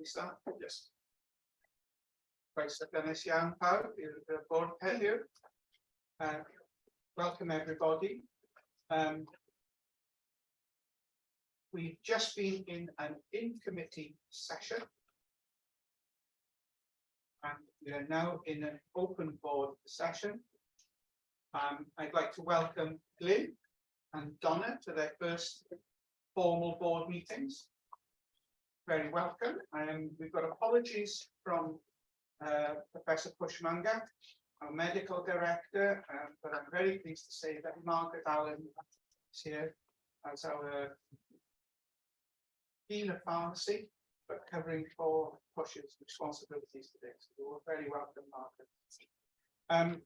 Start? Yes. Croeso gynnes iawn pawb i'r bwrdd heddiw. Welcome everybody. We've just been in an in-committee session and we are now in an open board session. I'd like to welcome Glyn and Donna to their first formal board meetings. Very welcome. We've got apologies from Professor Pushmanga, our medical director, but I'm very pleased to say that Margaret Allen is here as our Dean of Pharmacy, but covering for Push's responsibilities today. So you're very welcome, Margaret.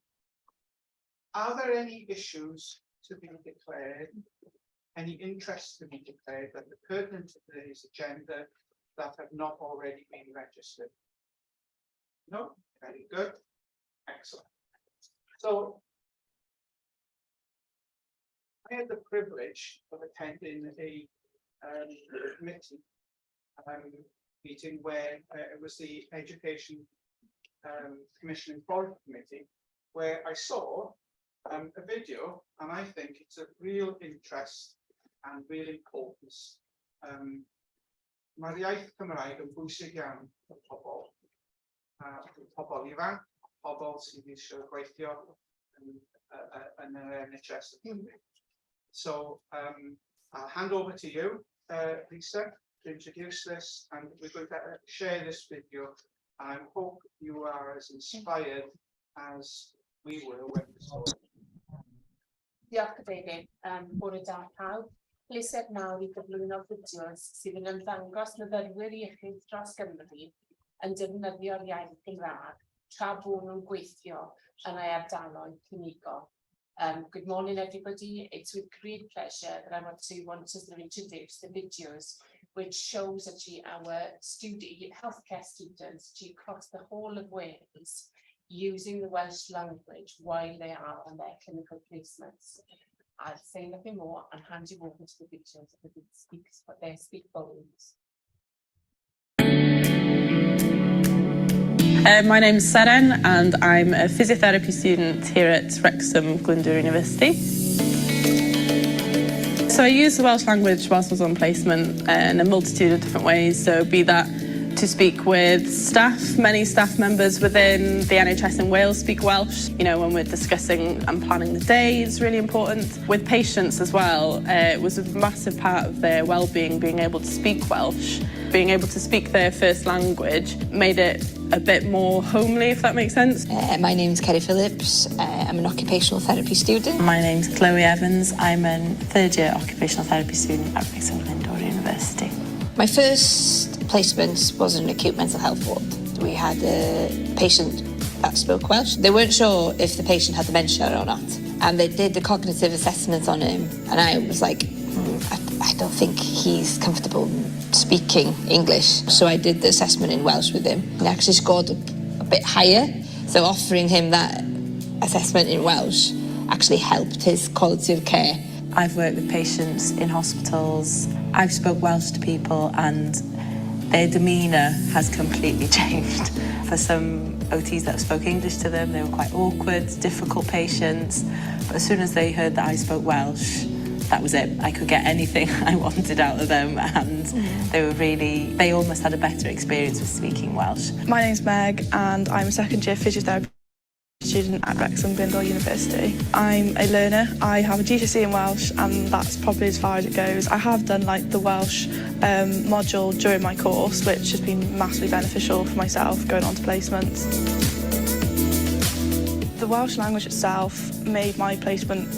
Are there any issues to be declared, any interests to be declared that are pertinent to today's agenda that have not already been registered? No? Very good. Excellent. So I had the privilege of attending a committee meeting where it was the Education Commission and Quality Committee, where I saw a video, and I think it's of real interest and real importance. Mae'r iaith Cymraeg yn bwysig iawn o pobl ifanc, pobl sydd eisiau gweithio yn yr NHS. So I'll hand over to you, Lisa, to introduce this, and we're going to share this video. I hope you are as inspired as we were when we saw it. Diolch David, Bwrdd da pawb. Lised nawr I gyflwyno fideos sydd yn ymddangos myfyrwyr iechyd dros Gymru yn defnyddio'r iaith Gymraeg tra bod nhw'n gweithio yn ei ardaloedd clinigol. Good morning everybody, it's with great pleasure that I want to introduce the videos which shows actually our healthcare students across the whole of Wales using the Welsh language while they are on their clinical placements. I'll say nothing more and hand you over to the videos of the speak volumes. My name is Seren and I'm a physiotherapy student here at Wrexham Glyndŵr University. So I use the Welsh language whilst I was on placement in a multitude of different ways, so be that to speak with staff. Many staff members within the NHS in Wales speak Welsh. You know, when we're discussing and planning the day, it's really important. With patients as well, it was a massive part of their well-being, being able to speak Welsh. Being able to speak their first language made it a bit more homely, if that makes sense. My name's Kerry Phillips. I'm an occupational therapy student. My name's Chloe Evans. I'm a third-year occupational therapy student at Wrexham Glyndŵr University. My first placement was in an acute mental health ward. We had a patient that spoke Welsh. They weren't sure if the patient had dementia or not, and they did the cognitive assessment on him, and I was like, I don't think he's comfortable speaking English. So I did the assessment in Welsh with him. He actually scored a bit higher, so offering him that assessment in Welsh actually helped his quality of care. I've worked with patients in hospitals. I've spoke Welsh to people and their demeanour has completely changed. For some OTs that spoke English to them, they were quite awkward, difficult patients. But as soon as they heard that I spoke Welsh, that was it. I could get anything I wanted out of them, and they almost had a better experience with speaking Welsh. My name's Meg and I'm a second-year physiotherapy student at Wrexham Glyndŵr University. I'm a learner. I have a GCSE in Welsh and that's probably as far as it goes. I have done like the Welsh module during my course, which has been massively beneficial for myself going on to placements. The Welsh language itself made my placement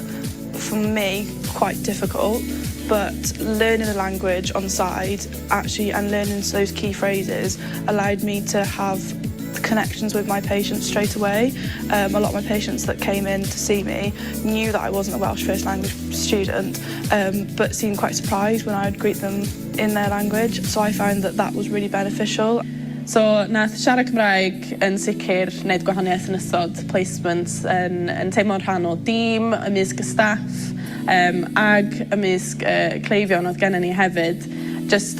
for me quite difficult, but learning the language on the side actually and learning those key phrases allowed me to have connections with my patients straight away. A lot of my patients that came in to see me knew that I wasn't a Welsh first language student, but seemed quite surprised when I would greet them in their language. So I found that that was really beneficial. So nath siarad Cymraeg yn sicr wneud gwahaniaeth yn ystod placements yn teimlo'n rhan o dîm, ymysg y staff, ag ymysg cleifion oedd gennym ni hefyd. Just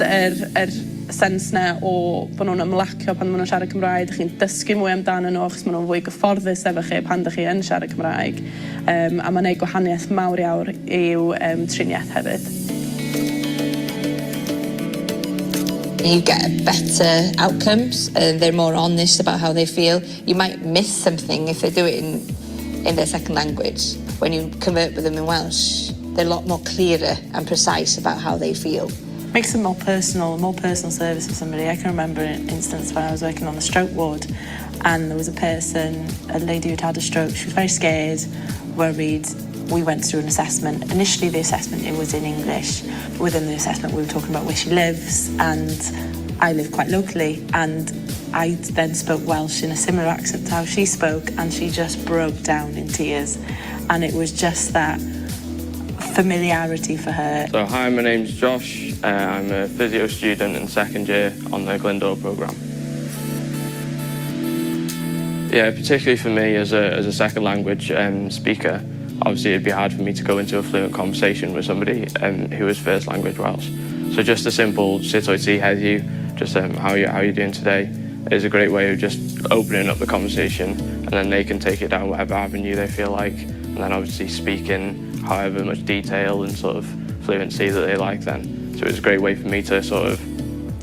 sens na o bod nhw'n ymlacio pan maen nhw'n siarad Cymraeg. Dych chi'n dysgu mwy amdano nhw achos maen nhw'n fwy gyfforddus efo chi pan dych chi yn siarad Cymraeg. A mae'n gwneud gwahaniaeth mawr iawn i'w triniaeth hefyd. You get better outcomes and they're more honest about how they feel. You might miss something if they do it in their second language. When you convert with them in Welsh, they're a lot more clearer and precise about how they feel. Makes it more personal service for somebody. I can remember an instance where I was working on the stroke ward and there was a lady who'd had a stroke. She was very scared, worried. We went through an assessment. Initially, the assessment, it was in English. Within the assessment, we were talking about where she lives, and I live quite locally, and I then spoke Welsh in a similar accent to how she spoke, and she just broke down in tears. And it was just that familiarity for her. So, hi, my name's Josh. I'm a physio student in second year on the Glyndŵr programme. Yeah, particularly for me as a second language speaker, obviously it'd be hard for me to go into a fluent conversation with somebody who is first language Welsh. So just a simple sut wyt ti heddiw, just how you doing today, is a great way of just opening up the conversation, and then they can take it down whatever avenue they feel like, and then obviously speak in however much detail and sort of fluency that they like then. So it was a great way for me to sort of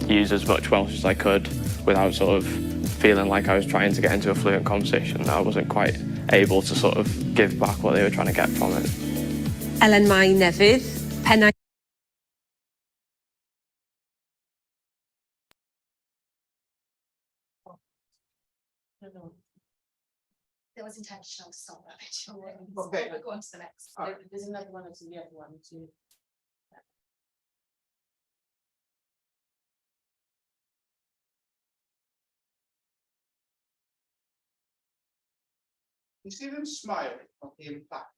use as much Welsh as I could without sort of feeling like I was trying to get into a fluent conversation, that I wasn't quite able to sort of give back what they were trying to get from it. Elen Mai Nevydd, Pennau. It was intentional to stop that video. Okay. We'll go on to the next. All right. There's another one, it's the other one too. You see them smile of the impact.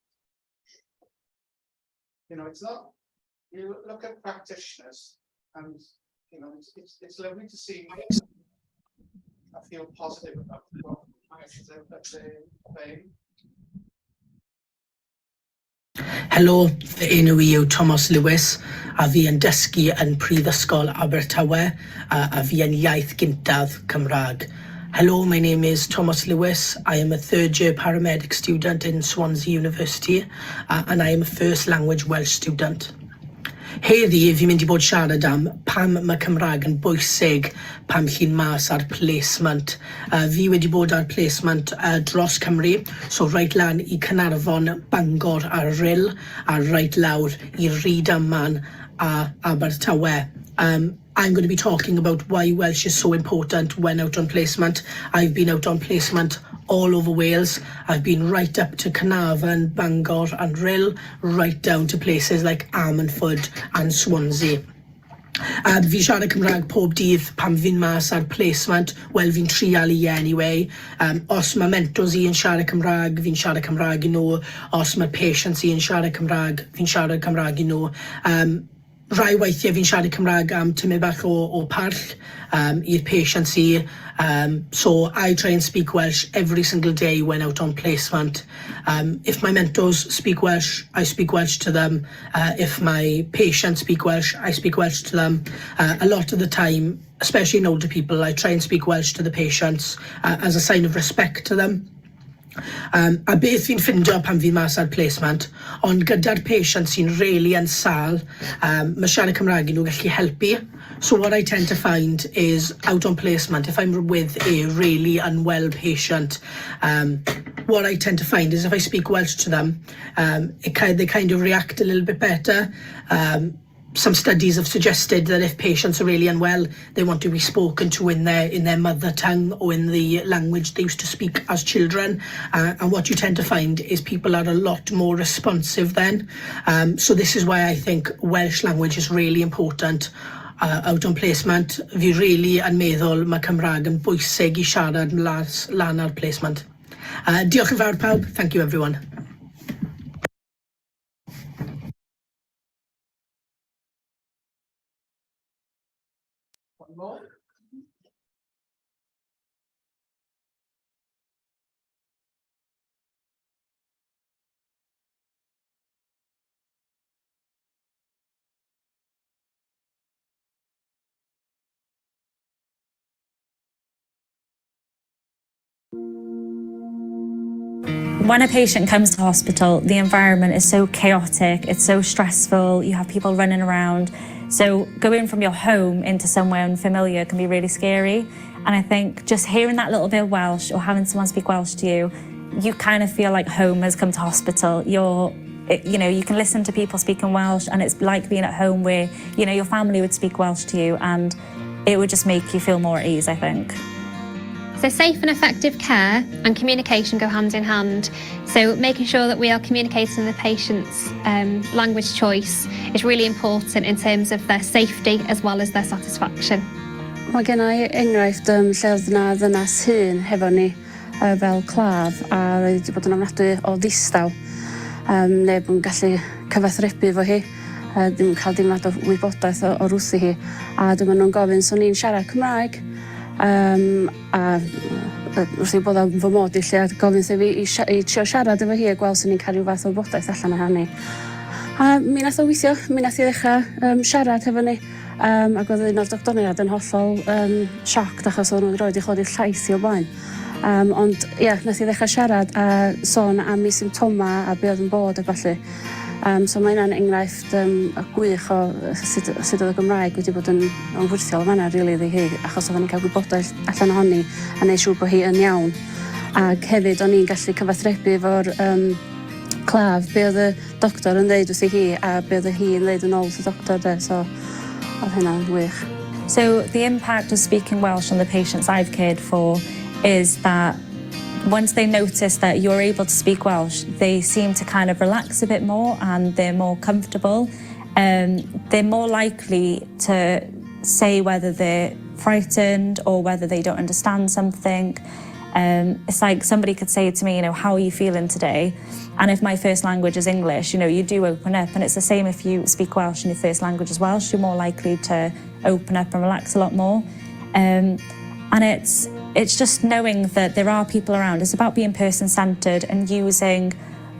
You know, it's not, you look at practitioners and, you know, it's lovely to see. I feel positive about what they're playing. Helo, fy enw I yw Thomas Lewis, a fi yn dysgu yn Prifysgol Abertawe, a fi yn iaith gyntaf Cymraeg. Hello, my name is Thomas Lewis. I am a third-year paramedic student in Swansea University, and I am a first language Welsh student. Heddi, fi'n mynd I bod siarad am pam mae Cymraeg yn bwysig pam chi'n mas ar placement. Fi wedi bod ar placement dros Cymru, so right lan I Caernarfon, Bangor a Rhyl, a right lawr I Rhydyman a Abertawe. I'm going to be talking about why Welsh is so important when out on placement. I've been out on placement all over Wales. I've been right up to Caernarfon, Bangor and Rhyl, right down to places like Ammanford and Swansea. Fi'n siarad Cymraeg pob dydd pam fi'n mas ar placement, wel fi'n trial I anyway. Os mae mentors I yn siarad Cymraeg, fi'n siarad Cymraeg I nhw. Os mae patients I yn siarad Cymraeg, fi'n siarad Cymraeg I nhw. Rai weithiau fi'n siarad Cymraeg am tymau bach o parll i'r patients I. So I try and speak Welsh every single day when out on placement. If my mentors speak Welsh, I speak Welsh to them. If my patients speak Welsh, I speak Welsh to them. A lot of the time, especially in older people, I try and speak Welsh to the patients as a sign of respect to them. A beth fi'n ffindio pan fi'n mas ar placement, ond gyda'r patients sy'n really yn sal, mae siarad Cymraeg I nhw gallu helpu. So what I tend to find is out on placement, if I'm with a really unwell patient, what I tend to find is if I speak Welsh to them, they kind of react a little bit better. Some studies have suggested that if patients are really unwell, they want to be spoken to in their mother tongue or in the language they used to speak as children. And what you tend to find is people are a lot more responsive then. So this is why I think Welsh language is really important out on placement. Fi really yn meddwl mae Cymraeg yn bwysig I siarad lan ar placement. Diolch yn fawr pawb. Thank you everyone. One more. When a patient comes to hospital, the environment is so chaotic, it's so stressful, you have people running around. So going from your home into somewhere unfamiliar can be really scary. And I think just hearing that little bit of Welsh or having someone speak Welsh to you, you kind of feel like home has come to hospital. You know, you can listen to people speaking Welsh and it's like being at home where, you know, your family would speak Welsh to you and it would just make you feel more at ease, I think. So safe and effective care and communication go hand in hand. So making sure that we are communicating the patient's language choice is really important in terms of their safety as well as their satisfaction. Mae gen I enghraifft lle oedd yna ddynas hŷn hefo ni fel claf a wedi bod yn ofnadwy o ddistaw. Neb yn gallu cyfathrebu fo hi, ddim cael dimlad o wybodaeth o'r wrthi hi. A dyma nhw'n gofyn swn i'n siarad Cymraeg. A wrth i bod o'n fy mod i lle a gofyn fi i trio siarad efo hi a gweld sy'n ni'n cael rhyw fath o wybodaeth allan o hynny. A mi nath o weithio, mi nath i ddechrau siarad efo ni. Ac oedd un o'r doctoriad yn hollol sioct achos oedd nhw'n rhoi i chlod i'r llais i o blaen. Ond ie, nath i ddechrau siarad a sôn am ei symptoma a be oedd yn bod a falle. So mae hynna'n enghraifft gwych o sut oedd y Gymraeg wedi bod yn wyrthiol yn fan'na rili iddi hi achos oedden ni'n cael gwybodaeth allan ohoni a neud siŵr bod hi yn iawn. Ac hefyd o'n i'n gallu cyfathrebu efo'r claf be oedd y doctor yn dweud wrthi hi a be oedd hi yn dweud yn ôl y doctor de, so oedd hynna'n wych. So the impact of speaking Welsh on the patients I've cared for is that once they notice that you're able to speak Welsh, they seem to kind of relax a bit more and they're more comfortable. They're more likely to say whether they're frightened or whether they don't understand something. It's like somebody could say to me, you know, how are you feeling today? And if my first language is English, you know, you do open up. And it's the same if you speak Welsh and your first language is Welsh, you're more likely to open up and relax a lot more. And it's just knowing that there are people around. It's about being person-centred and using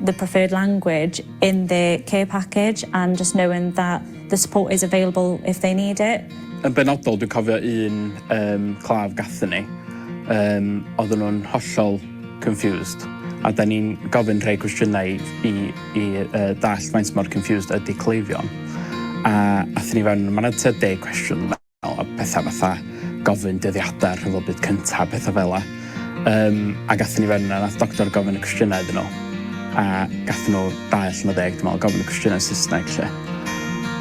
the preferred language in their care package and just knowing that the support is available if they need it. Yn benodol, dwi'n cofio un claf gathon ni. Oedden nhw'n hollol confused. A da ni'n gofyn rhai cwestiynau i dall faint mor confused ydy cleifion. A athyn ni fewn, mae'n tua 10 cwestiwn a pethau fatha gofyn dyddiadau ar rhyfel byd cyntaf, pethau fel la. A gathon ni fewn, a nath doctor gofyn y cwestiynau ydyn nhw. A gathon nhw 2 allan o 10, dwi'n meddwl, gofyn y cwestiynau Saesneg lle.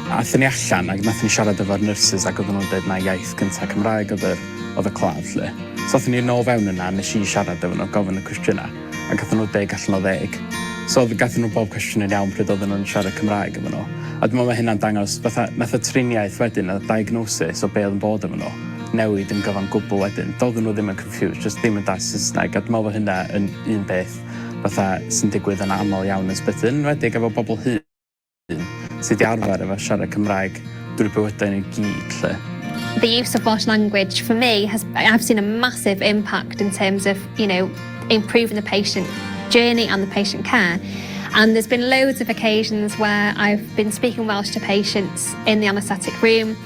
A athyn ni allan, a nathon ni siarad efo'r nurses ac oedden nhw'n dweud na iaith cyntaf Cymraeg oedd y claf lle. So athyn ni nôl fewn yna, nes i siarad efo nhw, gofyn y cwestiynau, a gathon nhw 10 allan o 10. So gathon nhw bob cwestiwn yn iawn pryd oedden nhw'n siarad Cymraeg efo nhw. A dwi'n meddwl mae hynna'n dangos, fatha, nath y triniaeth wedyn, a diagnosis o be oedd yn bod efo nhw, newid yn gyfan gwbl wedyn. Doedden nhw ddim yn confused, just ddim yn da Saesneg. A dwi'n meddwl hynna yn un beth fatha sy'n digwydd yn aml iawn yn ysbyty. Yn enwedig efo bobl hŷn sydd wedi arfer efo siarad Cymraeg drwy bywydau nhw gyd lle. The use of Welsh language for me I've seen a massive impact in terms of, you know, improving the patient journey and the patient care. And there's been loads of occasions where I've been speaking Welsh to patients in the anaesthetic room,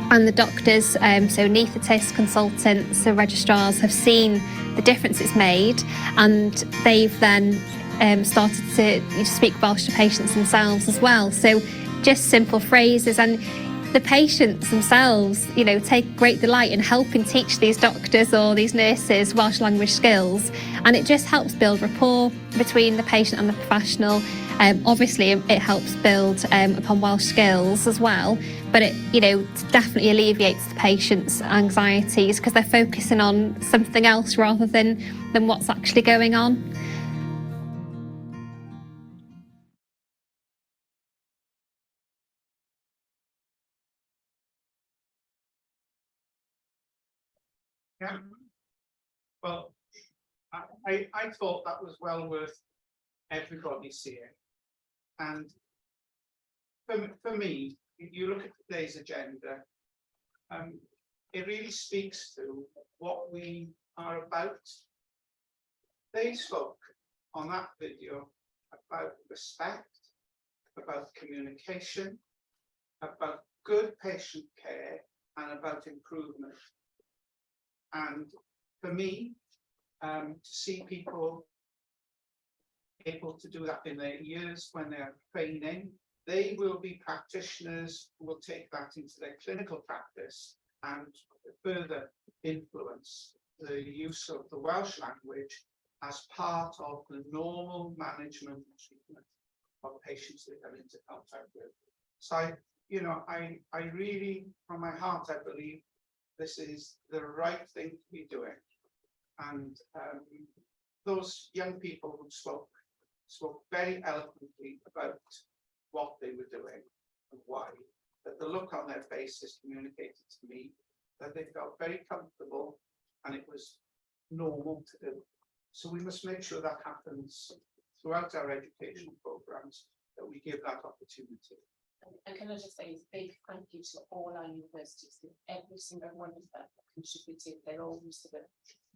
and the doctors, so anaesthetists, consultants, the registrars have seen the difference it's made, and they've then started to speak Welsh to patients themselves as well. So just simple phrases, and the patients themselves, you know, take great delight in helping teach these doctors or these nurses Welsh language skills, and it just helps build rapport between the patient and the professional. Obviously, it helps build upon Welsh skills as well, but it, you know, definitely alleviates the patient's anxieties because they're focusing on something else rather than what's actually going on. Yeah. Well, I thought that was well worth everybody seeing. And for me, if you look at today's agenda, it really speaks to what we are about. They spoke on that video about respect, about communication, about good patient care, and about improvement. And for me, to see people able to do that in their ears when they're training. They will be practitioners who will take that into their clinical practice and further influence the use of the Welsh language as part of the normal management and treatment of patients they come into contact with. So I really, from my heart, I believe this is the right thing to be doing. And those young people who spoke very eloquently about what they were doing and why. But the look on their faces communicated to me that they felt very comfortable and it was normal to do. So we must make sure that happens throughout our educational programs, that we give that opportunity. And can I just say a big thank you to all our universities, every single one of them contributed their own sort of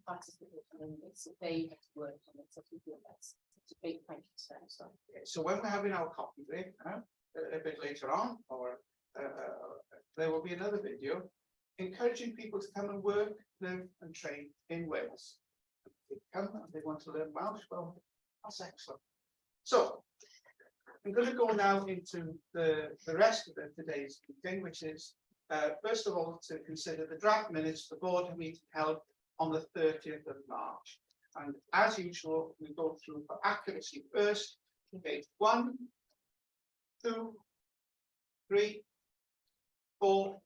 participated in this. They have worked on it, so we feel that's a big thank you to them. So, so when we're having our coffee break, a bit later on, or there will be another video encouraging people to come and work, live and train in Wales. If they come and they want to learn Welsh, well, that's excellent. So I'm going to go now into the rest of today's meeting, which is first of all to consider the draft minutes of the board meeting held on the 30th of March. And as usual, we go through for accuracy first, page 1, 2, 3, 4,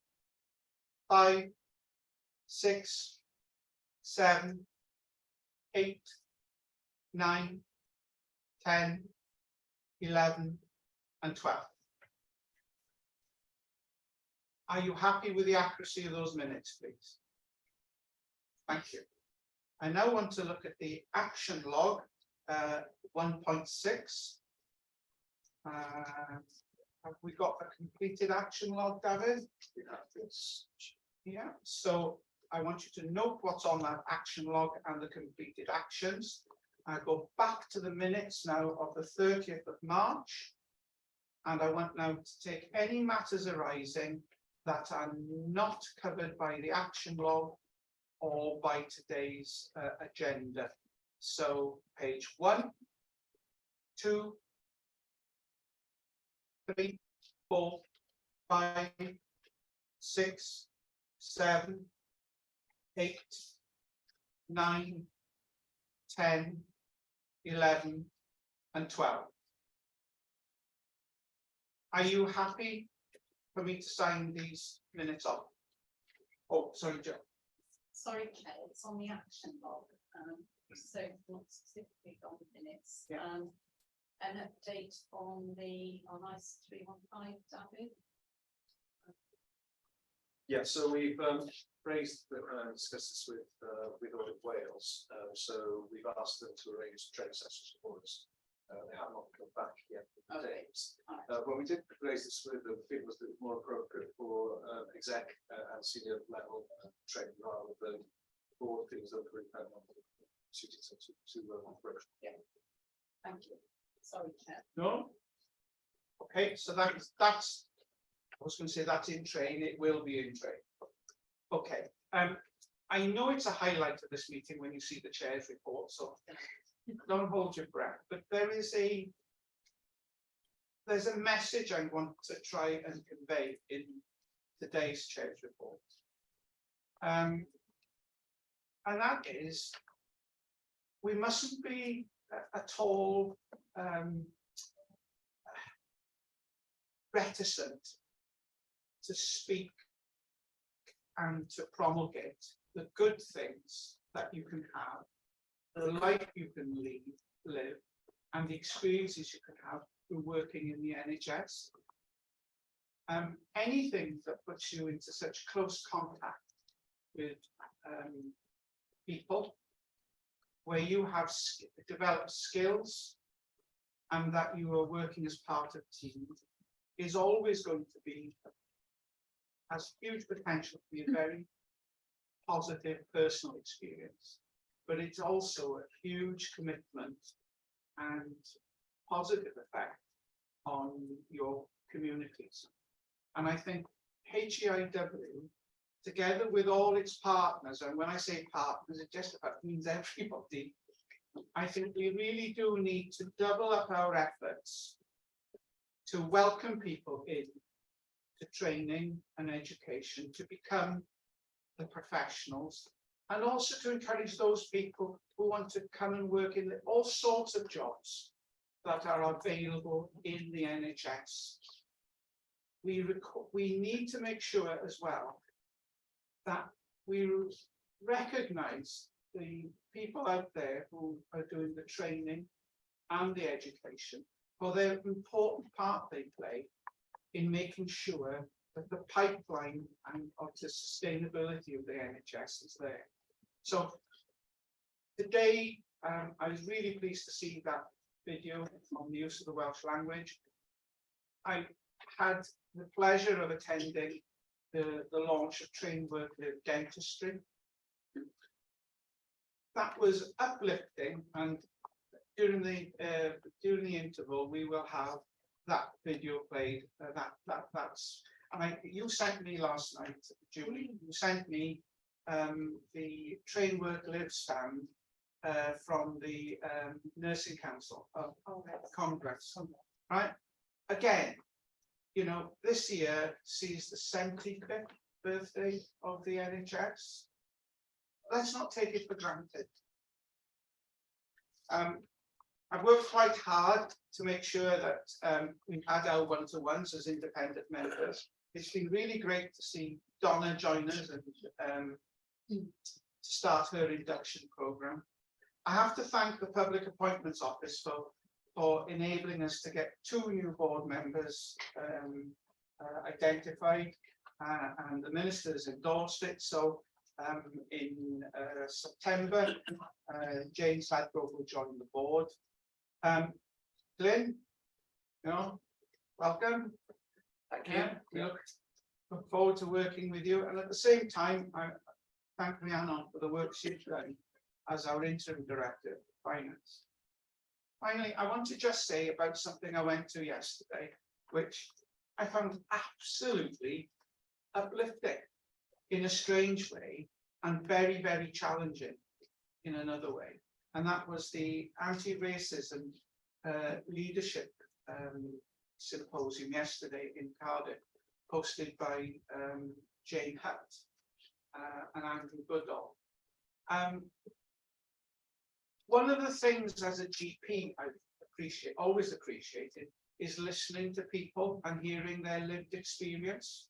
5, 6, 7, 8, 9, 10, 11, and 12. Are you happy with the accuracy of those minutes, please? Thank you. I now want to look at the action log 1.6. Have we got a completed action log, David? Yeah, so I want you to note what's on that action log and the completed actions. I go back to the minutes now of the 30th of March, and I want now to take any matters arising that are not covered by the action log or by today's agenda. So page 1, 2, 3, 4, 5, 6, 7, 8, 9, 10, 11, and 12. Are you happy for me to sign these minutes off? Oh, sorry, Joe. Sorry, Chair, it's on the action log, so not specifically on the minutes. Yeah. An update on the ICE 315, David. Yeah, so we've raised, discussed this with Audit Wales. So we've asked them to arrange training sessions for us. They have not come back yet with the dates. When we did raise this with them, it was more appropriate for exec and senior level training rather than board things that were suited to operation. Yeah. Thank you. Sorry, Chair. No? Okay, so that's I was going to say that's in train, it will be in train. Okay, I know it's a highlight of this meeting when you see the chair's report, so don't hold your breath, but there's a message I want to try and convey in today's chair's report. And that is, we mustn't be at all reticent to speak and to promulgate the good things that you can have, the life you can live, and the experiences you can have through working in the NHS. Anything that puts you into such close contact with people, where you have developed skills and that you are working as part of a team, is always going to be, has huge potential to be a very positive personal experience, but it's also a huge commitment and positive effect on your communities. And I think HEIW together with all its partners, and when I say partners, it just about means everybody, I think we really do need to double up our efforts to welcome people in to training and education to become the professionals, and also to encourage those people who want to come and work in all sorts of jobs that are available in the NHS. We need to make sure as well that we recognise the people out there who are doing the training and the education for their important part they play in making sure that the pipeline and of the sustainability of the NHS is there. So today, I was really pleased to see that video on the use of the Welsh language. I had the pleasure of attending the launch of Train Work Live Dentistry. That was uplifting, and during the interval we will have that video played. You sent me last night, Julie. You sent me the Train Work Live stand from the Nursing Council of Congress, right? Again, you know, this year sees the 75th birthday of the NHS. Let's not take it for granted. I've worked quite hard to make sure that we've had our one-to-ones as independent members. It's been really great to see Donna join us and to start her induction programme. I have to thank the Public Appointments Office for enabling us to get 2 new board members identified, and the ministers endorsed it. So in September, Jane Sladgrove will join the board. Glyn, you know, welcome. Thank you. We look forward to working with you, and at the same time, I thank Rhiannon for the work she's done as our interim director of finance. Finally, I want to just say about something I went to yesterday, which I found absolutely uplifting in a strange way, and very, very challenging in another way. And that was the anti-racism leadership symposium yesterday in Cardiff, hosted by Jane Hutt and Andrew Goodall. One of the things as a GP I always appreciated, is listening to people and hearing their lived experience.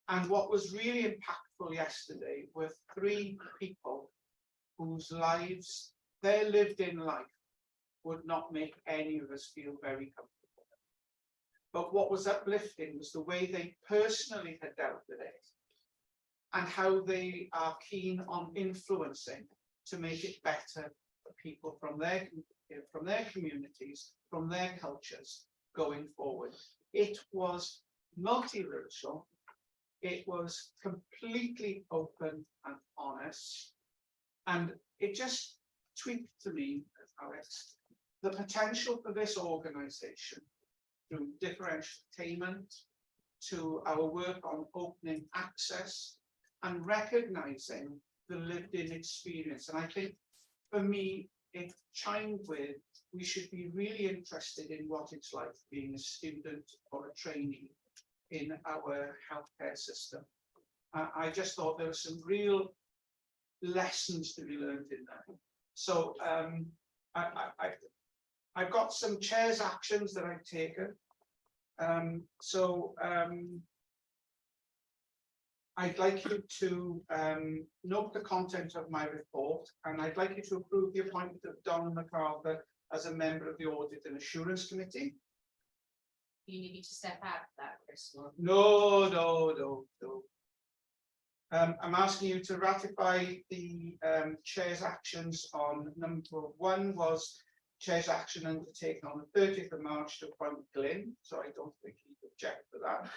And what was really impactful yesterday were 3 people whose lives, their lived-in life, would not make any of us feel very comfortable. But what was uplifting was the way they personally had dealt with it, and how they are keen on influencing to make it better for people from their communities, from their cultures going forward. It was multiracial. It was completely open and honest, and it just tweaked to me, Alex, the potential for this organisation through differential attainment, to our work on opening access and recognising the lived-in experience. And I think for me, it chimed with, we should be really interested in what it's like being a student or a trainee in our healthcare system. I just thought there were some real lessons to be learned in there. So I've got some chair's actions that I've taken. I'd like you to note the content of my report, and I'd like you to approve the appointment of Donna MacArthur as a member of the Audit and Assurance Committee. You need me to step out of that, Chris? No. I'm asking you to ratify the chair's actions on number 1 was chair's action undertaken on the 30th of March to appoint Glyn, so I don't think he'd object to that.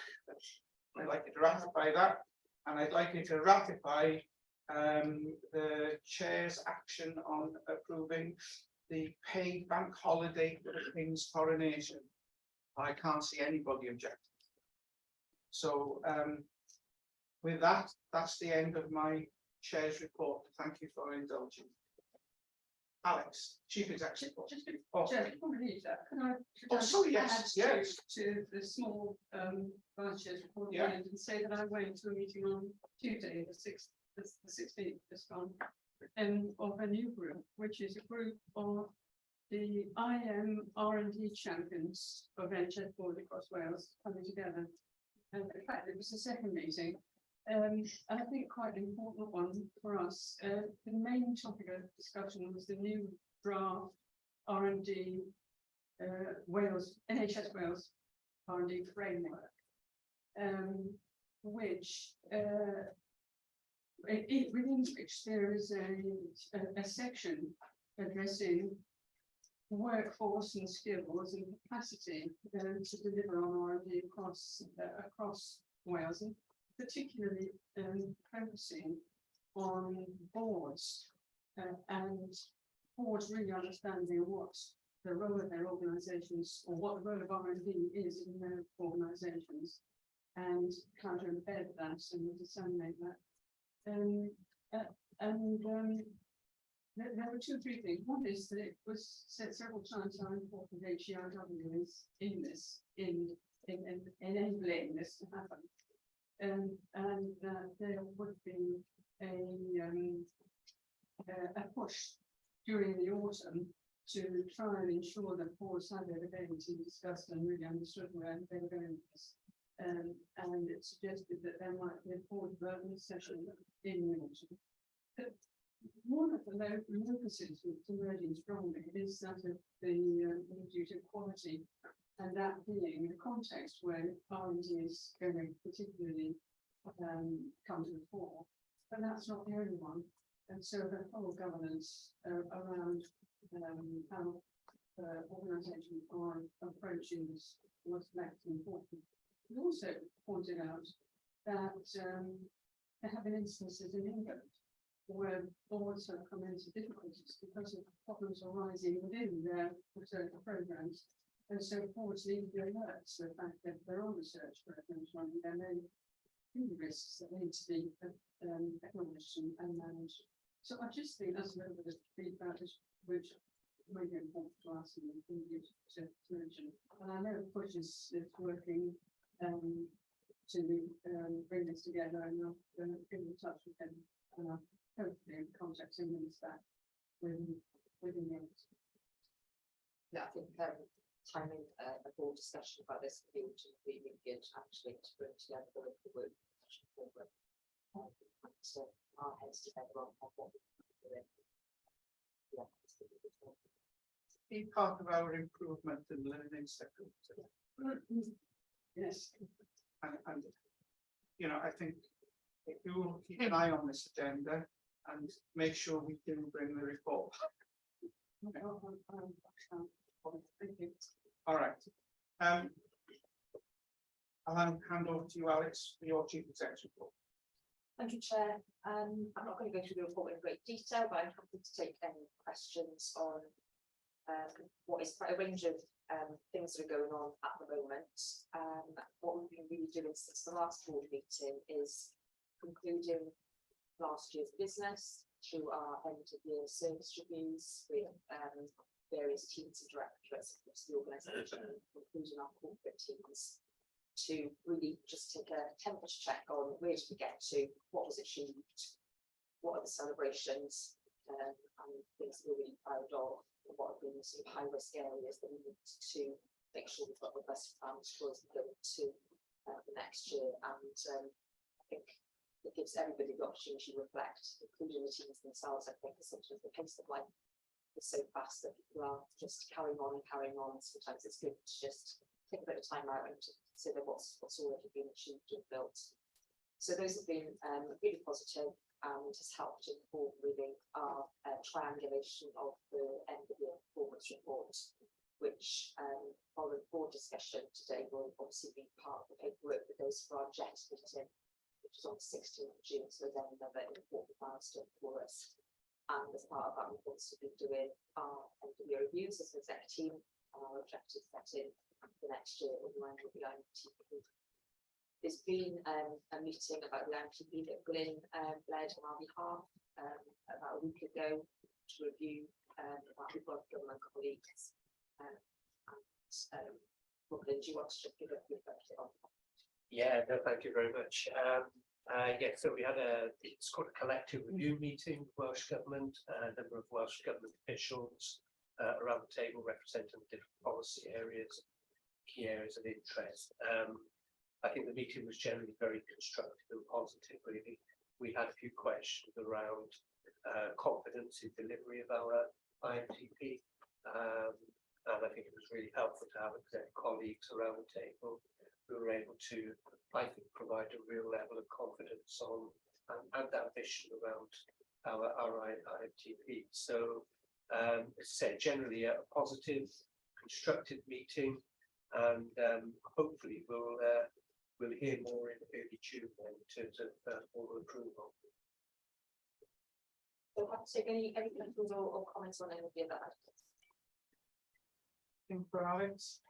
I'd like you to ratify that, and I'd like you to ratify the chair's action on approving the paid bank holiday for the King's coronation. I can't see anybody objecting. So With that, that's the end of my chair's report. Thank you for indulging. Alex, Chief Executive. Oh, Chair, before we leave that, can I? Oh, sorry, yes, add yes. To the small Vice Chair's report Yeah. and say that I went to a meeting on Tuesday, the 16th, this month, of a new group, which is a group of the IM R&D champions of NHS board across Wales coming together. And in fact, it was the second meeting. And I think quite an important one for us. The main topic of discussion was the new draft R&D Wales, NHS Wales R&D framework, which within which there is a section addressing workforce and skills and capacity to deliver on R&D across Wales, and particularly focusing on boards and boards really understanding what the role of their organisations or what the role of R&D is in their organisations and how to embed that and disseminate that. There were two or three things. One is that it was said several times how important HEIW is in this, in enabling this to happen. And there would be a push during the autumn to try and ensure that boards had their ability discussed and really understood where they were going with this. And it suggested that there might be a board development session in the autumn. But one of the focuses that's emerging strongly is that of the duty of quality, and that being the context where R&D is going to particularly come to the fore. But that's not the only one. And so the whole governance around how organisations are approaching this was important. We also pointed out that there have been instances in England where boards have come into difficulties because of problems arising within their research programs. And so boards need to be alert to the fact that there are research programs running, there may be risks that need to be acknowledged and managed. So I just think that's a little bit of feedback which may be important to us and to mention. And I know Push is working to bring this together, and I'll get in touch with him and I'll hopefully contact him and back within the end. Yeah, I think timing a board discussion about this would be really good actually to bring together the work program. So our heads together on what we're doing. Yeah, be part of our improvement in learning sector. Yes. And you know, I think if you will keep an eye on this agenda and make sure we do bring the report. Thank you. All right. I'll hand over to you, Alex, for your Chief Executive report. Thank you, Chair. I'm not going to go through the report in great detail, but I'm happy to take any questions on what is quite a range of things that are going on at the moment. What we've been really doing since the last board meeting is concluding last year's business through our end of year service reviews with various teams and directorates across the organisation, including our corporate teams, to really just take a temperature check on where did we get to, what was achieved, what are the celebrations, and things that we're really proud of, and what have been the sort of high risk areas that we need to make sure we've got the best plans for us to go to the next year. And I think it gives everybody the opportunity to reflect, including the teams themselves. I think sometimes the pace of life is so fast that people are just carrying on and carrying on. Sometimes it's good to just take a bit of time out and to consider what's already been achieved and built. So those have been really positive and has helped inform really our triangulation of the end of year performance report, which following board discussion today will obviously be part of the paperwork that goes for our JET meeting, which is on the 16th of June, so then another important milestone for us. And as part of that, we've also been doing our end of year reviews as an exec team and our objectives set in for next year in line with the IMTP. There's been a meeting about the MTP that Glyn led on our behalf about a week ago to review about with our government colleagues. Glyn, do you want to just give a quick update on that? Yeah, no, thank you very much. Yeah, so we had it's called a collective review meeting, Welsh Government, a number of Welsh Government officials around the table representing different policy areas, key areas of interest. I think the meeting was generally very constructive and positive, really. We had a few questions around confidence in delivery of our IMTP. And I think it was really helpful to have exec colleagues around the table who were able to, I think, provide a real level of confidence on and ambition around our IMTP. So, as I said, generally a positive, constructive meeting, and hopefully we'll hear more in early June in terms of formal approval. So, have to take any questions or comments on any of the other items? Anything for Alex?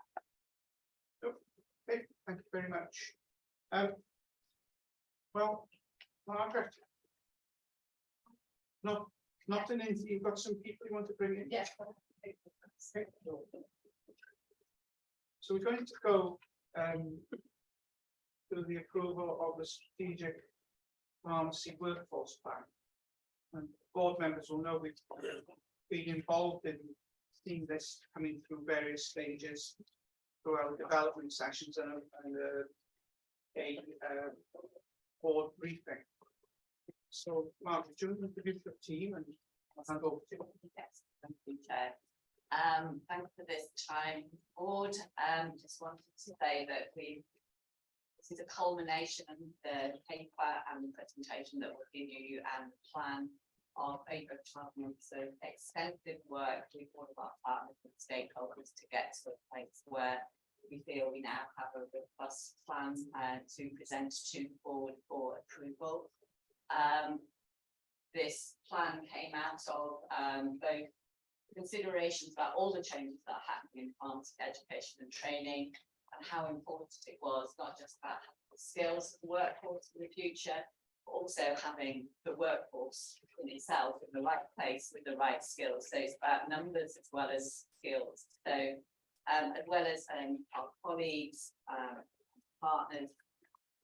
Okay, thank you very much. Well, Margaret, not an interview. You've got some people you want to bring in. Yes. Okay. So we're going to go through the approval of the strategic pharmacy workforce plan. And board members will know we've been involved in seeing this coming through various stages throughout development sessions and a board briefing. So, Mark, do you introduce your team and I'll hand over to you? Yes, thank you, Chair. Thanks for this time, board. Just wanted to say that this is a culmination of the paper and the presentation that we'll give you and the plan of over 12 months of extensive work with all of our partners and stakeholders to get to a place where we feel we now have a robust plan to present to the board for approval. This plan came out of both considerations about all the changes that are happening in pharmacy education and training and how important it was not just about the skills of the workforce for the future, but also having the workforce in itself in the right place with the right skills. So it's about numbers as well as skills. So as well as our colleagues, partners,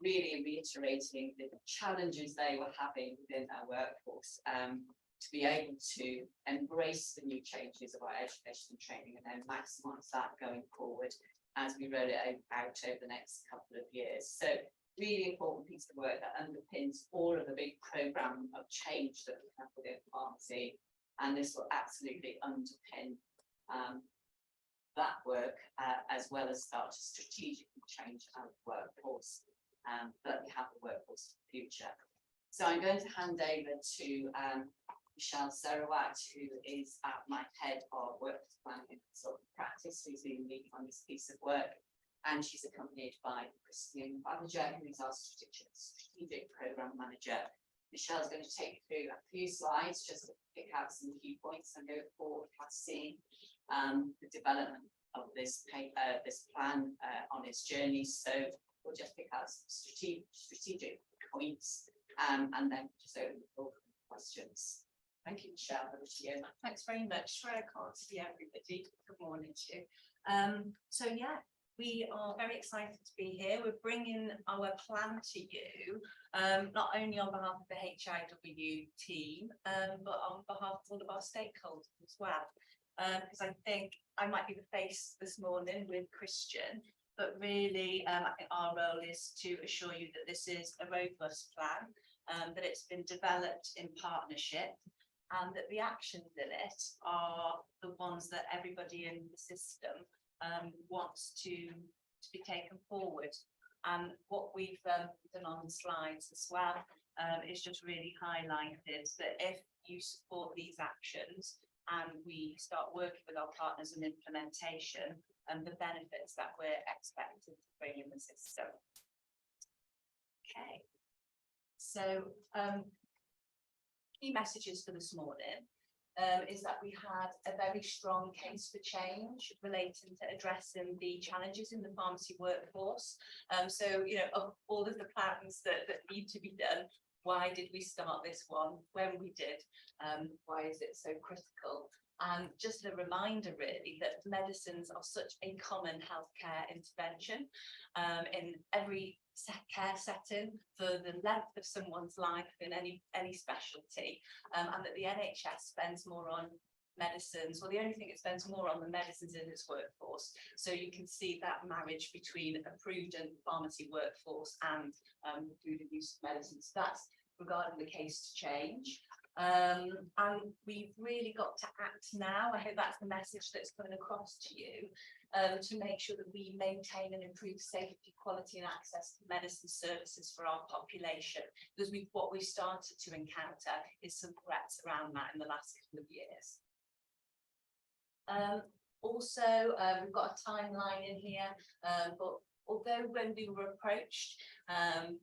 really reiterating the challenges they were having within our workforce to be able to embrace the new changes of our education and training and then maximise that going forward as we roll it out over the next couple of years. So really important piece of work that underpins all of the big programme of change that we have within pharmacy, and this will absolutely underpin that work as well as start to strategically change our workforce, that we have a workforce for the future. So I'm going to hand over to Michelle Sarawat, who is my head of workforce planning and consultant practice, who's been leading on this piece of work, and she's accompanied by Bwrdd AaGIC, who's our strategic programme manager. Michelle's going to take you through a few slides just to pick out some key points and go forward to see the development of this plan on its journey. So we'll just pick out some strategic points and then just open the floor for questions. Thank you, Michelle. Over to you. Thanks very much. Sorry, I can't see everybody. Good morning to you. So yeah, we are very excited to be here. We're bringing our plan to you, not only on behalf of the HEIW team, but on behalf of all of our stakeholders as well. Because I think I might be the face this morning with Christian, but really I think our role is to assure you that this is a robust plan, that it's been developed in partnership, and that the actions in it are the ones that everybody in the system wants to be taken forward. And what we've done on the slides as well is just really highlighted that if you support these actions and we start working with our partners in implementation and the benefits that we're expected to bring in the system. Okay, so key messages for this morning. is that we had a very strong case for change relating to addressing the challenges in the pharmacy workforce. So, you know, of all of the plans that need to be done, why did we start this one when we did? Why is it so critical? And just a reminder really that medicines are such a common healthcare intervention in every care setting for the length of someone's life in any specialty, and that the NHS spends more on medicines, well, the only thing it spends more on the medicines in its workforce. So you can see that marriage between a prudent pharmacy workforce and food and use of medicines. That's regarding the case to change. And we've really got to act now. I hope that's the message that's coming across to you, to make sure that we maintain and improve safety, quality and access to medicine services for our population, because what we've started to encounter is some threats around that in the last couple of years. Also, we've got a timeline in here, but although when we were approached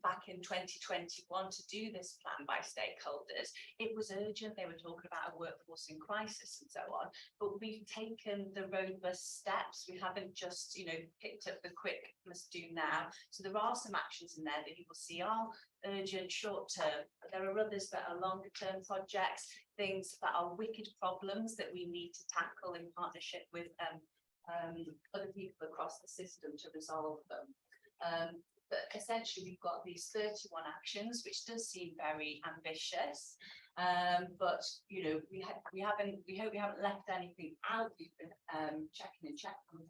back in 2021 to do this plan by stakeholders, it was urgent. They were talking about a workforce in crisis and so on, but we've taken the robust steps. We haven't just, you know, picked up the quick must do now. So there are some actions in there that you will see are urgent, short term, but there are others that are longer term projects, things that are wicked problems that we need to tackle in partnership with other people across the system to resolve them. But essentially we've got these 31 actions, which does seem very ambitious, but you know, we hope we haven't left anything out. We've been checking with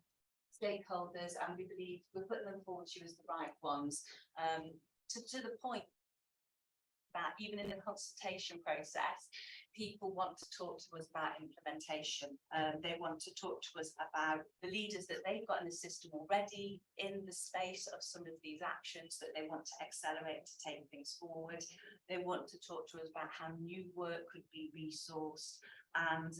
stakeholders, and we believe we're putting them forward to you as the right ones, to the point that even in the consultation process, people want to talk to us about implementation. They want to talk to us about the leaders that they've got in the system already in the space of some of these actions that they want to accelerate to take things forward. They want to talk to us about how new work could be resourced, and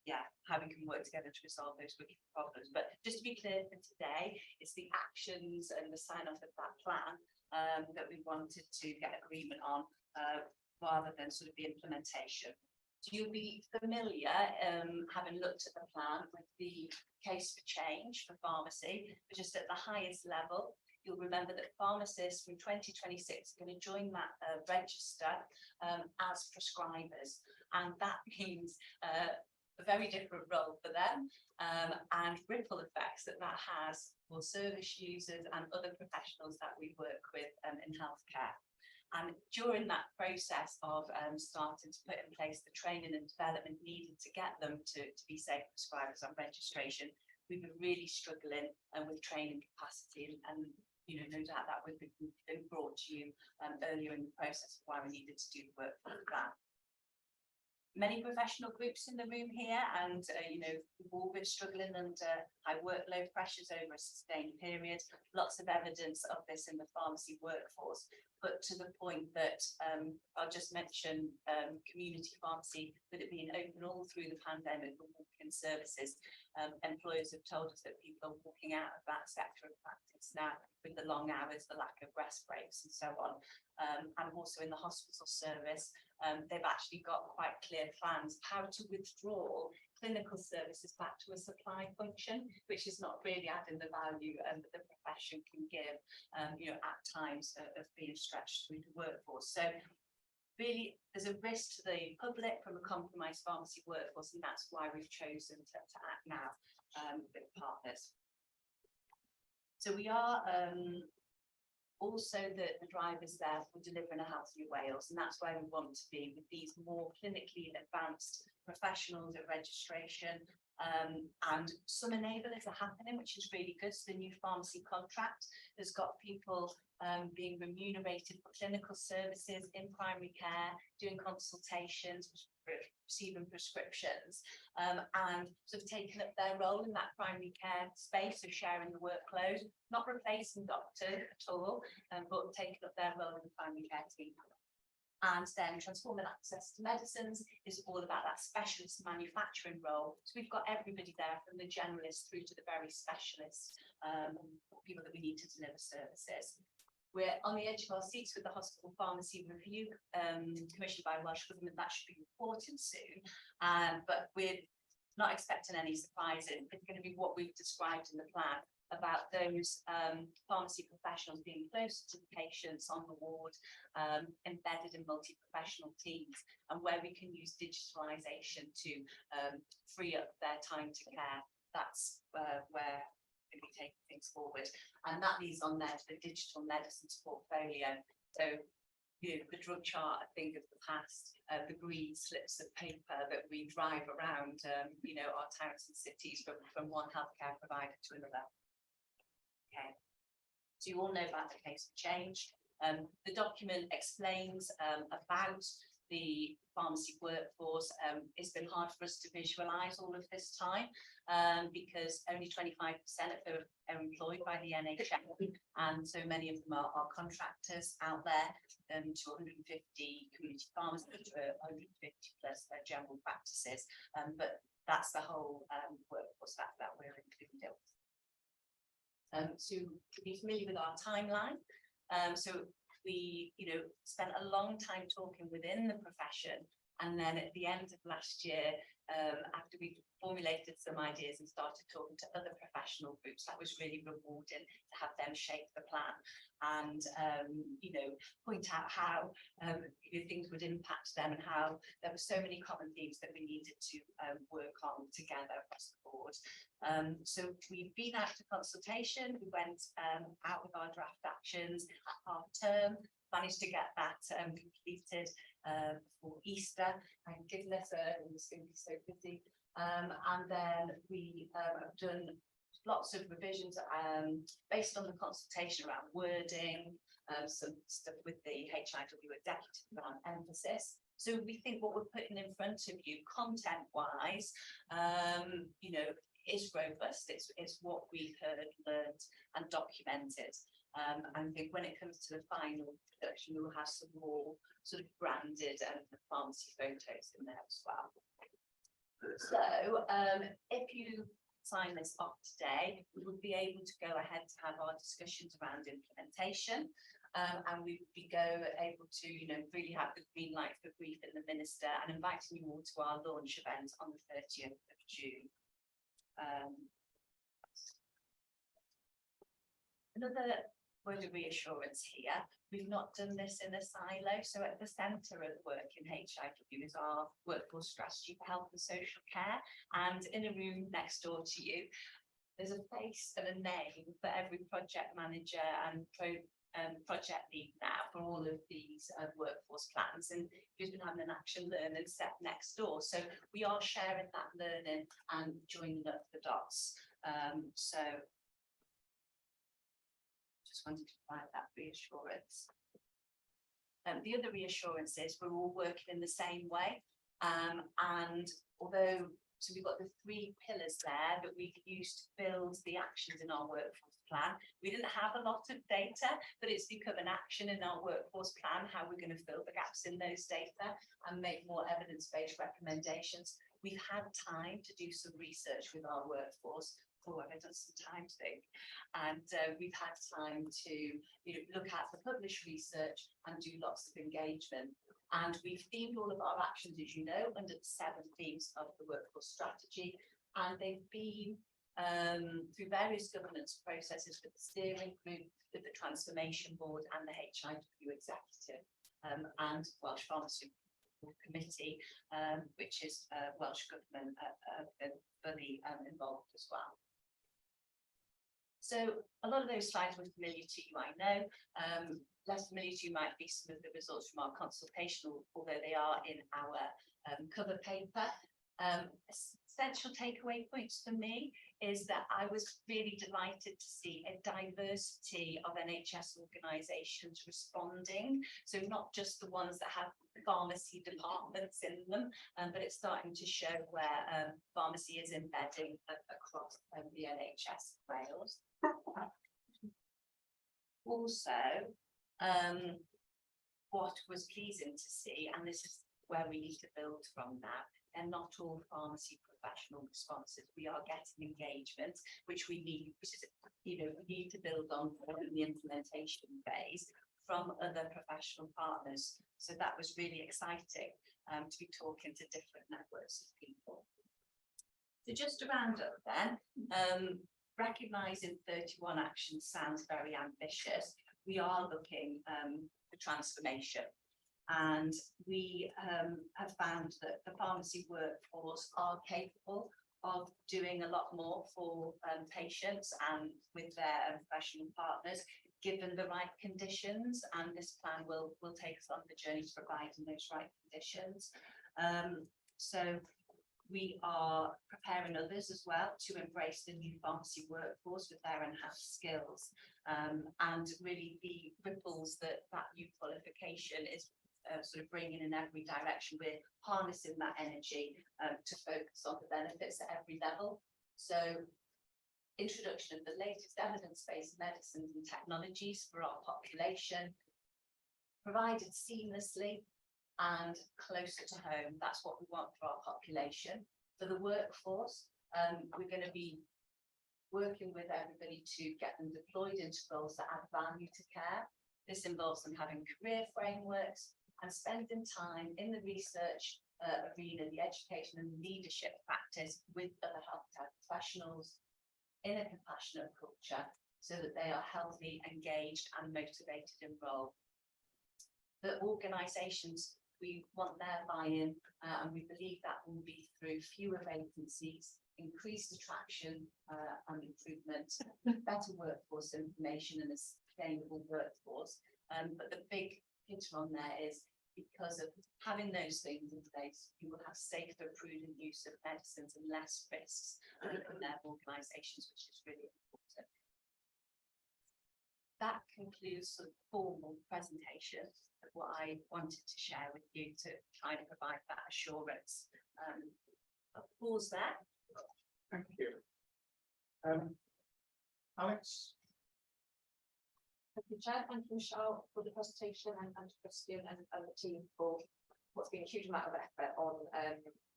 yeah, how we can work together to resolve those wicked problems. But just to be clear for today, it's the actions and the sign off of that plan that we wanted to get agreement on, rather than sort of the implementation. So you'll be familiar, having looked at the plan, with the case for change for pharmacy, but just at the highest level. You'll remember that pharmacists from 2026 are going to join that register as prescribers, and that means a very different role for them, and ripple effects that has for service users and other professionals that we work with in healthcare. And during that process of starting to put in place the training and development needed to get them to be safe prescribers on registration, we've been really struggling with training capacity, and you know, no doubt that would have been brought to you earlier in the process of why we needed to do the work like that. Many professional groups in the room here, and you know, we've all been struggling under high workload pressures over a sustained period. Lots of evidence of this in the pharmacy workforce, but to the point that I'll just mention community pharmacy, with it being open all through the pandemic with walk-in services. Employers have told us that people are walking out of that sector of practice now with the long hours, the lack of rest breaks and so on. And also in the hospital service, they've actually got quite clear plans how to withdraw clinical services back to a supply function, which is not really adding the value that the profession can give, you know, at times of being stretched through the workforce. So really, there's a risk to the public from a compromised pharmacy workforce, and that's why we've chosen to act now with partners. So we are also the drivers there for delivering a healthier Wales, and that's where we want to be with these more clinically advanced professionals at registration, and some enablers are happening, which is really good. So the new pharmacy contract has got people being remunerated for clinical services in primary care, doing consultations, receiving prescriptions, and sort of taking up their role in that primary care space of sharing the workload, not replacing doctors at all, but taking up their role in the primary care team. And then transforming access to medicines is all about that specialist manufacturing role. So we've got everybody there, from the generalist through to the very specialist people that we need to deliver services. We're on the edge of our seats with the hospital pharmacy review commissioned by Welsh Government. That should be reported soon, but we're not expecting any surprises. It's going to be what we've described in the plan about those pharmacy professionals being closer to the patients on the ward, embedded in multi-professional teams, and where we can use digitalisation to free up their time to care. That's where we'll be taking things forward, and that leads on there to the digital medicines portfolio. So, you know, the drug chart, I think, of the past, the green slips of paper that we drive around, you know, our towns and cities from one healthcare provider to another. Okay, so you all know about the case of change. The document explains about the pharmacy workforce. It's been hard for us to visualise all of this time because only 25% of them are employed by the NHS, and so many of them are contractors out there, to 150 community pharmacists, 150 plus their general practices, but that's the whole workforce that we're including. So to be familiar with our timeline, so we, you know, spent a long time talking within the profession, and then at the end of last year, after we formulated some ideas and started talking to other professional groups, that was really rewarding to have them shape the plan and you know, point out how you know, things would impact them and how there were so many common themes that we needed to work on together across the board. So we've been out to consultation. We went out with our draft actions at half term, managed to get that completed for Easter. Thank goodness, it was going to be so busy. And then we have done lots of revisions based on the consultation around wording, some stuff with the HEIW executive around emphasis. So we think what we're putting in front of you, content-wise, you know, is robust. It's what we've heard, learned, and documented. And I think when it comes to the final production, we'll have some more sort of branded and pharmacy photos in there as well. So if you sign this off today, we would be able to go ahead to have our discussions around implementation, and we would be able to, you know, really have the green light for briefing the minister and inviting you all to our launch event on the 30th of June. Another word of reassurance here, we've not done this in a silo, so at the centre of work in HEIW is our workforce strategy for health and social care, and in a room next door to you there's a face and a name for every project manager and project lead now for all of these workforce plans, and who's been having an action learn and set next door. So we are sharing that learning and joining up the dots. So just wanted to provide that reassurance. The other reassurance is we're all working in the same way, and although so we've got the 3 pillars there that we've used to build the actions in our workforce plan. We didn't have a lot of data, but it's become an action in our workforce plan, how we're going to fill the gaps in those data and make more evidence-based recommendations. We've had time to do some research with our workforce. Oh, I've done some time to think, and we've had time to, you know, look at the published research and do lots of engagement. And we've themed all of our actions, as you know, under the 7 themes of the workforce strategy, and they've been through various governance processes with the steering group, with the transformation board and the HEIW executive, and Welsh Pharmaceutical Committee, which is Welsh Government fully involved as well. So a lot of those slides were familiar to you, I know. Less familiar to you might be some of the results from our consultation, although they are in our cover paper. Essential takeaway points for me is that I was really delighted to see a diversity of NHS organisations responding. So not just the ones that have pharmacy departments in them, but it's starting to show where pharmacy is embedding across the NHS Wales. Also, what was pleasing to see, and this is where we need to build from that. And not all pharmacy professional responses. We are getting engagement, which we need, which is, we need to build on in the implementation phase from other professional partners. So that was really exciting to be talking to different networks of people. So just to round up then, recognising 31 actions sounds very ambitious. We are looking for transformation. And we have found that the pharmacy workforce are capable of doing a lot more for patients and with their professional partners, given the right conditions. And this plan will take us on the journey to providing those right conditions. So we are preparing others as well to embrace the new pharmacy workforce with their enhanced skills, and really the ripples that new qualification is sort of bringing in every direction. We're harnessing that energy to focus on the benefits at every level. So introduction of the latest evidence-based medicines and technologies for our population, provided seamlessly and closer to home. That's what we want for our population. For the workforce, we're going to be working with everybody to get them deployed into roles that add value to care. This involves them having career frameworks and spending time in the research arena, the education and leadership practice with other healthcare professionals in a compassionate culture, so that they are healthy, engaged and motivated in role. The organisations, we want their buy-in, and we believe that will be through fewer vacancies, increased attraction and improvement, better workforce information and a sustainable workforce. But the big picture on there is, because of having those things in place, you will have safer, prudent use of medicines and less risks in their organisations, which is really important. That concludes the formal presentation of what I wanted to share with you to try to provide that assurance. I'll pause there. Thank you. Alex? Thank you, Chair. Thank you, Michelle, for the presentation, and Christian and the team for what's been a huge amount of effort on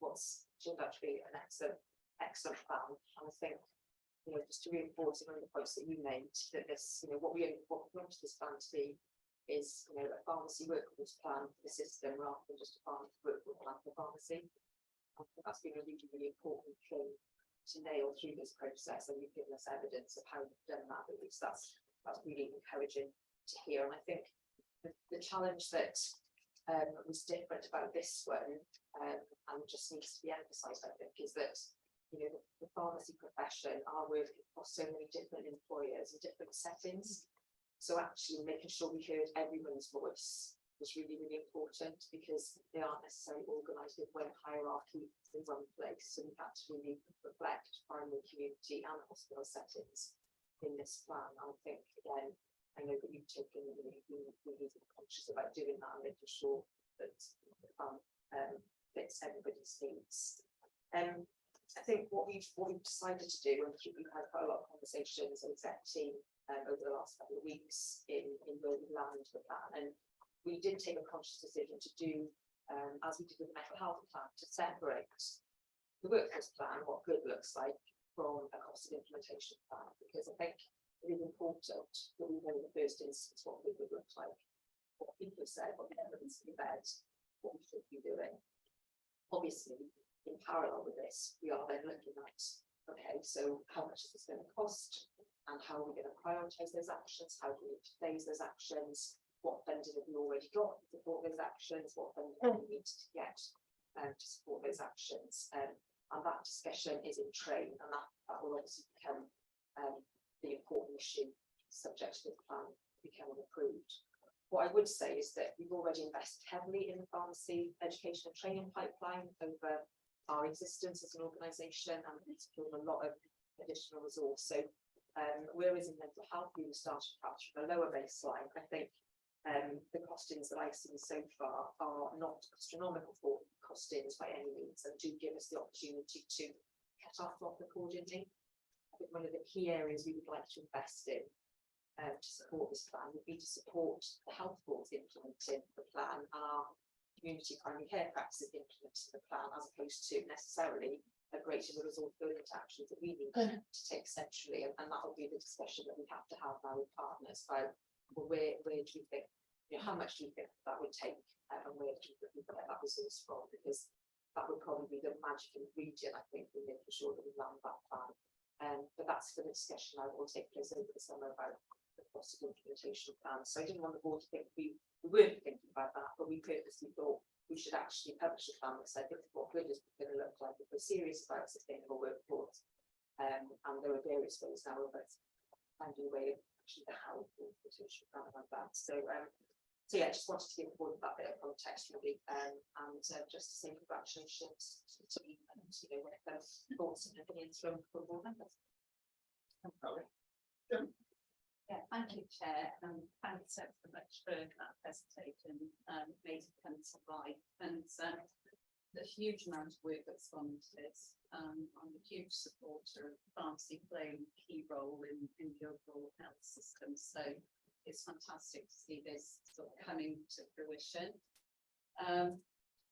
what's turned out to be an excellent plan. And I think, just to reinforce one of the points that you made, that this, what we want this plan to be is, a pharmacy workforce plan for the system rather than just a pharmacy workforce plan for pharmacy. I think that's been a really, really important thing to nail through this process, and you've given us evidence of how you've done that. At least that's really encouraging to hear. And I think the challenge that was different about this one, and just needs to be emphasised, I think, is that the pharmacy profession are working across so many different employers and different settings. So actually making sure we heard everyone's voice was really, really important, because they aren't necessarily organised with one hierarchy in one place. So we've had to really reflect primary, community and hospital settings in this plan. I think, again, I know that you've taken, we need to be conscious about doing that and making sure that the plan fits everybody's needs. I think what we've decided to do, and we've had quite a lot of conversations as exec team over the last couple of weeks in where we land the plan, and we did take a conscious decision to do, as we did with the mental health plan, to separate the workforce plan, what good looks like, from a costed implementation plan, because I think it is important that we know in the first instance what good would look like, what people have said, what the evidence has said, what we should be doing. Obviously, in parallel with this, we are then looking at, okay, so how much is this going to cost, and how are we going to prioritise those actions, how do we phase those actions, what funding have we already got to support those actions, what funding do we need to get to support those actions. And that discussion is in train, and that will obviously become the important issue subject to the plan becoming approved. What I would say is that we've already invested heavily in the pharmacy education and training pipeline over our existence as an organisation, and it's given a lot of additional resource. So whereas in mental health we started perhaps from a lower baseline, I think the costings that I've seen so far are not astronomical for costings by any means, and do give us the opportunity to cut our flock accordingly. I think one of the key areas we would like to invest in to support this plan would be to support the health boards implementing the plan, and our community primary care practices implementing the plan, as opposed to necessarily a greater result building to actions that we need to take centrally, and that will be the discussion that we have to have now with partners. About, well, where do you think, how much do you think that would take, and where do you think we can get that resource from? Because that would probably be the magic ingredient, I think, in making sure that we land that plan. But that's for the discussion that will take place over the summer about the possible implementation plan. So I didn't want the board to think we weren't thinking about that, but we purposely thought we should actually publish a plan that said this is what good is going to look like if we're serious about sustainable workforce. And there are various ways now of us finding a way of actually the how implementation plan like that. So yeah, I just wanted to give the board that bit of context really, and just to say congratulations to the team, and when it comes thoughts and opinions from board members. Yeah, thank you, Chair, and thanks so much for that presentation. Made it come to life, and the huge amount of work that's gone into this. I'm a huge supporter of pharmacy playing a key role in the overall health system. So it's fantastic to see this sort of coming to fruition.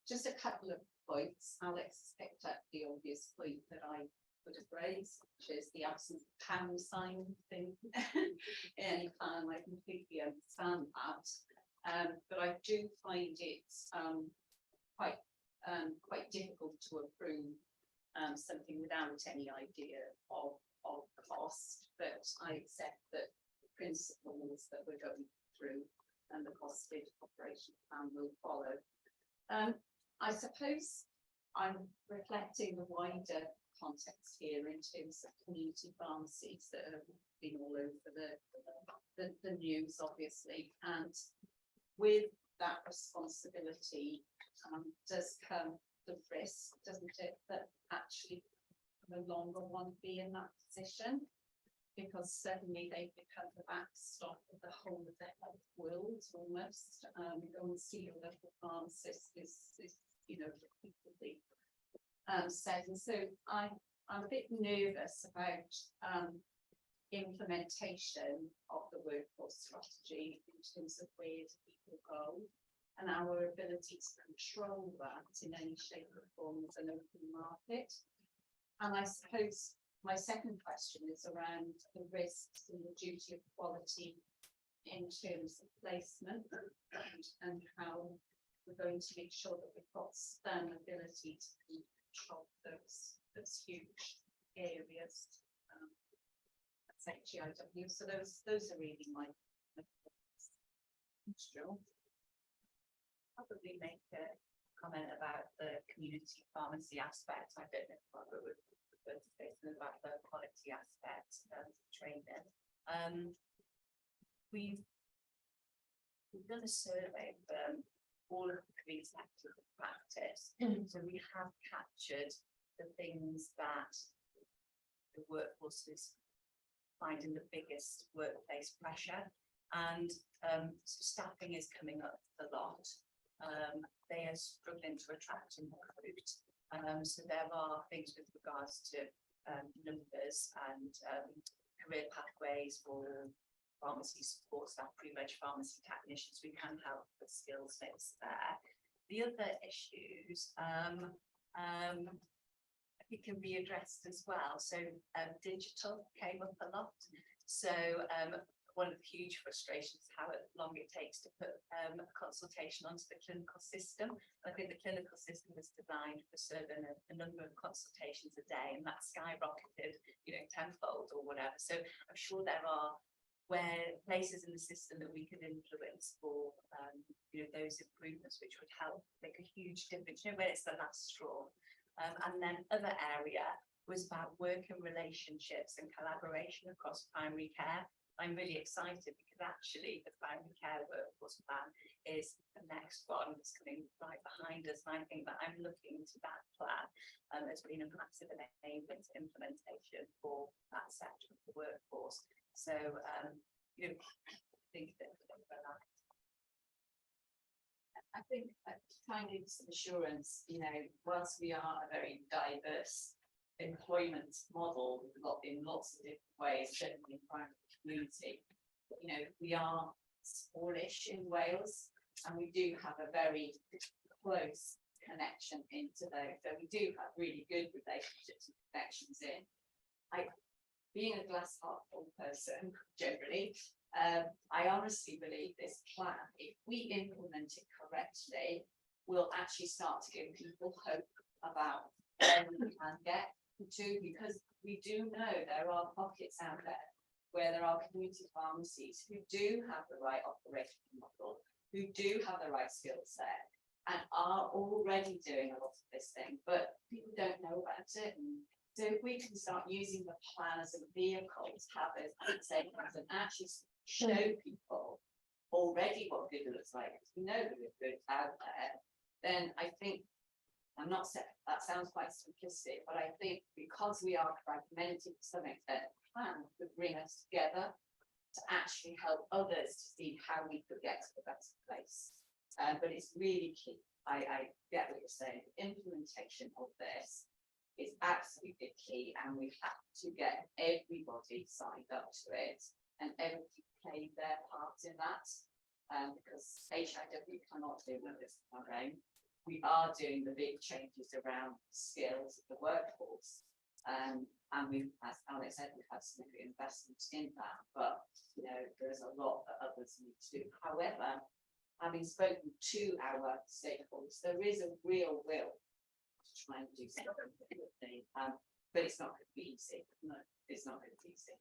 Just a couple of points. Alex picked up the obvious point that I would have raised, which is the absence of pound sign thing in any plan. I completely understand that, but I do find it quite difficult to approve something without any idea of cost. But I accept that the principles that we're going through and the costed operation plan will follow. I suppose I'm reflecting the wider context here in terms of community pharmacies that have been all over the news, obviously, and with that responsibility does come the risk, doesn't it, that actually no longer want to be in that position, because suddenly they become the backstop of the whole of the health world almost. Go and see your local pharmacist is repeatedly said, and so I'm a bit nervous about implementation of the workforce strategy in terms of where people go and our ability to control that in any shape or form as an open market. And I suppose my second question is around the risks and the duty of quality in terms of placement and how we're going to make sure that we've got some ability to control those huge areas. That's HEIW. So those are really my points. Thanks, Joe. Probably make a comment about the community pharmacy aspect. I don't know if Barbara would say something about the quality aspect of training. We've done a survey of all of the three sectors of practice, so we have captured the things that the workforce is finding the biggest workplace pressure, and staffing is coming up a lot. They are struggling to attract and recruit. So there are things with regards to numbers and career pathways for pharmacy support staff, pre-reg pharmacy technicians. We can help with skills mix there. The other issues it can be addressed as well. So digital came up a lot. So one of the huge frustrations is how long it takes to put a consultation onto the clinical system. I think the clinical system was designed for serving a number of consultations a day, and that skyrocketed, tenfold or whatever. So I'm sure there are places in the system that we could influence for those improvements, which would help make a huge difference. Where it's the last straw. And then other area was about working relationships and collaboration across primary care. I'm really excited because actually the primary care workforce plan is the next one that's coming right behind us. And I think that I'm looking to that plan as being a massive enabling to implementation for that sector of the workforce. So, think that I think trying to give some assurance, whilst we are a very diverse employment model in lots of different ways, certainly in primary community, we are smallish in Wales, and we do have a very close connection into those. So we do have really good relationships and connections in. Being a glass half full person, generally, I honestly believe this plan, if we implement it correctly, will actually start to give people hope about where we can get to, because we do know there are pockets out there where there are community pharmacies who do have the right operating model, who do have the right skill set, and are already doing a lot of this thing, but people don't know about it. And so if we can start using the plan as a vehicle to have those conversations and actually show people already what good looks like, because we know that there's good out there, then I think, I'm not saying that sounds quite simplistic, but I think because we are fragmented to some extent, the plan would bring us together to actually help others to see how we could get to a better place. But it's really key. I get what you're saying. Implementation of this is absolutely key, and we have to get everybody signed up to it and everybody play their part in that, because HEIW cannot do this on our own. We are doing the big changes around skills of the workforce, and we, as Alex said, we've had significant investments in that, but you know, there's a lot that others need to do. However, having spoken to our stakeholders, there is a real will to try and do something, but it's not going to be easy. No, it's not going to be easy.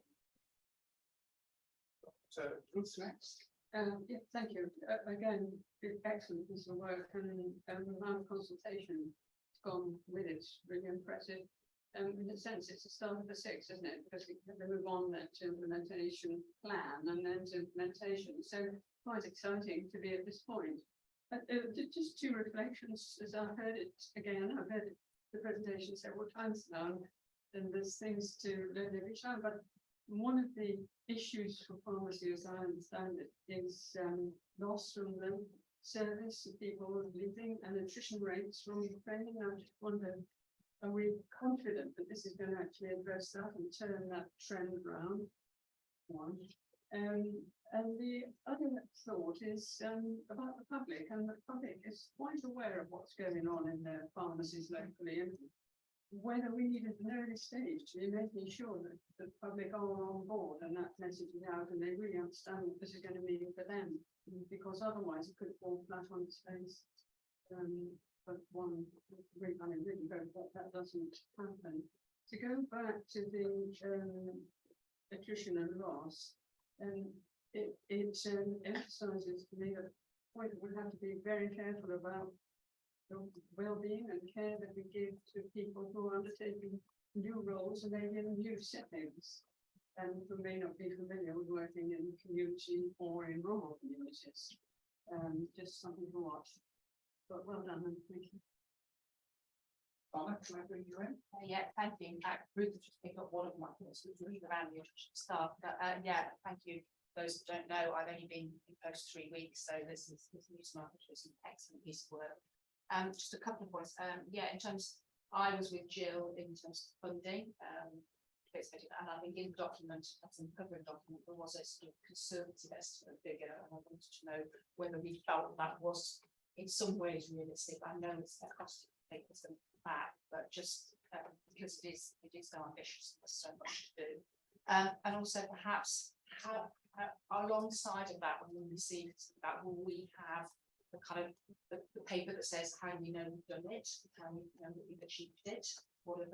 So who's next? Yeah, thank you. Again, excellent piece of work, and the amount of consultation has gone with it, really impressive. In a sense, it's the start of the 6, isn't it? Because we have to move on then to implementation plan and then to implementation. So quite exciting to be at this point. Just 2 reflections as I've heard it again. I've heard the presentation several times now, and there's things to learn every time. But one of the issues for pharmacy, as I understand it, is loss from the service of people leaving and attrition rates from the training. I just wonder, are we confident that this is going to actually address that and turn that trend around? One. And the other thought is about the public, and the public is quite aware of what's going on in their pharmacies locally, and whether we need at an early stage to be making sure that the public are on board and that message is out and they really understand what this is going to mean for them, because otherwise it could fall flat on its face. But one, I mean, really hope that doesn't happen. To go back to the attrition and loss, it emphasises to me that point that we have to be very careful about the well-being and care that we give to people who are undertaking new roles and maybe in new settings, and who may not be familiar with working in community or in rural communities. Just something to watch. But well done, and thank you. Donna, can I bring you in? Yeah, thank you. In fact, Ruth has just picked up one of my points, which was around the staff. But yeah, thank you. Those that don't know, I've only been in post 3 weeks, so this is news to me, which is an excellent piece of work. Just a couple of points. Yeah, in terms, I was with Jill in terms of funding. And I think in the document, that's in the covering document, there was a sort of conservative estimate figure, and I wanted to know whether we felt that was in some ways realistic. I know it's a cost to take this back, but just because it is so ambitious, there's so much to do. And also perhaps how alongside of that, when we receive that, will we have the kind of the paper that says how we know we've done it, how we know that we've achieved it, what are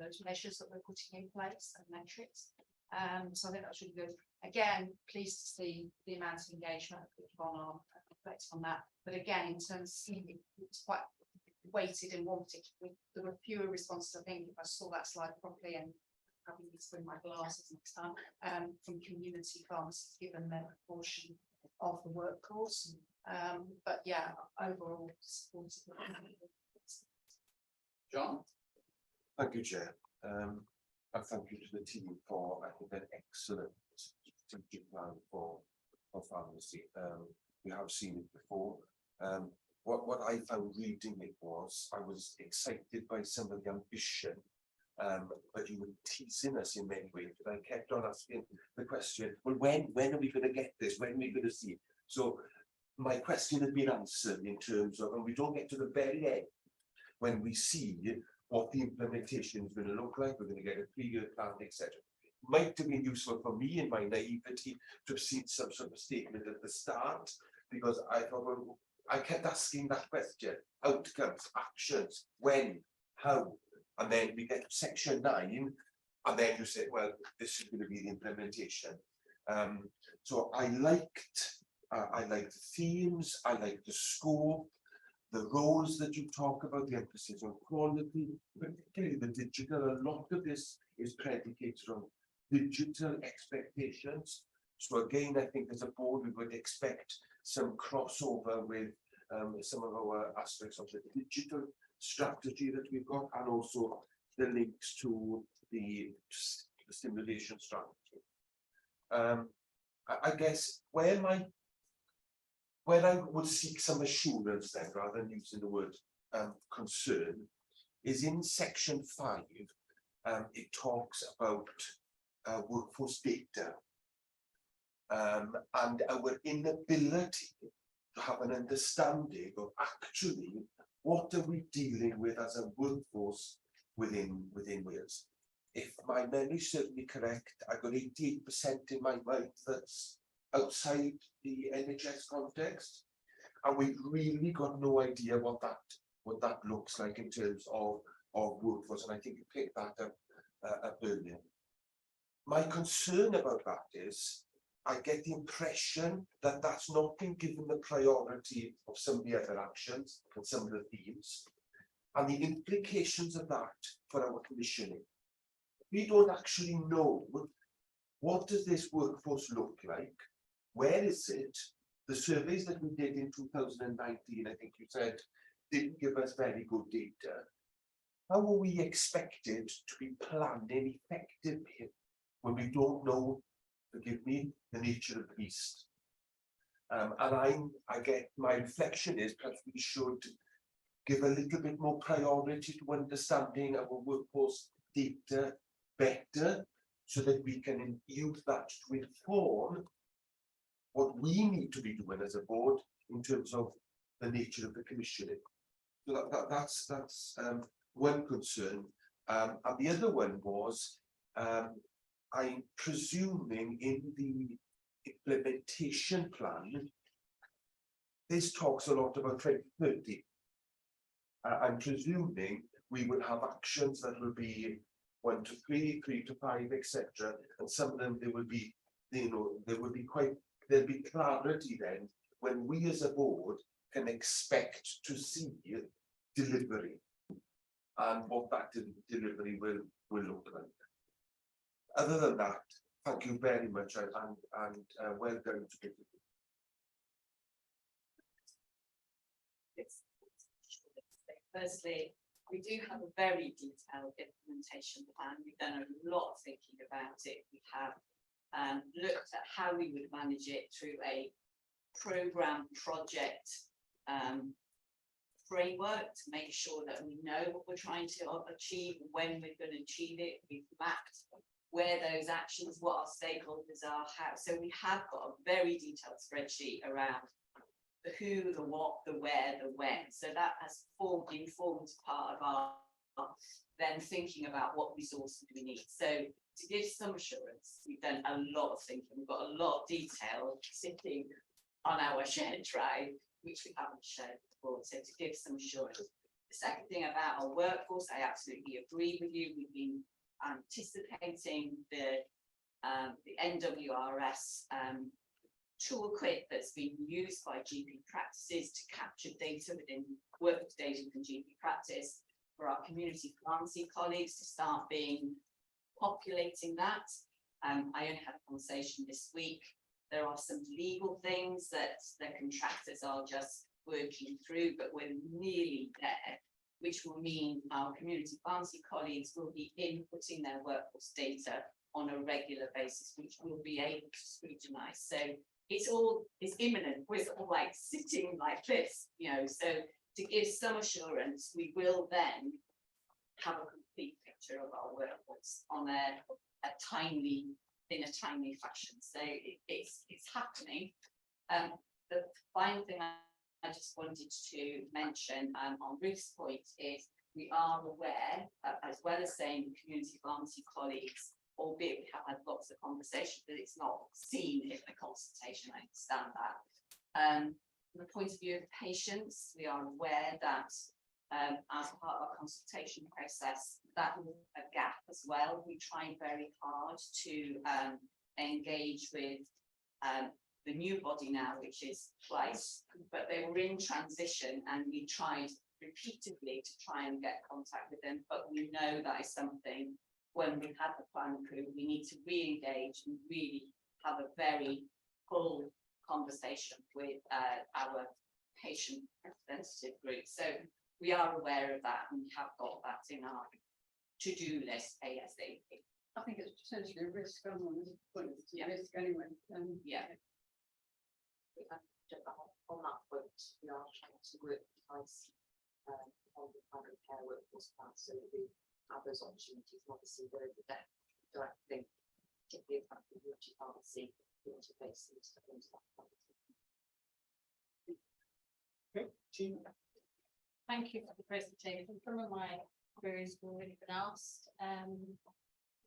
those measures that we're putting in place and metrics. So I think that's really good. Again, pleased to see the amount of engagement that we've gone on, reflect on that. But again, in terms of it's quite weighted in one particular, there were fewer responses, I think, if I saw that slide properly, and probably need to bring my glasses next time, from community pharmacies, given their proportion of the workforce. But yeah, overall supportive. John? Thank you, Chair. And thank you to the team for, I think, an excellent strategic plan for pharmacy. We have seen it before. What I found reading it was, I was excited by some of the ambition, but you were teasing us in many ways. But I kept on asking the question, well, when are we going to get this? When are we going to see it? So my question has been answered in terms of, and we don't get to the very end when we see what the implementation is going to look like. We're going to get a 3-year plan, etc. Might have been useful for me in my naivety to have seen some sort of statement at the start, because I thought, well, I kept asking that question: outcomes, actions, when, how, and then we get to section 9, and then you say, well, this is going to be the implementation. So I liked the themes, I liked the scope, the roles that you talk about, the emphasis on quality, particularly the digital. A lot of this is predicated on digital expectations. So again, I think as a board, we would expect some crossover with some of our aspects of the digital strategy that we've got, and also the links to the stimulation strategy. I guess where I would seek some assurance then, rather than using the word concern, is in section 5. It talks about workforce data and our inability to have an understanding of actually what are we dealing with as a workforce within Wales. If my memory serves me correct, I got 88% in my mind that's outside the NHS context, and we've really got no idea what that looks like in terms of workforce. And I think you picked that up earlier. My concern about that is I get the impression that that's not been given the priority of some of the other actions and some of the themes, and the implications of that for our commissioning. We don't actually know what does this workforce look like, where is it. The surveys that we did in 2019, I think you said, didn't give us very good data. How are we expected to be planning effectively when we don't know, forgive me, the nature of the beast? And I get, my reflection is perhaps we should give a little bit more priority to understanding our workforce data better, so that we can use that to inform what we need to be doing as a board in terms of the nature of the commissioning. So that's one concern. And the other one was, I'm presuming in the implementation plan, this talks a lot about 2030. I'm presuming we will have actions that will be 1 to 3, 3 to 5, etc. And some of them, they will be, there'll be clarity then when we as a board can expect to see delivery and what that delivery will look like. Other than that, thank you very much, and well done to you. Firstly, we do have a very detailed implementation plan. We've done a lot of thinking about it. We have looked at how we would manage it through a program project framework to make sure that we know what we're trying to achieve, when we're going to achieve it. We've mapped where those actions, what our stakeholders are, how. So we have got a very detailed spreadsheet around the who, the what, the where, the when. So that has informed part of our then thinking about what resources we need. So to give some assurance, we've done a lot of thinking. We've got a lot of detail sitting on our shared drive, which we haven't shared before. So to give some assurance. The second thing about our workforce, I absolutely agree with you. We've been anticipating the NWRS toolkit that's been used by GP practices to capture data within workforce data within GP practice, for our community pharmacy colleagues to start populating that. I only had a conversation this week. There are some legal things that the contractors are just working through, but we're nearly there, which will mean our community pharmacy colleagues will be inputting their workforce data on a regular basis, which we'll be able to scrutinize. So it's imminent. We're sort of like sitting like this, so to give some assurance, we will then have a complete picture of our workforce on in a timely fashion. So it's happening. the final thing I just wanted to mention on Ruth's point is we are aware, as well as saying community pharmacy colleagues, albeit we have had lots of conversation, but it's not seen in the consultation, I understand that. From the point of view of patients, we are aware that as part of our consultation process, that was a gap as well. We tried very hard to engage with the new body now, which is twice, but they were in transition and we tried repeatedly to try and get contact with them, but we know that is something when we have the plan approved, we need to re-engage and really have a very full conversation with our patient representative group. So we are aware of that and we have got that in our to-do list ASAP. I think it's potentially a risk, on it's a risk anyway. Yeah. On that point, we are trying to work twice on the primary care workforce plan, so that we have those opportunities. And obviously, there is a direct link, particularly if the community pharmacy interface into that. Okay, Jean. Thank you for the presentation. Some of my queries have already been asked.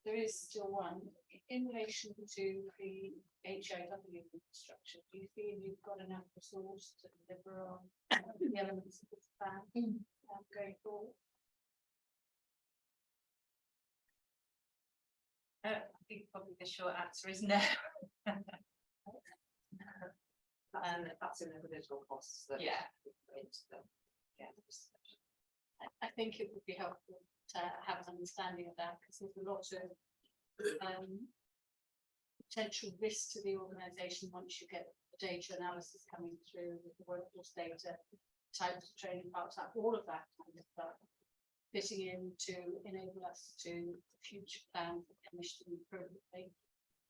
There is still one in relation to the HEIW infrastructure. Do you feel you've got enough resource to deliver on the elements of this plan going forward? I think probably the short answer is no. That's in the additional costs that into them. I think it would be helpful to have an understanding of that, because there's a lot of potential risk to the organisation once you get the data analysis coming through with the workforce data, types of training, part-time, all of that kind of stuff fitting in to enable us to future plan for commissioning appropriately.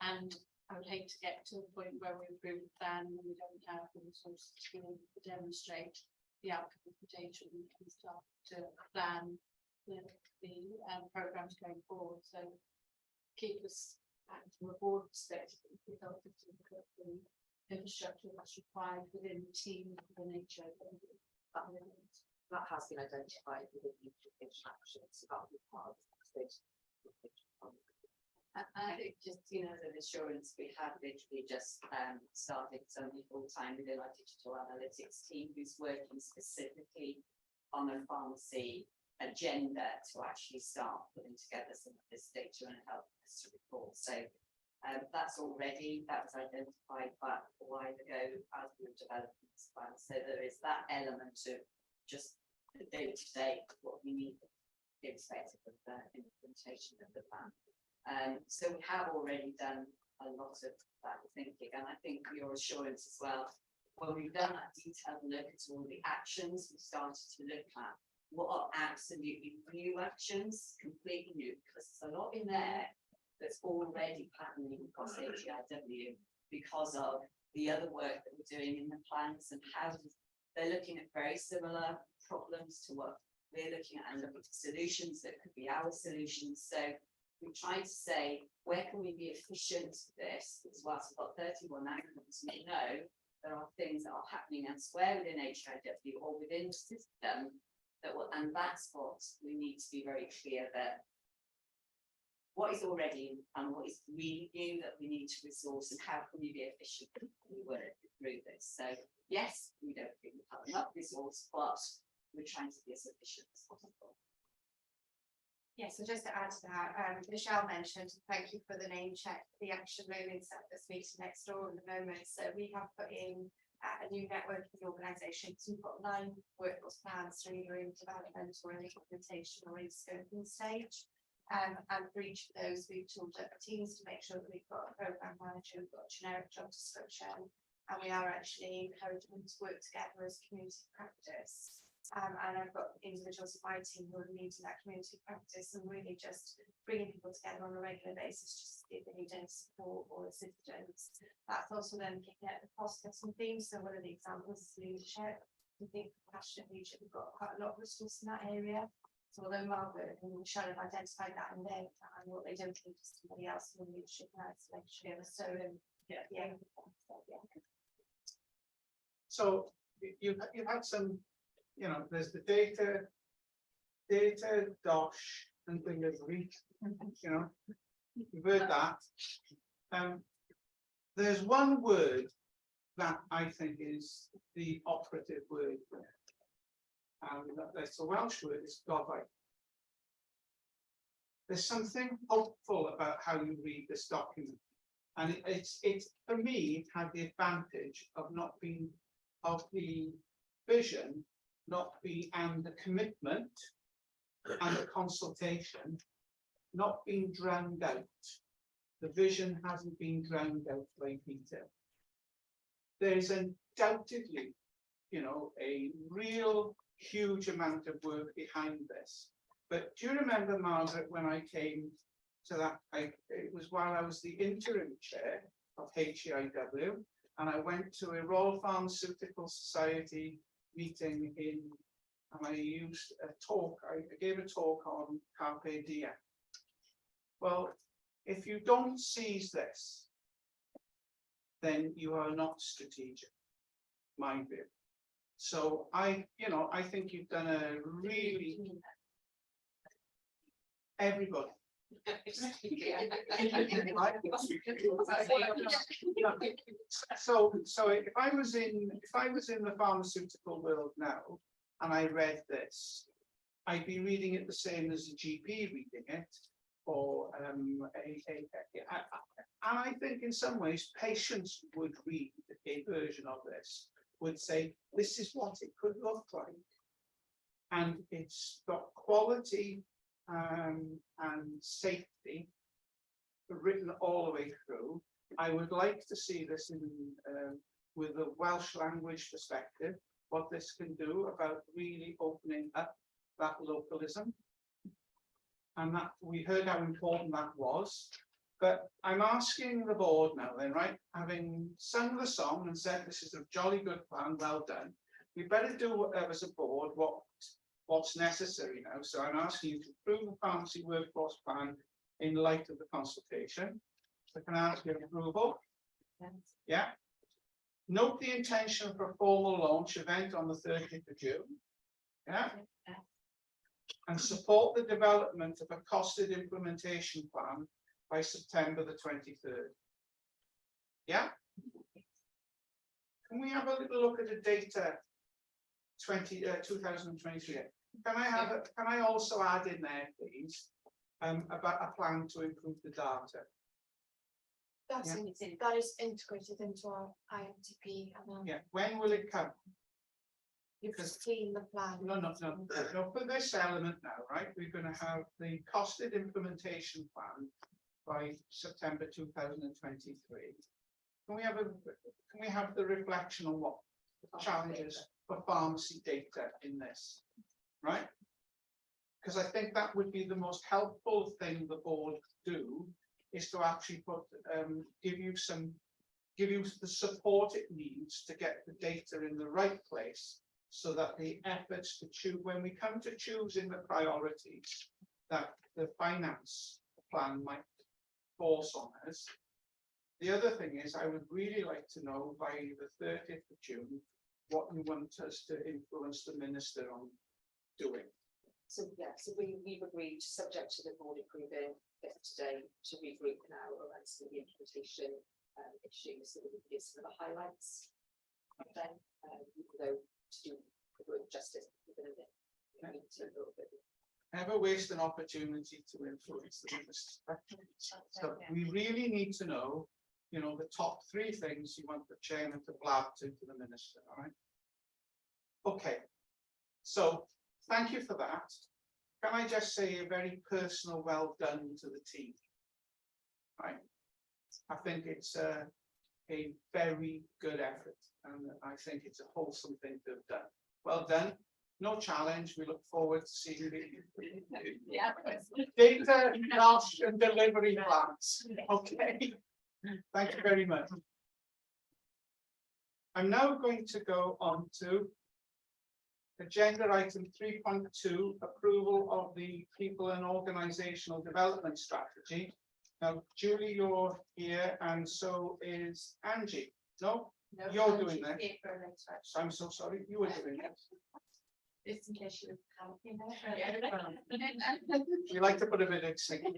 And I would hate to get to a point where we approve the plan and we don't have the resources to be able to demonstrate the outcome of the data and we can start to plan the programs going forward. So keep us from a board perspective, we help to look at the infrastructure that's required within the team within HEIW. That has been identified within the interactions about the part of the state. I think just, as an assurance, we have literally just started somebody full-time within our digital analytics team who's working specifically on a pharmacy agenda to actually start putting together some of this data and help us to report. So that was identified back a while ago as we were developing this plan. So there is that element of just the day-to-day, what we need irrespective of the implementation of the plan. So we have already done a lot of that thinking, and I think your assurance as well, when we've done that detailed look at all the actions, we started to look at what are absolutely new actions, completely new, because there's a lot in there that's already happening across HEIW because of the other work that we're doing in the plans and how they're looking at very similar problems to what we're looking at and looking at solutions that could be our solutions. So we try to say, where can we be efficient with this? Because whilst we've got 31 acronyms, we know there are things that are happening elsewhere within HEIW or within the system that will, and that's what we need to be very clear that what is already and what is really new that we need to resource and how can we be efficient when we work through this. So yes, we don't think we have enough resource, but we're trying to be as efficient as possible. Yeah, so just to add to that, Michelle mentioned, thank you for the name check, the action moments at this meeting next door at the moment. So we have put in a new networking organisation. So we've got 9 workforce plans, so either in development or in implementation or in scoping stage. And for each of those, we've tooled up teams to make sure that we've got a programme manager, we've got a generic job description, and we are actually encouraging them to work together as community practice. And I've got individuals in my team who are leading that community practice and really just bringing people together on a regular basis just to see if they need any support or assistance. That's also then looking at the process and themes. So one of the examples is leadership. We think compassionate leadership, we've got quite a lot of resource in that area. So although Margaret and Michelle have identified that in their plan, what they don't need is somebody else in leadership now to make sure. So So you've had some, there's the data, dosh, and delivery, you've heard that. There's one word that I think is the operative word there. And that's a Welsh word, it's gofai. There's something hopeful about how you read this document. And it's for me, it had the advantage of not being, of the vision, not being, and the commitment and the consultation, not being drowned out. The vision hasn't been drowned out by Peter. There's undoubtedly, a real huge amount of work behind this. But do you remember, Margaret, when I came to that, it was while I was the interim chair of HEIW, and I went to a Royal Pharmaceutical Society meeting and I used a talk, I gave a talk on Carpe Diem. Well, if you don't seize this, then you are not strategic, my view. So I think you've done a really, everybody. So if I was in the pharmaceutical world now and I read this, I'd be reading it the same as a GP reading it, or and I think in some ways patients would read a version of this, would say this is what it could look like, and it's got quality and safety written all the way through. I would like to see this in with a Welsh language perspective, what this can do about really opening up that localism. And that we heard how important that was. But I'm asking the board now then, right, having sung the song and said this is a jolly good plan, well done, we better do as a board what's necessary now. So I'm asking you to approve the pharmacy workforce plan in light of the consultation. So can I ask your approval? Yes. Yeah. Note the intention for a formal launch event on the 30th of June. Yeah. And support the development of a costed implementation plan by September the 23rd. Yeah. Can we have a little look at the data 2023? Can I also add in there, please, about a plan to improve the data? That's that is integrated into our IMTP. Yeah. When will it come? You've seen the plan. No. For this element now, right? We're going to have the costed implementation plan by September 2023. Can we have the reflection on what the challenges for pharmacy data in this, right? Because I think that would be the most helpful thing the board do, is to actually put give you the support it needs to get the data in the right place, so that the efforts to choose, when we come to choosing the priorities that the finance plan might force on us. The other thing is, I would really like to know by the 30th of June what you want us to influence the minister on doing. So yeah, so we've agreed, subject to the board approving it today, to regroup now around some of the implementation issues, so that we can give some of the highlights. And then, though, to do the word justice, we're going to need to a little bit. Never waste an opportunity to influence the minister. So we really need to know, the top 3 things you want the chairman to blab to the minister. All right. Okay. So thank you for that. Can I just say a very personal well done to the team? Right. I think it's a very good effort, and I think it's a wholesome thing to have done. Well done. No challenge. We look forward to seeing the data, cost and delivery plans. Okay. Thank you very much. I'm now going to go on to agenda item 3.2, approval of the people and organizational development strategy. Now, Julie, you're here, and so is Angie. No? No, You're I'm doing that. here for a later action. I'm so sorry, you were doing it. Just in case you haven't been We like to put a bit of sync. So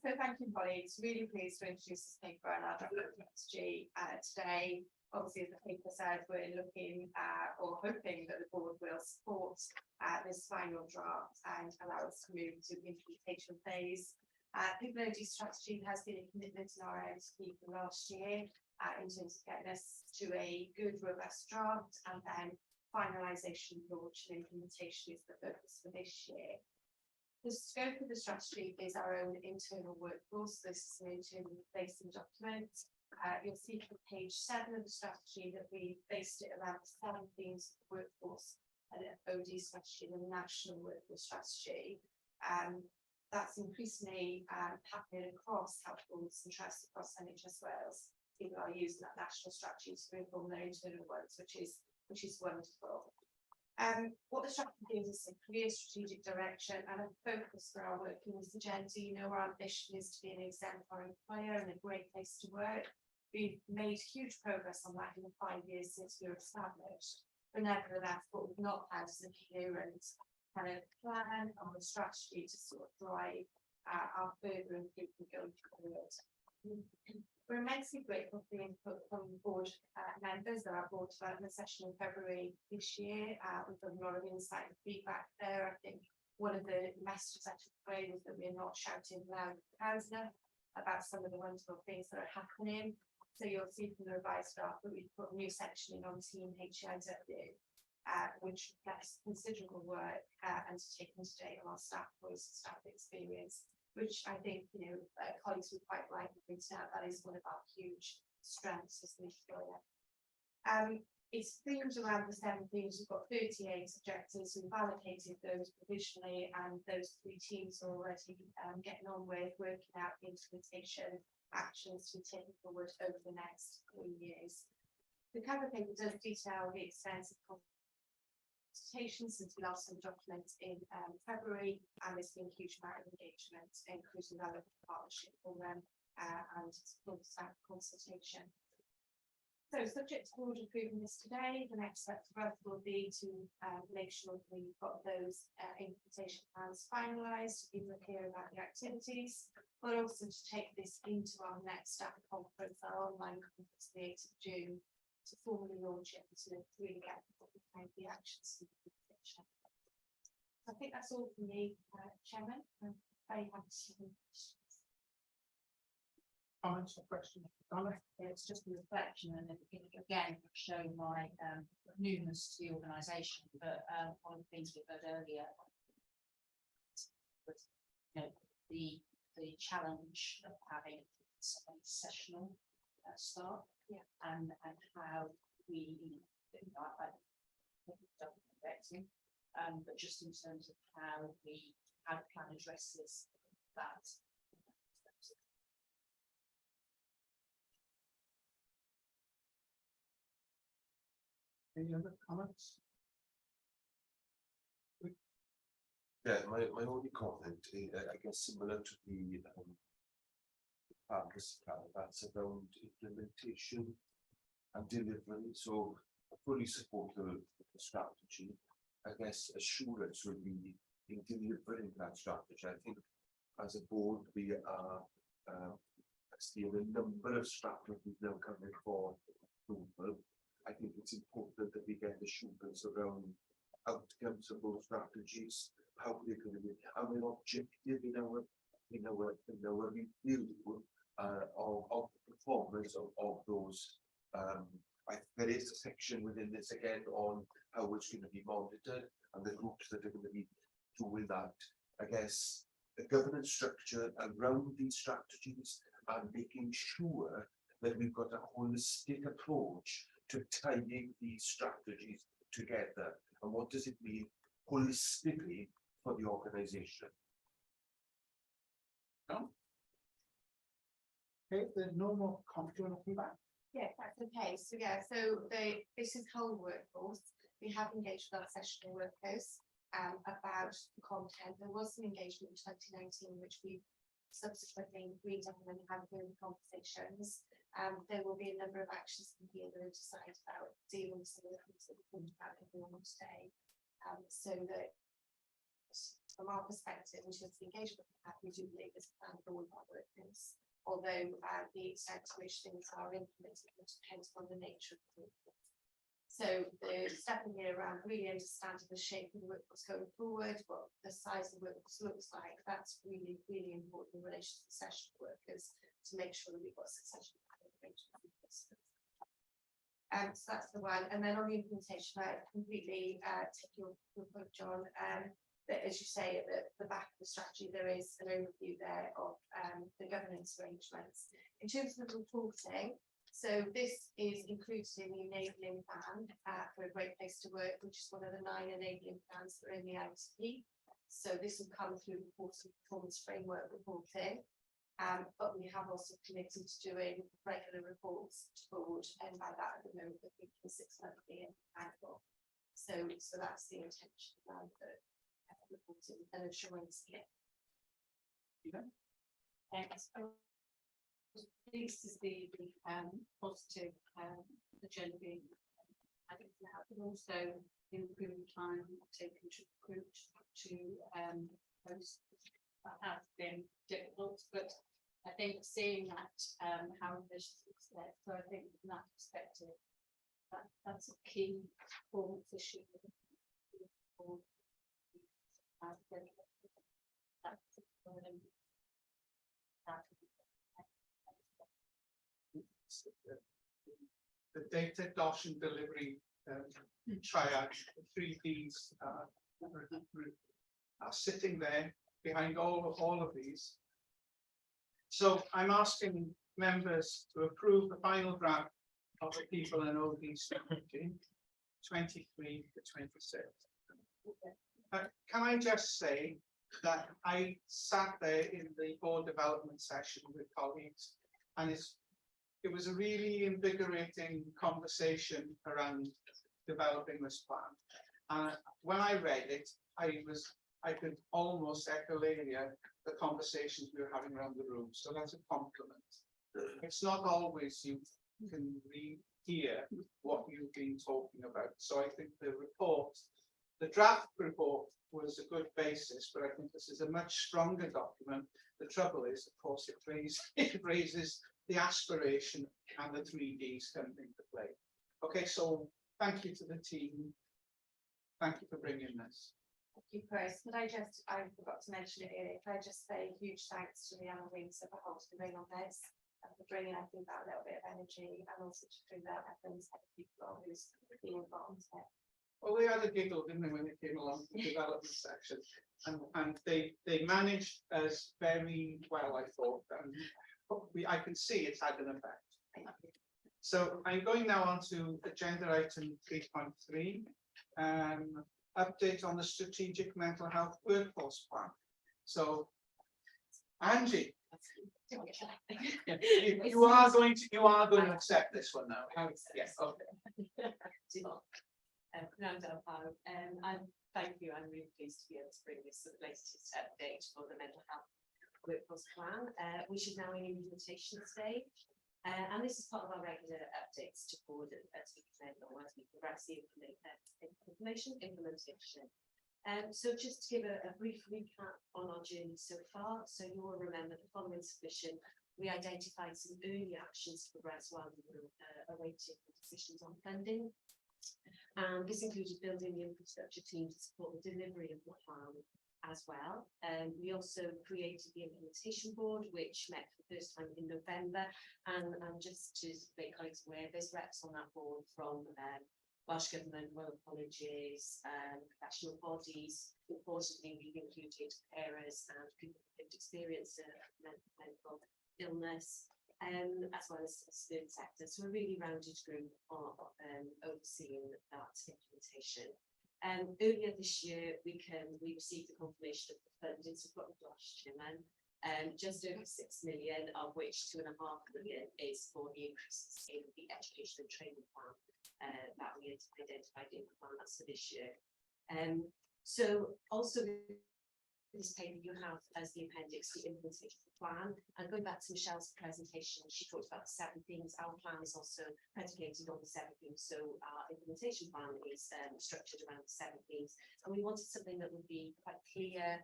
thank you, colleagues. Really pleased to introduce this paper on our strategy today. Obviously, as the paper said, we're looking or hoping that the board will support this final draft and allow us to move to the implementation phase. People OD strategy has been a commitment in our MSP from last year in terms of getting us to a good, robust draft, and then finalisation, launch and implementation is the focus for this year. The scope of the strategy is our own internal workforce. This is an internally facing document. You'll see from page 7 of the strategy that we based it around the 7 themes of workforce and an OD strategy and a national workforce strategy. That's increasingly happening across health boards and trusts across NHS Wales. People are using that national strategy to inform their internal ones, which is wonderful. What the strategy gives us a clear strategic direction and a focus for our work in this agenda. You know, our ambition is to be an exemplary employer and a great place to work. We've made huge progress on that in the 5 years since we were established. But nevertheless, what we've not had is a coherent kind of plan or a strategy to sort of drive our further improvement going forward. We're immensely grateful for the input from the board members at our board development session in February this year. We've got a lot of insight and feedback there. I think one of the messages I took away was that we're not shouting loud and enough about some of the wonderful things that are happening. So you'll see from the revised draft that we've put a new section in on team HEIW, which reflects considerable work and to take into date on our staff voice and staff experience, which I think, you know, colleagues would quite like to point out that is one of our huge strengths as an employer. It's themes around the 7 themes. We've got 38 objectives. We've allocated those provisionally, and those 3 teams are already getting on with working out the implementation actions to be taken forward over the next 3 years. The cover paper does detail the extensive consultations since we last saw the document in February, and there's been a huge amount of engagement, including our local partnership for them and full staff consultation. So, subject to board approving this today, the next step for us will be to make sure that we've got those implementation plans finalised, be clear about the activities, but also to take this into our next staff conference, our online conference, the 8th of June, to formally launch it and to really get the actions. I think that's all from me, Chairman. I'm very happy to see questions. Comments or questions? Donna? It's just a reflection, and again, showing my newness to the organisation. But one of the things we heard earlier was, you know, the challenge of having some sessional start, and how we, but just in terms of how the plan addresses that. Any other comments? Yeah, my only comment, I guess, similar to the focus that's around implementation and delivery. So I fully support the strategy. I guess assurance will be in delivering that strategy. I think as a board we are seeing a number of strategies now coming for approval. I think it's important that we get assurance around outcomes of those strategies, how they're going to be, and an objective in our review of the performance of those. There is a section within this again on how it's going to be monitored and the groups that are going to be doing that. I guess the governance structure around these strategies and making sure that we've got a holistic approach to tying these strategies together. And what does it mean holistically for the organisation? No? Okay, there's no more comment. Do you want to come back? Yeah, that's okay. So this is whole workforce. We have engaged with our sessional workers about the content. There was some engagement in 2019, which we subsequently read up and then have further conversations. There will be a number of actions from here that are decided about dealing with some of the things that we talked about everyone today. So that from our perspective, in terms of the engagement we do believe there's a plan for all of our workers, although the extent to which things are implemented will depend on the nature of the work. So the step in here around really understanding the shape of the workforce going forward, what the size of the workforce looks like, that's really, really important in relation to the session workers to make sure that we've got succession arrangements. So that's the one. And then on the implementation, I completely take your point, John. That, as you say, at the back of the strategy, there is an overview there of the governance arrangements. In terms of the reporting, so this is included in the enabling plan for a great place to work, which is one of the 9 enabling plans that are in the ITP. So this will come through reporting performance framework reporting. But we have also committed to doing regular reports to board, and by that at the moment I think the 6 monthly and annual. So that's the intention around the reporting and assurance here. This is the positive agenda being added now, but also improve time taken to recruit to post. That has been difficult, but I think seeing that how ambitious it's there, so I think from that perspective, that's a key performance issue. The data adoption delivery triad, the 3 Ds are sitting there behind all of these. So I'm asking members to approve the final draft of the People and OD strategy 23 to 26. Can I just say that I sat there in the board development session with colleagues, and it was a really invigorating conversation around developing this plan. When I read it, I could almost echo earlier the conversations we were having around the room. So that's a compliment. It's not always you can hear what you've been talking about. So I think the draft report was a good basis, but I think this is a much stronger document. The trouble is, of course, it raises the aspiration and the 3 Ds come into play. Okay, so thank you to the team. Thank you for bringing this. Thank you, Chris. Could I forgot to mention it earlier, could I just say huge thanks to the Anna Wings of the Holstering on this, for bringing, I think, that little bit of energy, and also to bring that Evans people who's been involved there. Well, they had a giggle, didn't they, when they came along to the development section, and they managed us very well, I thought, and I can see it's had an effect. So I'm going now on to agenda item 3.3, update on the strategic mental health workforce plan. So, Angie, you are going to accept this one now. Yes. Okay. And thank you. I'm really pleased to be able to bring this the latest update for the mental health workforce plan, which is now in implementation stage. And this is part of our regular updates to board as we progress the implementation. So just to give a brief recap on our journey so far. So you will remember the following submission, we identified some early actions to progress while we were awaiting decisions on funding. And this included building the infrastructure team to support the delivery of the plan as well. We also created the implementation board, which met for the first time in November. And just to make colleagues aware, there's reps on that board from Welsh Government, Royal Colleges, professional bodies. Importantly, we've included carers and people with lived experience of mental illness, as well as the third sector. So a really rounded group of overseeing that implementation. Earlier this year, we received the confirmation of the funding support of last year, just over 6 million, of which 2.5 million is for the increases in the education and training plan that we identified in the plan. That's for this year. So also this paper you have as the appendix, the implementation plan. And going back to Michelle's presentation, she talked about the 7 themes. Our plan is also predicated on the 7 themes. So our implementation plan is structured around the 7 themes. And we wanted something that would be quite clear,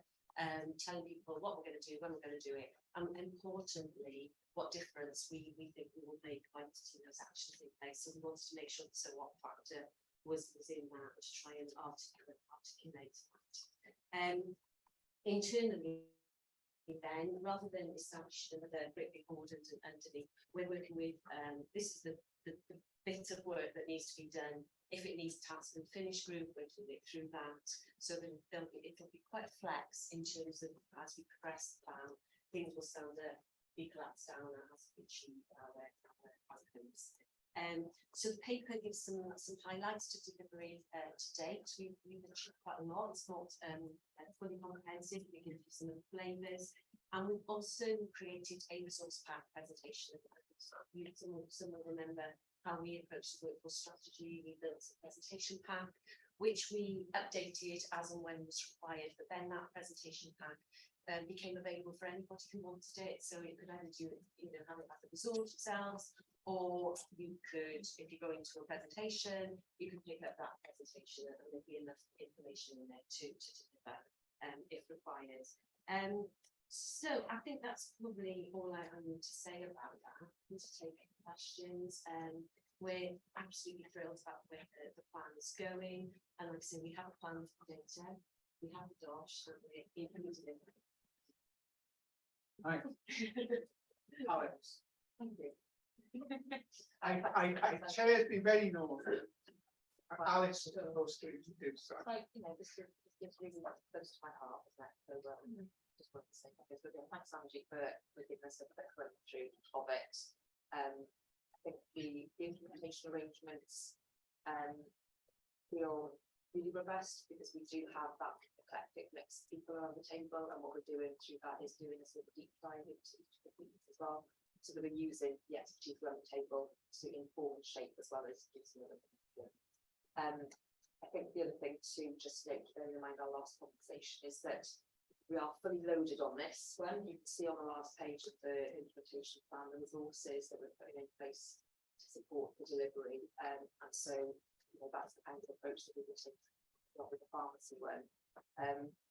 telling people what we're going to do, when we're going to do it, and importantly, what difference we think we will make by putting those actions in place. So we wanted to make sure the so what factor was in that to try and articulate that. Internally, then, rather than establishing another great big board underneath, we're working with, this is the bit of work that needs to be done. If it needs task and finish group, we're doing it through that. So then it'll be quite a flex in terms of as we progress the plan, things will start to be collapsed down as we achieve our outcomes. So the paper gives some highlights to delivery to date. We've achieved quite a lot. It's not fully comprehensive. We give you some of the flavours, and we've also created a resource pack presentation. Some will remember how we approached the workforce strategy. We built a presentation pack, which we updated as and when was required. But then that presentation pack became available for anybody who wanted it. So you could either do it, have it as a resource yourselves, or you could, if you go into a presentation, you can pick up that presentation and there'll be enough information in there to deliver if required. So I think that's probably all I need to say about that. To take questions. We're absolutely thrilled about where the plan is going. And like I say, we have a plan for data, we have a DOSH, and we're implementing it. Right. Alex. Thank you. I chair's been very normal. Alex is supposed to do so. Like, this is really close to my heart, isn't it? So just want to say thanks, Angie, for giving us a bit of run through of it. I think the implementation arrangements feel really robust because we do have that eclectic mix of people around the table, and what we're doing through that is doing a sort of deep dive into each of the themes as well. So that we're using the expertise around the table to inform, shape, as well as using other people. I think the other thing to just note, bearing in mind our last conversation, is that we are fully loaded on this one. You can see on the last page of the implementation plan the resources that we're putting in place to support the delivery. And so that's the kind of approach that we will take with the pharmacy one.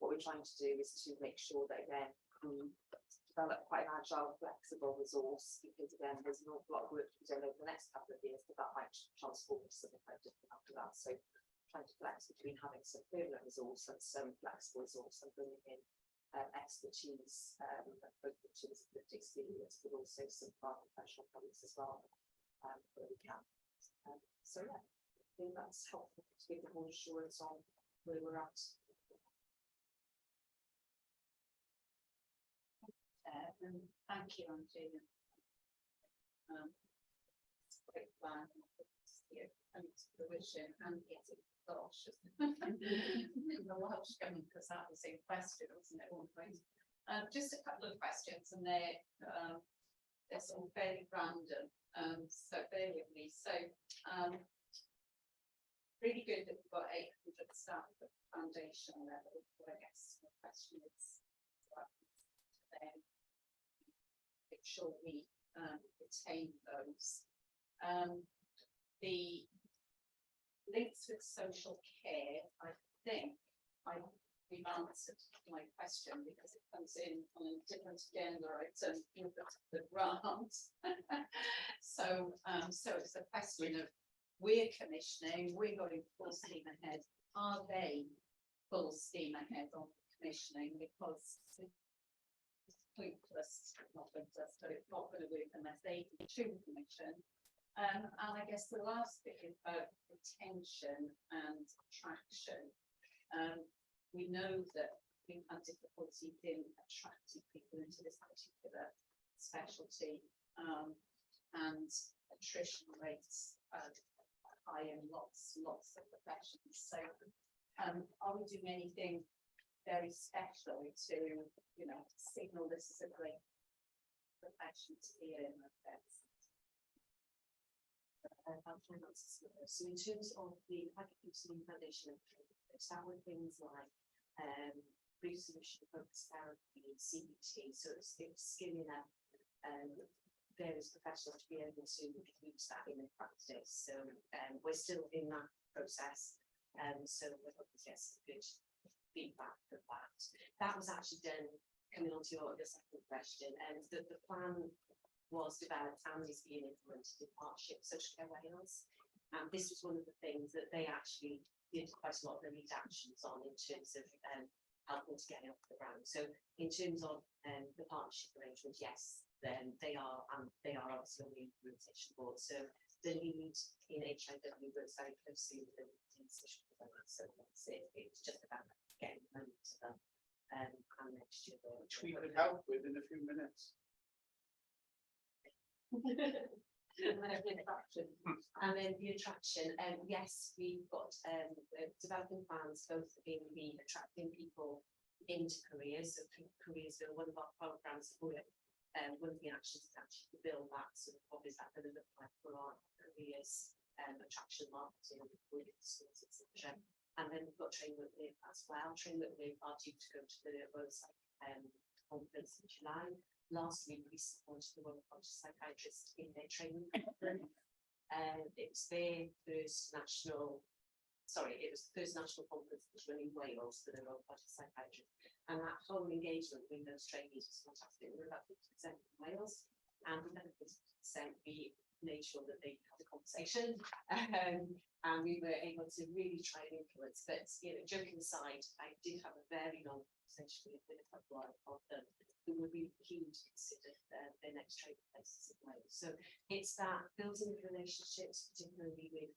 What we're trying to do is to make sure that, again, we develop quite an agile, flexible resource, because again, there's an awful lot of work to be done over the next couple of years, but that might transform into something quite different after that. So trying to flex between having some permanent resource and some flexible resource and bringing in expertise, both in terms of lived experience, but also some of our professional colleagues as well, where we can. So yeah, I think that's helpful to give the more assurance on where we're at. Thank you, Angie. It's a great plan. And it's fruition, and it's gosh, the Welsh coming, because that was a question, wasn't it? One point. Just a couple of questions, and they're all fairly random. So bear with me. So really good that we've got 800 staff at the foundation level. But I guess the question is, make sure we retain those. The links with social care, I think we've answered my question because it comes in on a different agenda item with the grant. So it's a question of we're commissioning, we're going full steam ahead. Are they full steam ahead on commissioning? Because pointless, not pointless, but it's not going to work unless they do commission. And I guess the last bit is about retention and attraction. We know that we've had difficulty in attracting people into this particular specialty, and attrition rates are high in lots of professions. So are we doing anything very special to, signal this is a great profession to be in? So in terms of the HEIW Foundation, that were things like pre-solution focused therapy, CBT, so it's skilling up various professionals to be able to use that in their practice. So we're still in that process, so we're hoping to get some good feedback for that. That was actually done, coming on to your second question, and the plan was developed and is being implemented in partnership with Social Care Wales. And this was one of the things that they actually did quite a lot of the lead actions on in terms of helping to get it off the ground. So in terms of the partnership arrangement, yes, then they are obviously on the implementation board. So the lead in HEIW works very closely with the social development. So that's it. It's just about getting money to them and next year. Which we could help with in a few minutes. And then the attraction, yes, we've got developing plans both in the attracting people into careers. So careers are one of our programs. One of the actions is actually to build that sort of what is that going to look like for our careers, attraction marketing, schools, etc. And then we've got Train Work Live as well. Train Work Live are due to go to the World Conference in July. Last week we supported the World Psychiatrist in their training program. It was their first national conference which was in Wales for the World Psychiatrist. And that whole engagement with those trainees was fantastic. We were about 50% in Wales, and with 50% we made sure that they had a conversation, and we were able to really try and influence. But joking aside, I did have a very long conversation with a couple of them who would be keen to consider their next training places in Wales. So it's that building relationships, particularly with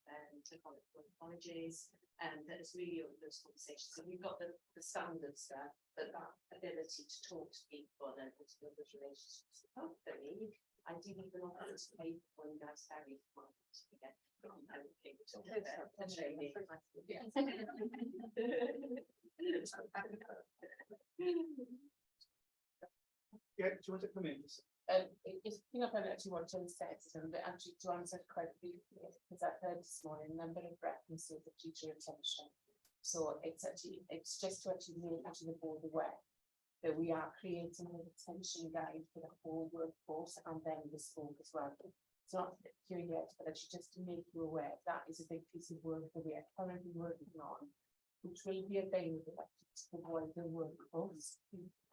colleges, that has really opened those conversations. So we've got the standards there, but that ability to talk to people and to build those relationships. Hopefully, I didn't even offer to pay for one guy's ferry for again. Yeah, do you want to come in? It's been up on actually what John said, but actually to answer quite briefly, because I've heard this morning a number of references of teacher retention. So it's just to actually make the board aware that we are creating a retention guide for the whole workforce and then the school as well. It's not here yet, but actually just to make you aware that is a big piece of work that we are currently working on, which will be available to the wider workforce,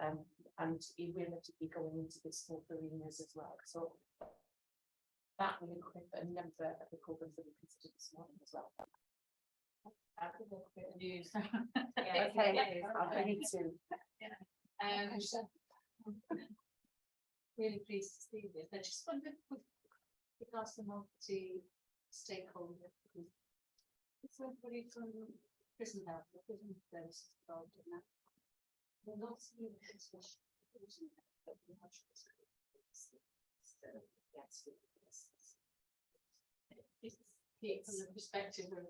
and it will actually be going into the sport arenas as well. So that will equip a number of the programs that we considered this morning as well. I think that's a bit of news. Yeah, okay, I need to. Really pleased to see this. I just wondered if we could ask the multi stakeholder. Is somebody from prison health or prison services involved in that? We're not seeing this much, but we have to. Yes, from the perspective of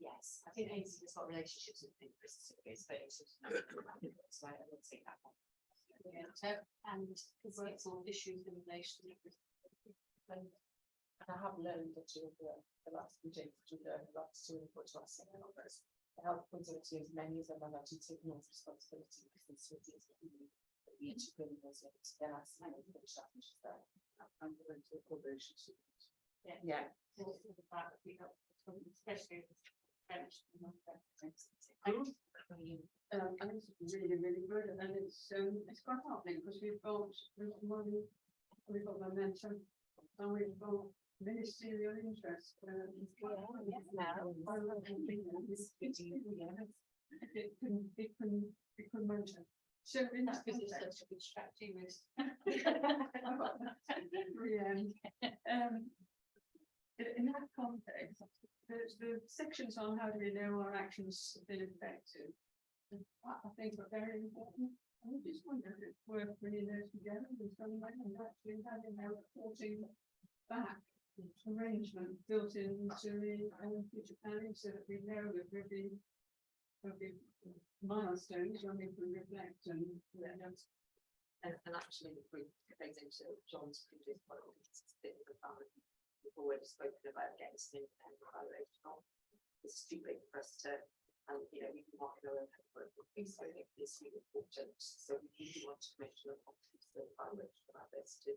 yes, I think it's got relationships with prison services, but it's just not so I would say that one. And works on issues in relation to and I have learned that the last few days to learn a lot to input to us and others. The health conservancy as many as them have actually taken on responsibility because it's that we actually bring those in. There are some of the challenges there. I'm going to probation. Yeah. The fact that we have, especially French. And it's really, really good, and it's quite heartening because we've got money, we've got momentum, and we've got ministerial interest. It can motor. So in that because it's such a good strategy. In that context, the sections on how do we know our actions have been effective, I think are very important. I just wonder if it's worth bringing those together in some way and actually having a reporting back arrangement built into the future planning so that we know that there'll be milestones when we can reflect and actually the group goes into John's previous point. We've already spoken about getting some independent evaluation on. It's too big for us to And, you know, we can mark our own homework with things, so I think this is really important. So we really want to make sure that the evaluation about this to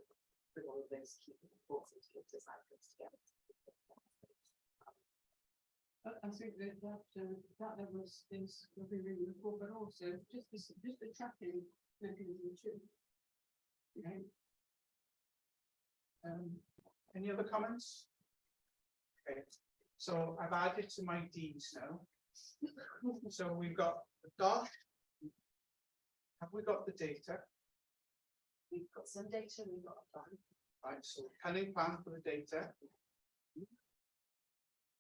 bring all of those key reports and indicators outcomes together. I think that level is really important, but also just the tracking mechanism too. Okay. Any other comments? Okay, so I've added to my deeds now. So we've got the DOSH. Have we got the data? We've got some data, we've got a plan. Right, so cunning plan for the data.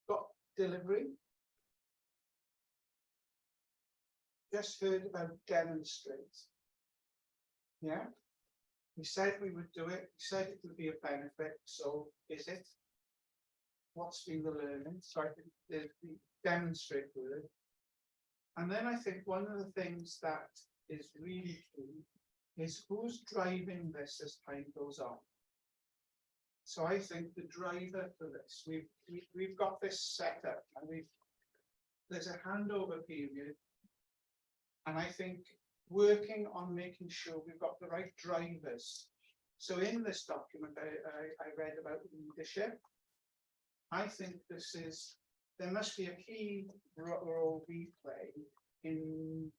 Got delivery. Just heard about demonstrate. Yeah. We said we would do it. We said it would be a benefit. So is it? What's been the learning? So I think there's the demonstrate word. And then I think one of the things that is really key is who's driving this as time goes on. So I think the driver for this, we've got this set up and there's a handover period. And I think working on making sure we've got the right drivers. So in this document, I read about leadership. I think there must be a key role we play in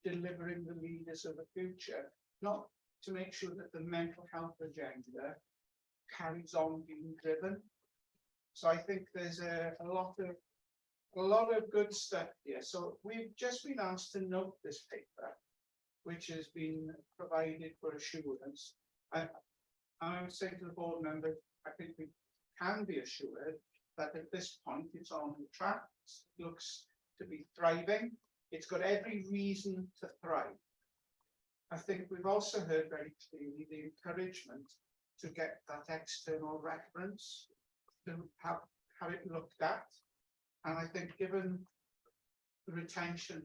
delivering the leaders of the future, not to make sure that the mental health agenda carries on being driven. So I think there's a lot of good stuff here. So we've just been asked to note this paper, which has been provided for assurance. I would say to the board members, I think we can be assured that at this point it's on track, it looks to be thriving. It's got every reason to thrive. I think we've also heard very clearly the encouragement to get that external reference, to have it looked at. And I think given the retention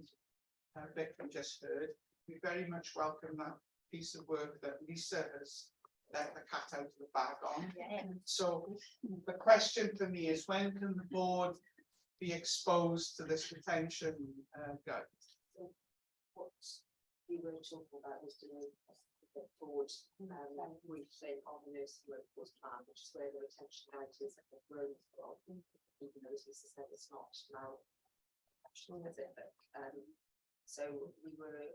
bit we just heard, we very much welcome that piece of work that Lisa has let the cat out of the bag on. Yeah. So the question for me is, when can the board be exposed to this retention guide? So what we were talking about was doing the board briefing on the nursing workforce plan, which is where the retention guide is grown from, even though as Lisa said it's not now specific. So we were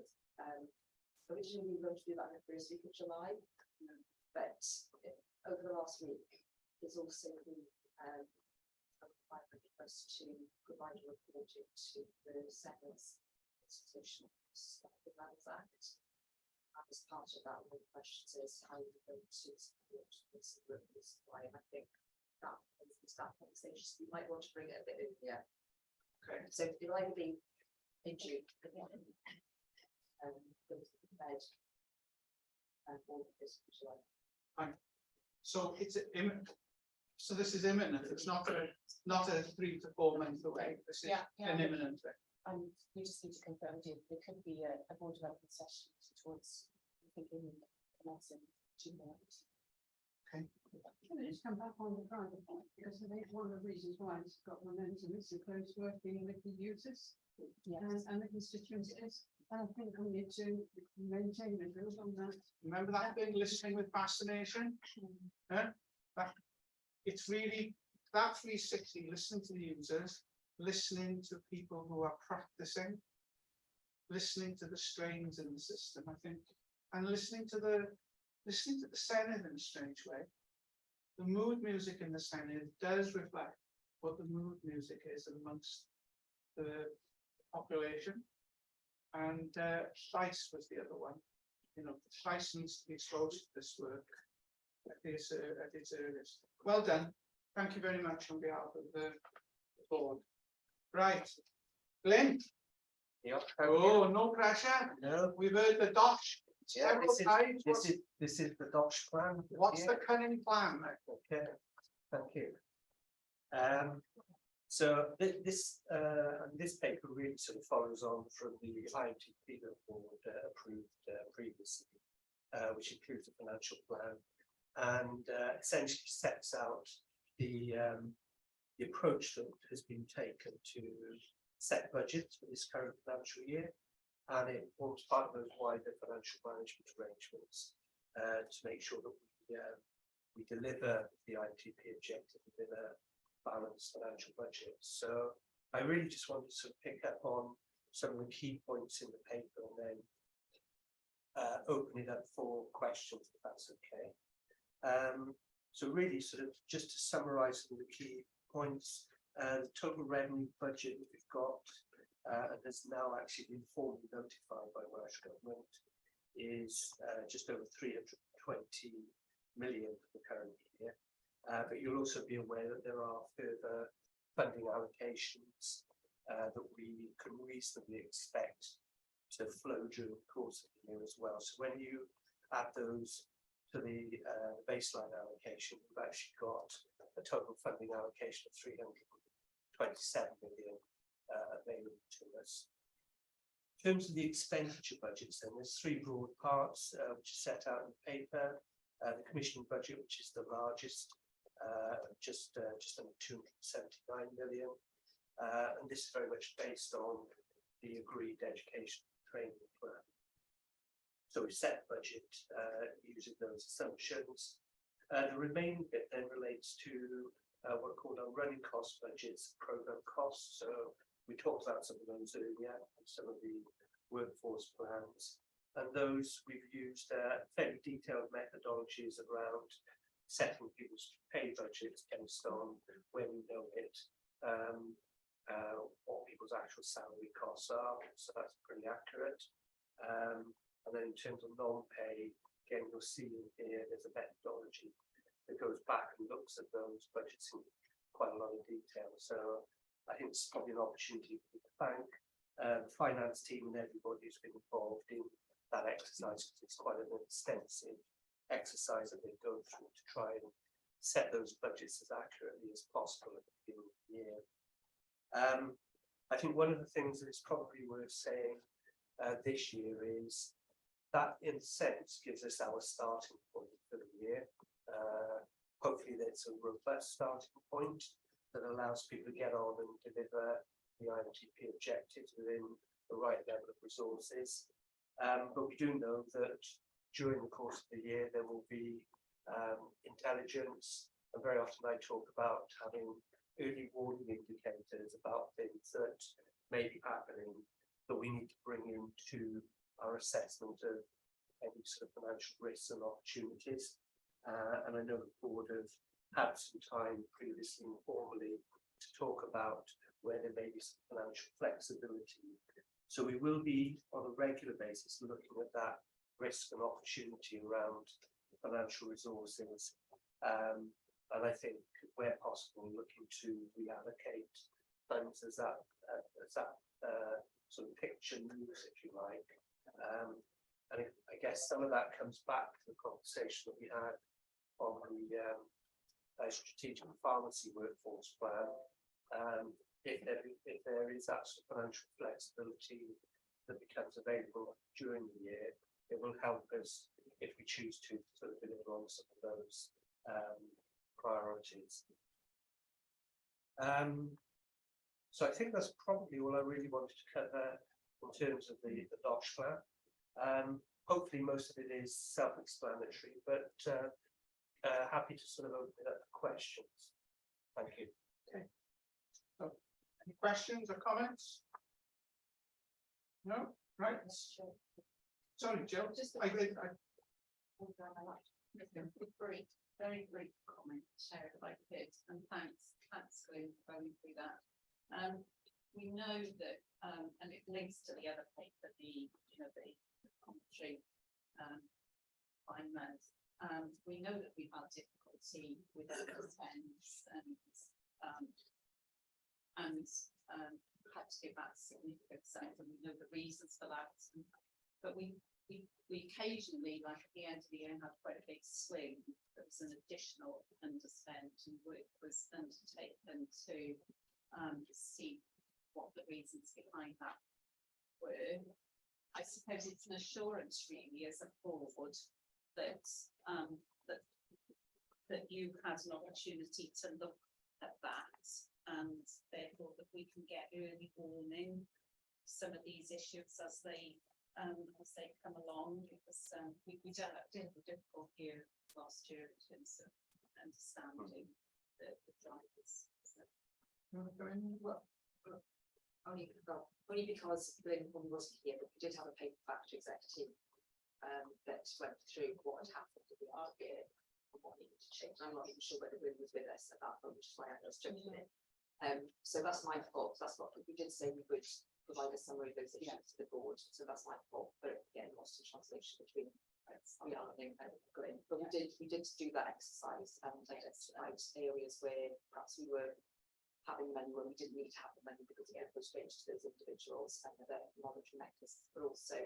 originally we were going to do that in the first week of July, but over the last week there's also been a requirement for us to provide a report to the Seconds Institutional Development Act. And as part of that, one of the questions is how you're going to support this workforce supply. And I think that is that conversation. So you might want to bring it a bit in here. Okay. So it'll either be in June again, bed, or this July. Fine. So it's imminent. So this is imminent. It's not a 3 to 4 months away. This is an imminent thing. And we just need to confirm there could be a board development session towards, I think, in commencing June. Okay. Can I just come back on the private point, because I think one of the reasons why it's got momentum is the close working with the users and the constituencies. And I think we need to maintain the build on that. Remember that thing, listening with fascination? It's really that 360, listening to the users, listening to people who are practicing, listening to the strains in the system, I think, and listening to the Senedd in a strange way. The mood music in the Senedd does reflect what the mood music is amongst the population. And Llais was the other one. You know, Llais needs to be exposed to this work at its earliest. Well done. Thank you very much on behalf of the board. Right, Glyn. Yep. Oh, no pressure. No. We've heard the DOSH. Yeah, this is the DOSH plan. What's the cunning plan? Okay, thank you. So this paper really sort of follows on from the IMTP that the board approved previously, which includes a financial plan and essentially sets out the approach that has been taken to set budget for this current financial year, and it forms part of those wider financial management arrangements to make sure that we deliver the ITP objective within a balanced financial budget. So I really just wanted to sort of pick up on some of the key points in the paper and then open it up for questions, if that's okay. So really sort of just to summarise some of the key points, the total revenue budget that we've got and has now actually been formally notified by Welsh Government is just over 320 million for the current year. But you'll also be aware that there are further funding allocations that we can reasonably expect to flow during the course of the year as well. So when you add those to the baseline allocation, we've actually got a total funding allocation of 327 million available to us. In terms of the expenditure budgets, then there's three broad parts which are set out in the paper. The commissioning budget, which is the largest, just under 279 million, and this is very much based on the agreed education training plan. So we set budget using those assumptions. The remaining bit then relates to what are called our running cost budgets, program costs. So we talked about some of those earlier, some of the workforce plans, and those we've used fairly detailed methodologies around setting people's pay budgets based on when we know it, what people's actual salary costs are. So that's pretty accurate. And then in terms of non-pay, again, you'll see in here there's a methodology that goes back and looks at those budgets in quite a lot of detail. So I think it's probably an opportunity for me to thank the finance team and everybody who's been involved in that exercise, because it's quite an extensive exercise that they go through to try and set those budgets as accurately as possible at the beginning of the year. I think one of the things that is probably worth saying this year is that, in a sense, gives us our starting point for the year. Hopefully that's a robust starting point that allows people to get on and deliver the IMTP objectives within the right level of resources. But we do know that during the course of the year there will be intelligence, and very often I talk about having early warning indicators about things that may be happening that we need to bring into our assessment of any sort of financial risks and opportunities. And I know the board have had some time previously informally to talk about where there may be some financial flexibility. So we will be on a regular basis looking at that risk and opportunity around financial resources. And I think where possible, looking to reallocate funds as that sort of picture moves, if you like. And I guess some of that comes back to the conversation that we had on the strategic pharmacy workforce plan. If there is that sort of financial flexibility that becomes available during the year, it will help us if we choose to sort of deliver on some of those priorities. So I think that's probably all I really wanted to cover in terms of the DOSH plan. Hopefully most of it is self-explanatory, but happy to sort of open it up for questions. Thank you. Okay. So, any questions or comments? No? Right. Sorry, Joe. Brief, very brief comment, Chair, if I could, and thanks, Glenn, for going through that. We know that, and it links to the other paper, the commentary findings. We know that we've had difficulty with spends and had to give that significant sense, and we know the reasons for that. But we occasionally, like at the end of the year, had quite a big swing. There was an additional underspend, and work was undertaken to see what the reasons behind that were. I suppose it's an assurance really as a board that that you had an opportunity to look at that and therefore that we can get early warning some of these issues as they come along, because we did have a difficult year last year in terms of understanding the drivers. So. Only because Glenn wasn't here, but we did have a paper factory executive that went through what had happened to the RBA and what needed to change. I'm not even sure whether Glenn was with us at that point, which is why I just jumped in. So that's my fault. That's what we did say we would provide a summary of those issues to the board. So that's my fault. But again, lost in translation between Glenn. But we did do that exercise and identified areas where perhaps we were having money when we didn't need to have the money because again it was strange to those individuals and the monitoring mechanisms, but also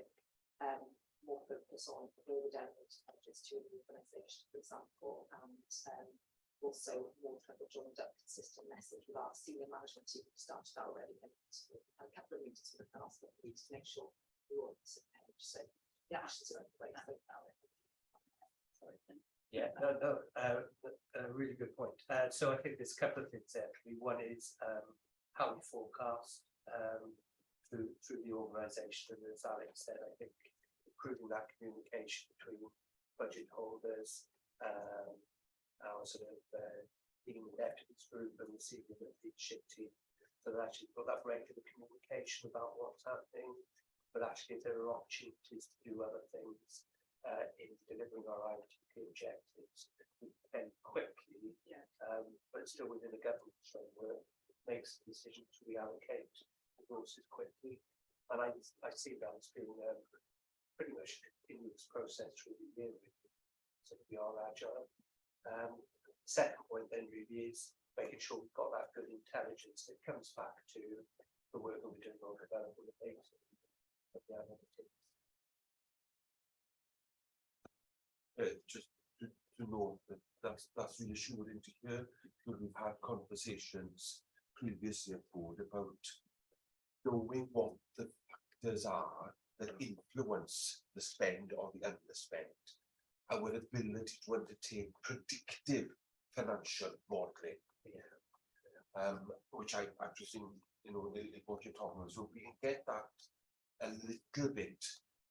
more focus on the delegate budgets to the organisation, for example, and also more kind of a joined up consistent message with our senior management team. We started that already and a couple of meetings with the past weeks to make sure we were on the same page. So the actions are underway. Yeah, a really good point. So I think there's a couple of things there. One is how we forecast through the organisation, and as Alex said, I think improving that communication between budget holders, our sort of being the deputies group and the senior leadership team, so that actually got that regular communication about what's happening, but actually if there are opportunities to do other things in delivering our ITP objectives then quickly, but still within the government framework, makes the decision to reallocate resources quickly. And I see that as being pretty much a continuous process through the year, so we are agile. Second point then really is making sure we've got that good intelligence that comes back to the work that we're doing on developing the data of the analytics. Just to know that that's reassuring to hear, because we've had conversations previously at board about knowing what the factors are that influence the spend or the underspend, our ability to undertake predictive financial modelling, which I presume, what you're talking about, so we can get that a little bit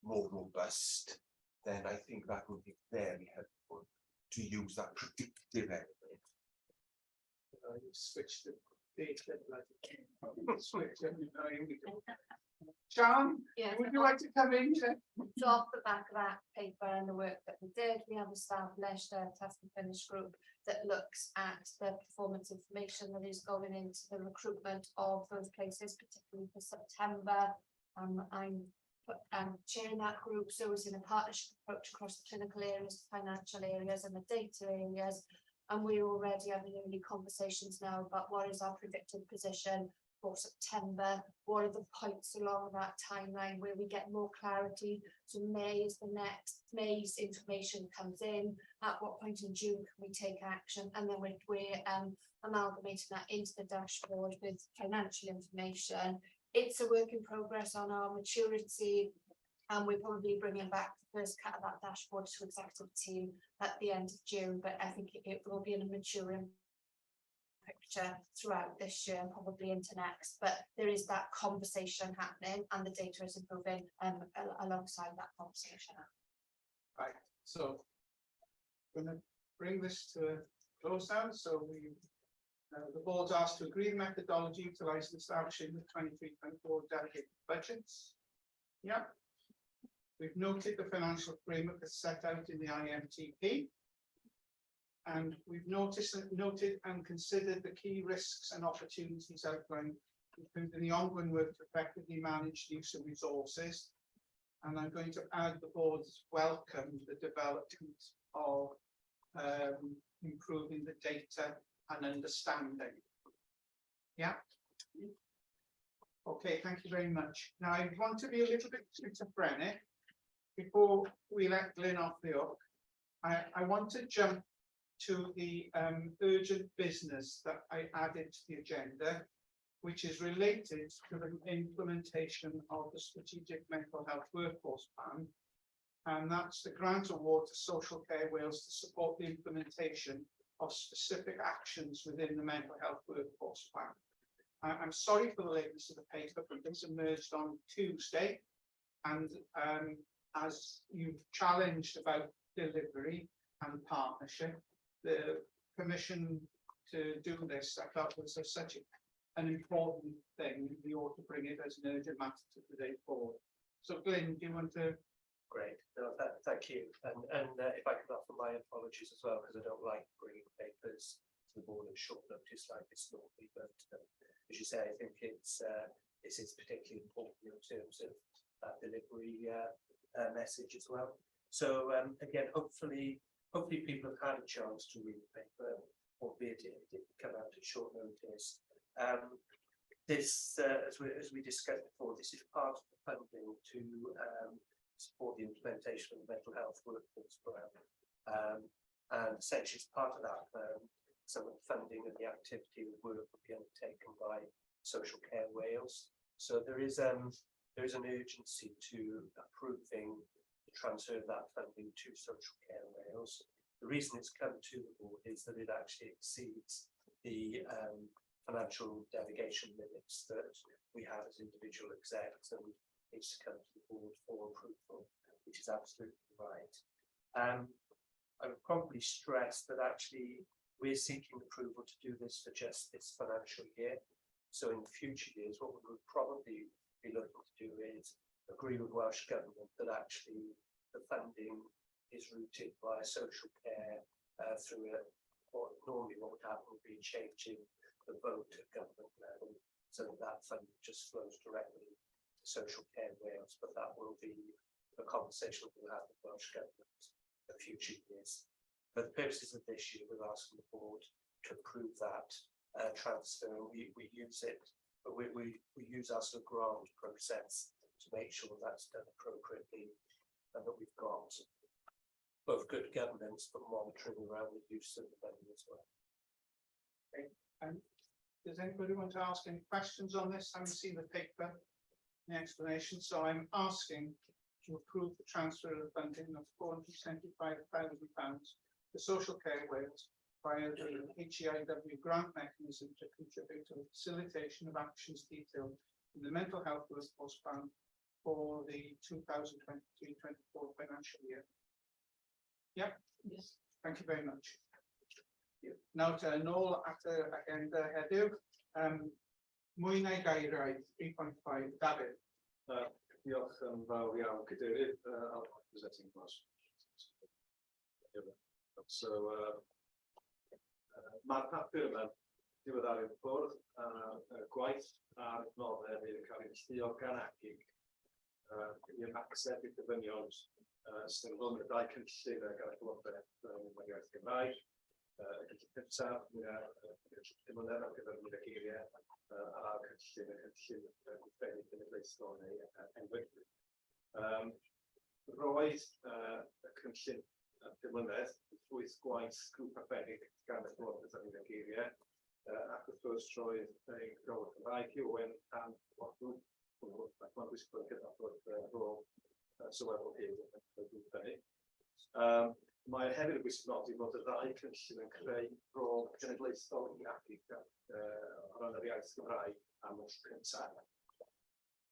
more robust, then I think that would be very helpful to use that predictive element. You switched the data, Sean, Yeah, would you like to come in? So off the back of that paper and the work that we did, we have established a test and finish group that looks at the performance information that is going into the recruitment of those places, particularly for September. I'm chairing that group, so it's in a partnership approach across the clinical areas, the financial areas and the data areas. And we're already having early conversations now about what is our predicted position for September, what are the points along that timeline where we get more clarity. So May is the next, May's information comes in, at what point in June can we take action, and then we're amalgamating that into the dashboard with financial information. It's a work in progress on our maturity, and we're probably bringing back the first cut of that dashboard to executive team at the end of June, but I think it will be in a maturing picture throughout this year and probably into next, but there is that conversation happening and the data is improving alongside that conversation. Right, so we're going to bring this to a close now. So the board's asked to agree the methodology utilised in establishing the 23-24 delegated budgets. Yeah. We've noted the financial framework that's set out in the IMTP. And we've noted and considered the key risks and opportunities outlined, including the ongoing work to effectively manage the use of resources. And I'm going to add the board's welcome the development of improving the data and understanding. Yeah. Okay, thank you very much. Now I want to be a little bit schizophrenic before we let Glyn off the hook. I want to jump to the urgent business that I added to the agenda, which is related to the implementation of the Strategic Mental Health Workforce Plan, and that's the grant award to Social Care Wales to support the implementation of specific actions within the mental health workforce plan. I'm sorry for the lateness of the paper, but this emerged on Tuesday, and as you've challenged about delivery and partnership, the permission to do this, I felt was such an important thing. We ought to bring it as an urgent matter to the day forward. So, Glyn, do you want to? Great, no, thank you. And if I could offer my apologies as well, because I don't like bringing papers to the board at short notice like this normally, but as you say, I think this is particularly important in terms of that delivery message as well. So again, hopefully people have had a chance to read the paper, albeit it didn't come out at short notice. This, as we discussed before, this is part of the funding to support the implementation of the mental health workforce plan. And essentially, as part of that plan, some of the funding of the activity and work will be undertaken by Social Care Wales. So there is an urgency to approving the transfer of that funding to Social Care Wales. The reason it's come to the board is that it actually exceeds the financial delegation limits that we have as individual execs, and needs to come to the board for approval, which is absolutely right. I would probably stress that actually we're seeking approval to do this for just this financial year. So in future years, what we would probably be looking to do is agree with Welsh Government that actually the funding is routed via social care through what normally what would happen would be changing the vote at government level, so that funding just flows directly to Social Care Wales. But that will be a conversation we'll have with Welsh Government in future years. For the purposes of this year, we're asking the board to approve that transfer. We use it, but we use our sort of grant process to make sure that's done appropriately, and that we've got both good governance but monitoring around the use of the money as well. Okay. Does anybody want to ask any questions on this? I haven't seen the paper, the explanation, so I'm asking to approve the transfer of funding of £475,000 to Social Care Wales via the HEIW grant mechanism to contribute to the facilitation of actions detailed in the mental health workforce plan for the 2023-24 financial year. Yep. Yes. Thank you very much. Nawr te nôl at y agenda heddiw. Mwy na gairiau 3.5, David. Diolch yn fawr iawn, Cadeirydd, presenting class. So, mae'r papur yma diweddaru bwrdd gwaith a'r adnoddau fydd yn cael ei llunio gan AaGIC i'r aceb i ddyfynion sy'n ymwneud â dau cynllun gan y Llywodraeth yn iaith Gymraeg. Y cynllun cyntaf, dim ond ar gyfer munud ag eiriau, a'r cynllun gweithredu cenedlaethol neu enwyd. Roedd y cynllun dilynedd llwyth gwaith grŵp arbennig gan y Llywodraeth ar munud ag eiriau, ac wrth gwrs roedd ei Gymraeg Cymraeg i Owen am grŵp, ac mae'n gwisgo gyda rôl sylweddol hyd yn grŵp hynny. Mae hefyd yn bwysig nodi bod y ddau cynllun yn creu rôl genedlaethol i AaGIC o ran yr iaith Gymraeg am y tro cyntaf.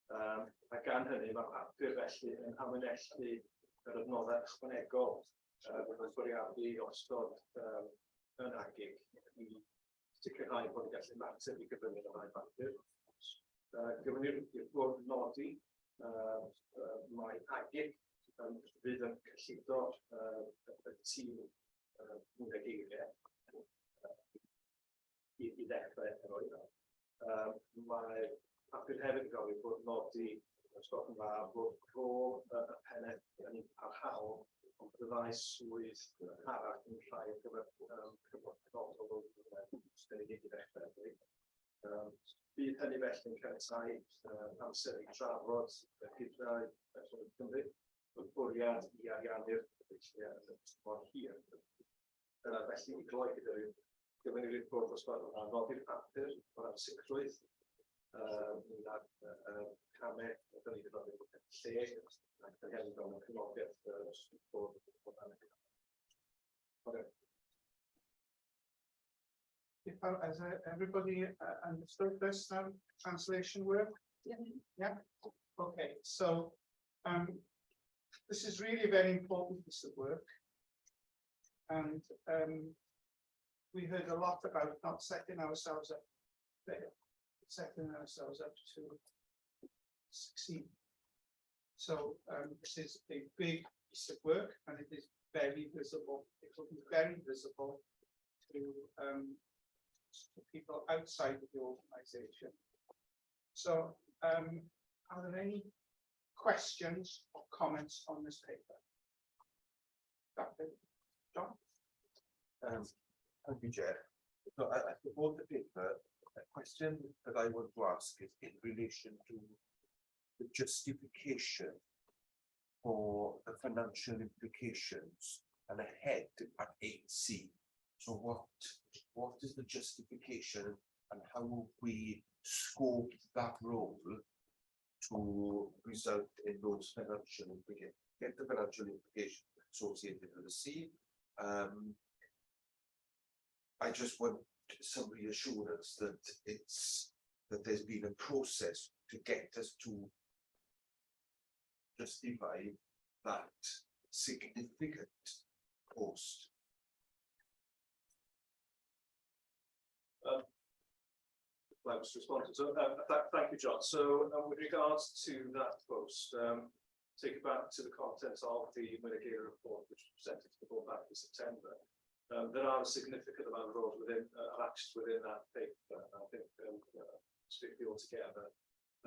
A gan hynny mae'r papur felly yn amlinellu yr adnoddau ychwanegol yn bwriadu osod yn AaGIC i sicrhau bod yn gallu ymateb i gyfyngu'r ddau papur. Gyfynir i'r bwrdd nodi mae AaGIC fydd yn cyllido y tîm mwyn ag eiriau i ddechrau efo hynny. Mae'r papur hefyd yn gofio bod nodi ysgolch yn dda bod rôl y pennaeth yn parhaol, ond y ddau swydd arall yn rhai ar gyfer cyfnodol i ddechrau. Bydd hynny felly yn caniatáu amser i drafod gyda'r Cymru, bod bwriad i ariannu'r mor hir. Felly i gloi gyda rhyw gyfynir i'r bwrdd ysgolch a nodi'r papur o ran sicrwydd, ni'n camau ydyn ni wedi bod yn lle, ac yn hefyd o'n cynodiaeth bwrdd o ran y Has everybody understood this now? Translation work? Yeah. Okay, so this is really a very important piece of work. And we heard a lot about not setting ourselves up there, setting ourselves up to succeed. So this is a big piece of work, and it is very visible. It will be very visible to people outside of the organisation. So are there any questions or comments on this paper? John? Thank you, Chair. So I support the paper. A question that I want to ask is in relation to the justification for the financial implications and a head at 8C. So what is the justification and how will we scope that role to result in those financial implications, get the financial implications associated with the C? I just want some reassurance that that there's been a process to get us to justify that significant post. Thanks for responding. So thank you, John. So with regards to that post, take it back to the content of the Mitigator report, which was presented to the board back in September. There are a significant amount of roles within actions within that paper. I think strictly altogether,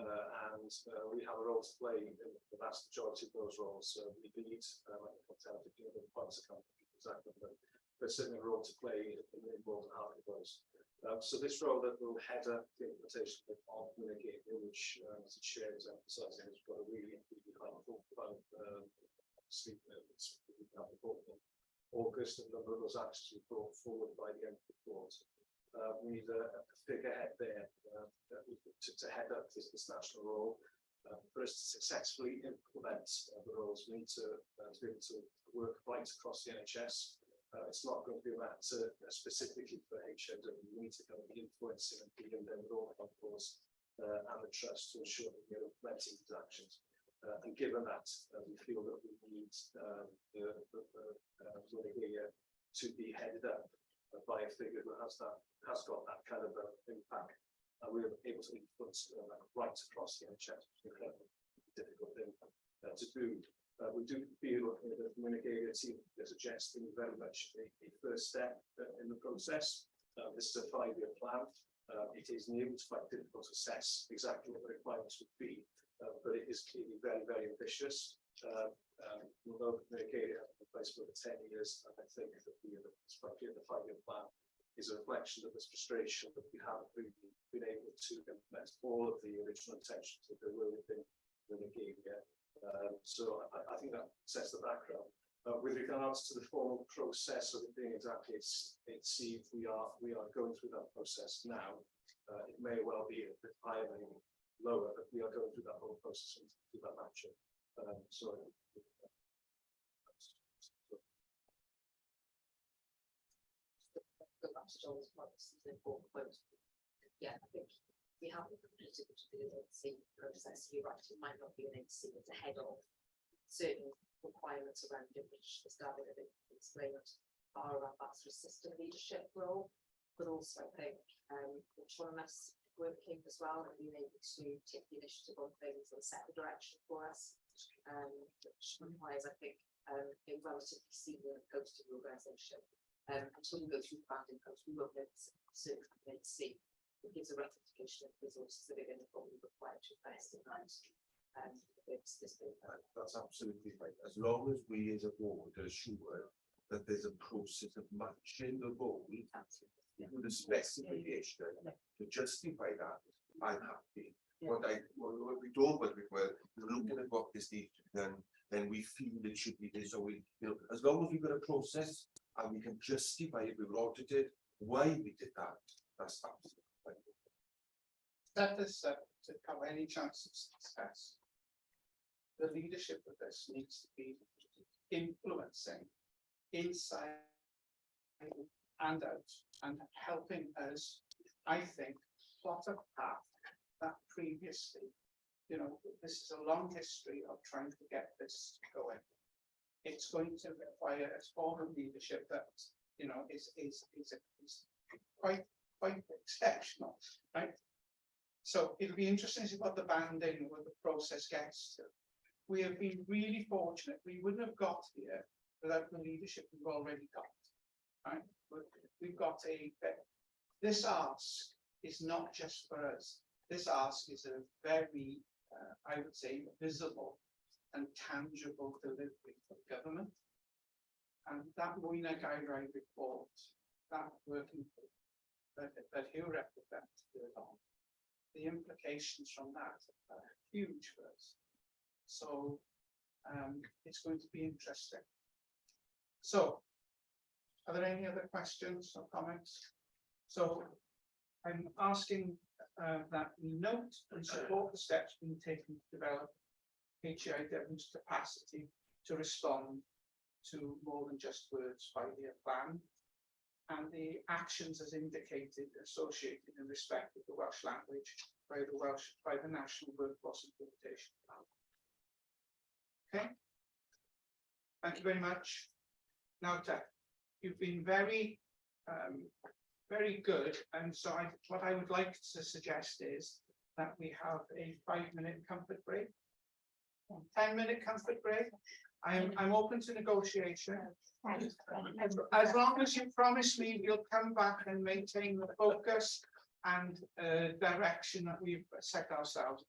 and we have a role to play in the vast majority of those roles. We lead, I can tell you the points I can't exactly, but there's certainly a role to play in more than half of those. So this role that will head up the implementation of Mitigator, which as it shares emphasising, has got a really high profile sleep. It's really important. August, and a number of those actions we brought forward by the end of the report. We need a figurehead there to head up this national role. For us to successfully implement the roles, we need to be able to work right across the NHS. It's not going to be a matter specifically for HEIW. We need to kind of be influencing and dealing with all the boards and the trust to ensure that we're implementing these actions. And given that, we feel that we need the to be headed up by a figure that has got that kind of impact, and we're able to influence right across the NHS, which is an incredibly difficult thing to do. We do feel that the Mitigator team is suggesting very much a first step in the process. This is a 5-year plan. It is new. It's quite difficult to assess exactly what the requirements would be. But it is clearly very, very ambitious. We'll know that Mitigator has been in place for over 10 years, and I think that the 5-year plan is a reflection of this frustration that we haven't really been able to implement all of the original intentions that there were within Mitigator. So I think that sets the background. With regards to the formal process of it being exactly we are going through that process now. It may well be a bit higher than lower, but we are going through that whole process and do that matching. Go back to John's point, this is an important point. Yeah, I think we haven't completed the NC process. You're right, it might not be an NC, it's ahead of certain requirements around it, which as David had explained, are around that sort of system leadership role, but also I think autonomous working as well, and being able to take the initiative on things and set the direction for us, which requires, I think, a relatively senior post in the organisation. Until we go through the banding post, we won't certainly see. It gives a representation of resources that are going to probably require to invest in that. That's absolutely right. As long as we as a board are sure that there's a process of matching the role with the specification to justify that, I'm happy. What we don't, but we're looking at what this needs to be done, then we feel it should be this. So we, as long as we've got a process and we can justify if we were audited why we did that, that's absolutely right. Set this up to cover any chance of success. The leadership of this needs to be influencing inside and out and helping us I think, plot a path that previously, you know, this is a long history of trying to get this going. It's going to require a form of leadership that, you know, is quite exceptional, right? So it'll be interesting to see what the banding, what the process gets to. We have been really fortunate. We wouldn't have got here without the leadership we've already got, right? We've got this ask is not just for us. This ask is a very, I would say, visible and tangible delivery for government. And that Bwrdd AaGIC report, that working group that you represent on, the implications from that are huge for us. So it's going to be interesting. So, are there any other questions or comments? So I'm asking that we note and support the steps being taken to develop HEIW's capacity to respond to more than just words 5-year plan, and the actions as indicated associated in respect of the Welsh language by the National Workforce Implementation Plan. Okay. Thank you very much. Now, you've been very good, and so what I would like to suggest is that we have a 5-minute comfort break, 10-minute comfort break. I'm open to negotiation. As long as you promise me you'll come back and maintain the focus and direction that we've set ourselves.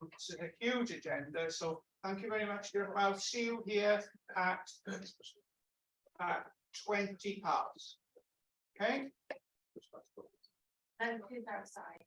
It's a huge agenda, so thank you very much. I'll see you here at 20 past. Okay? And who's outside?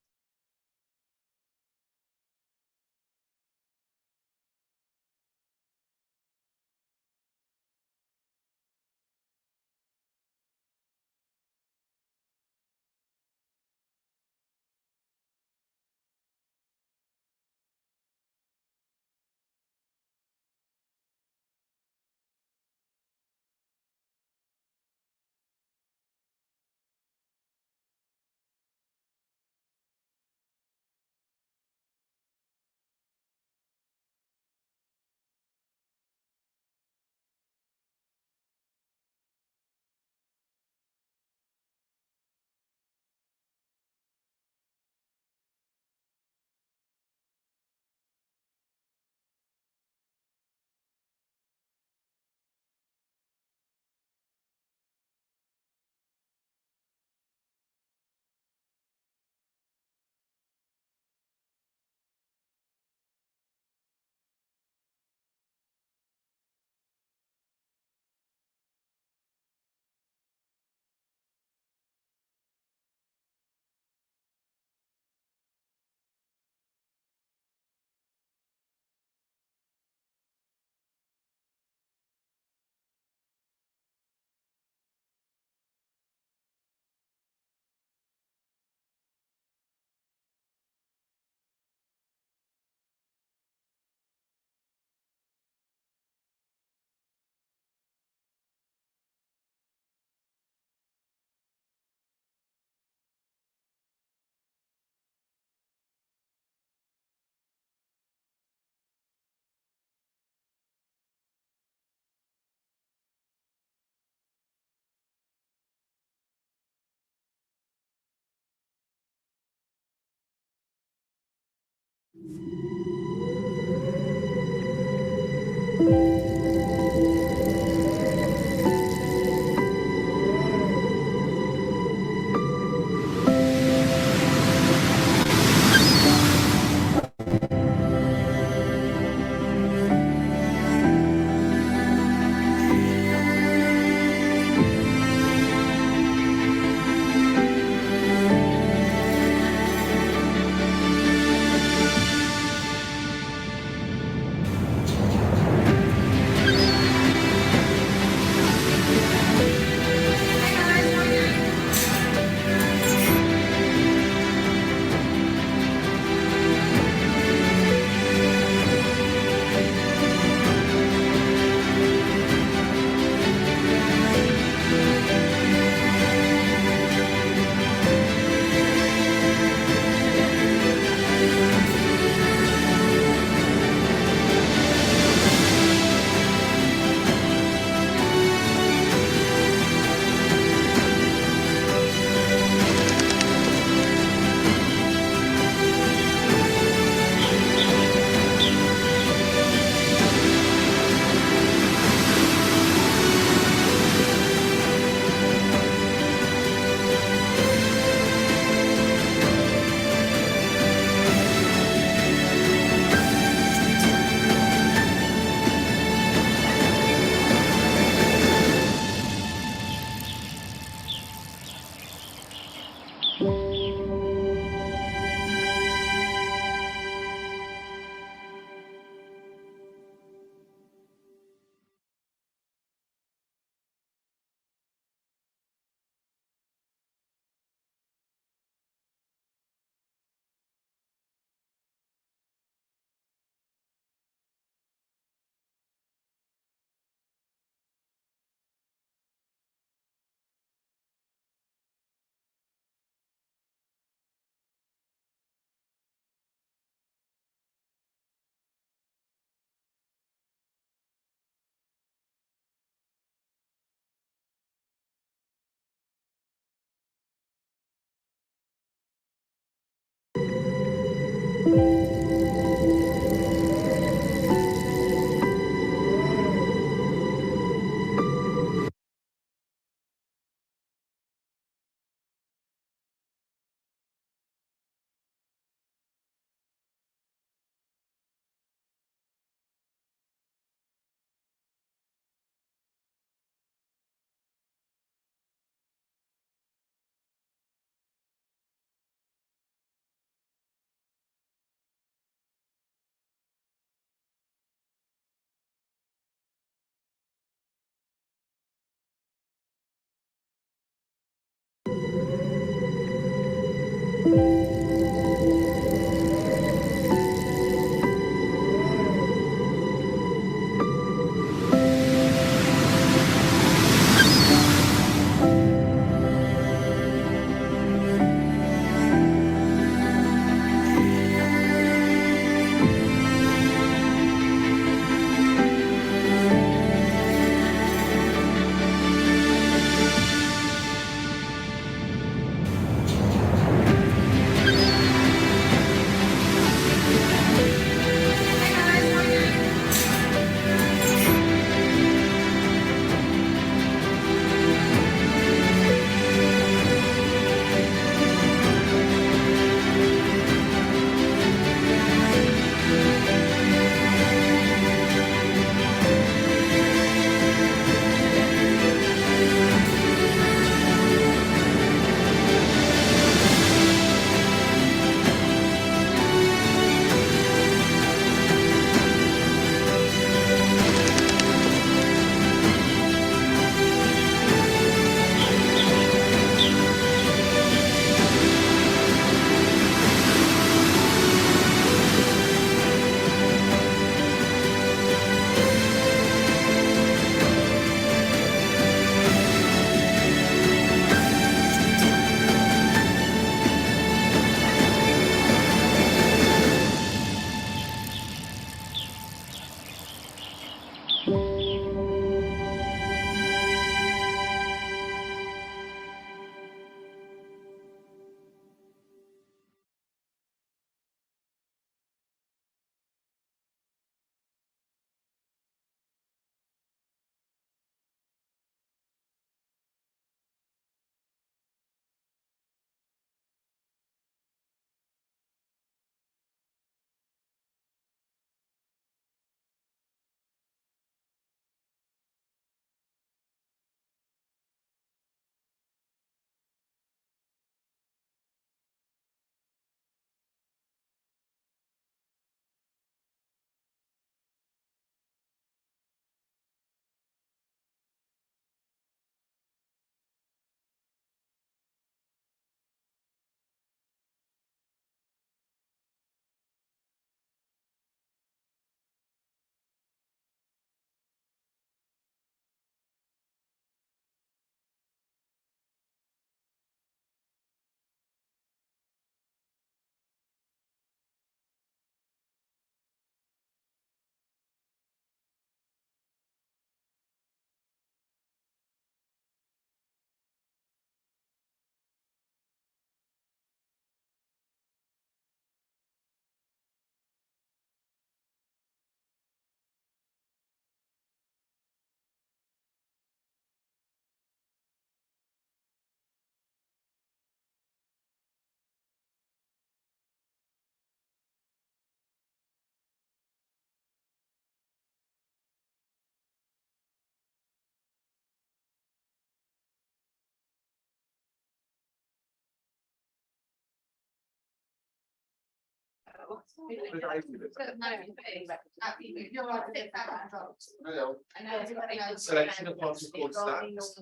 Selection of possible stats.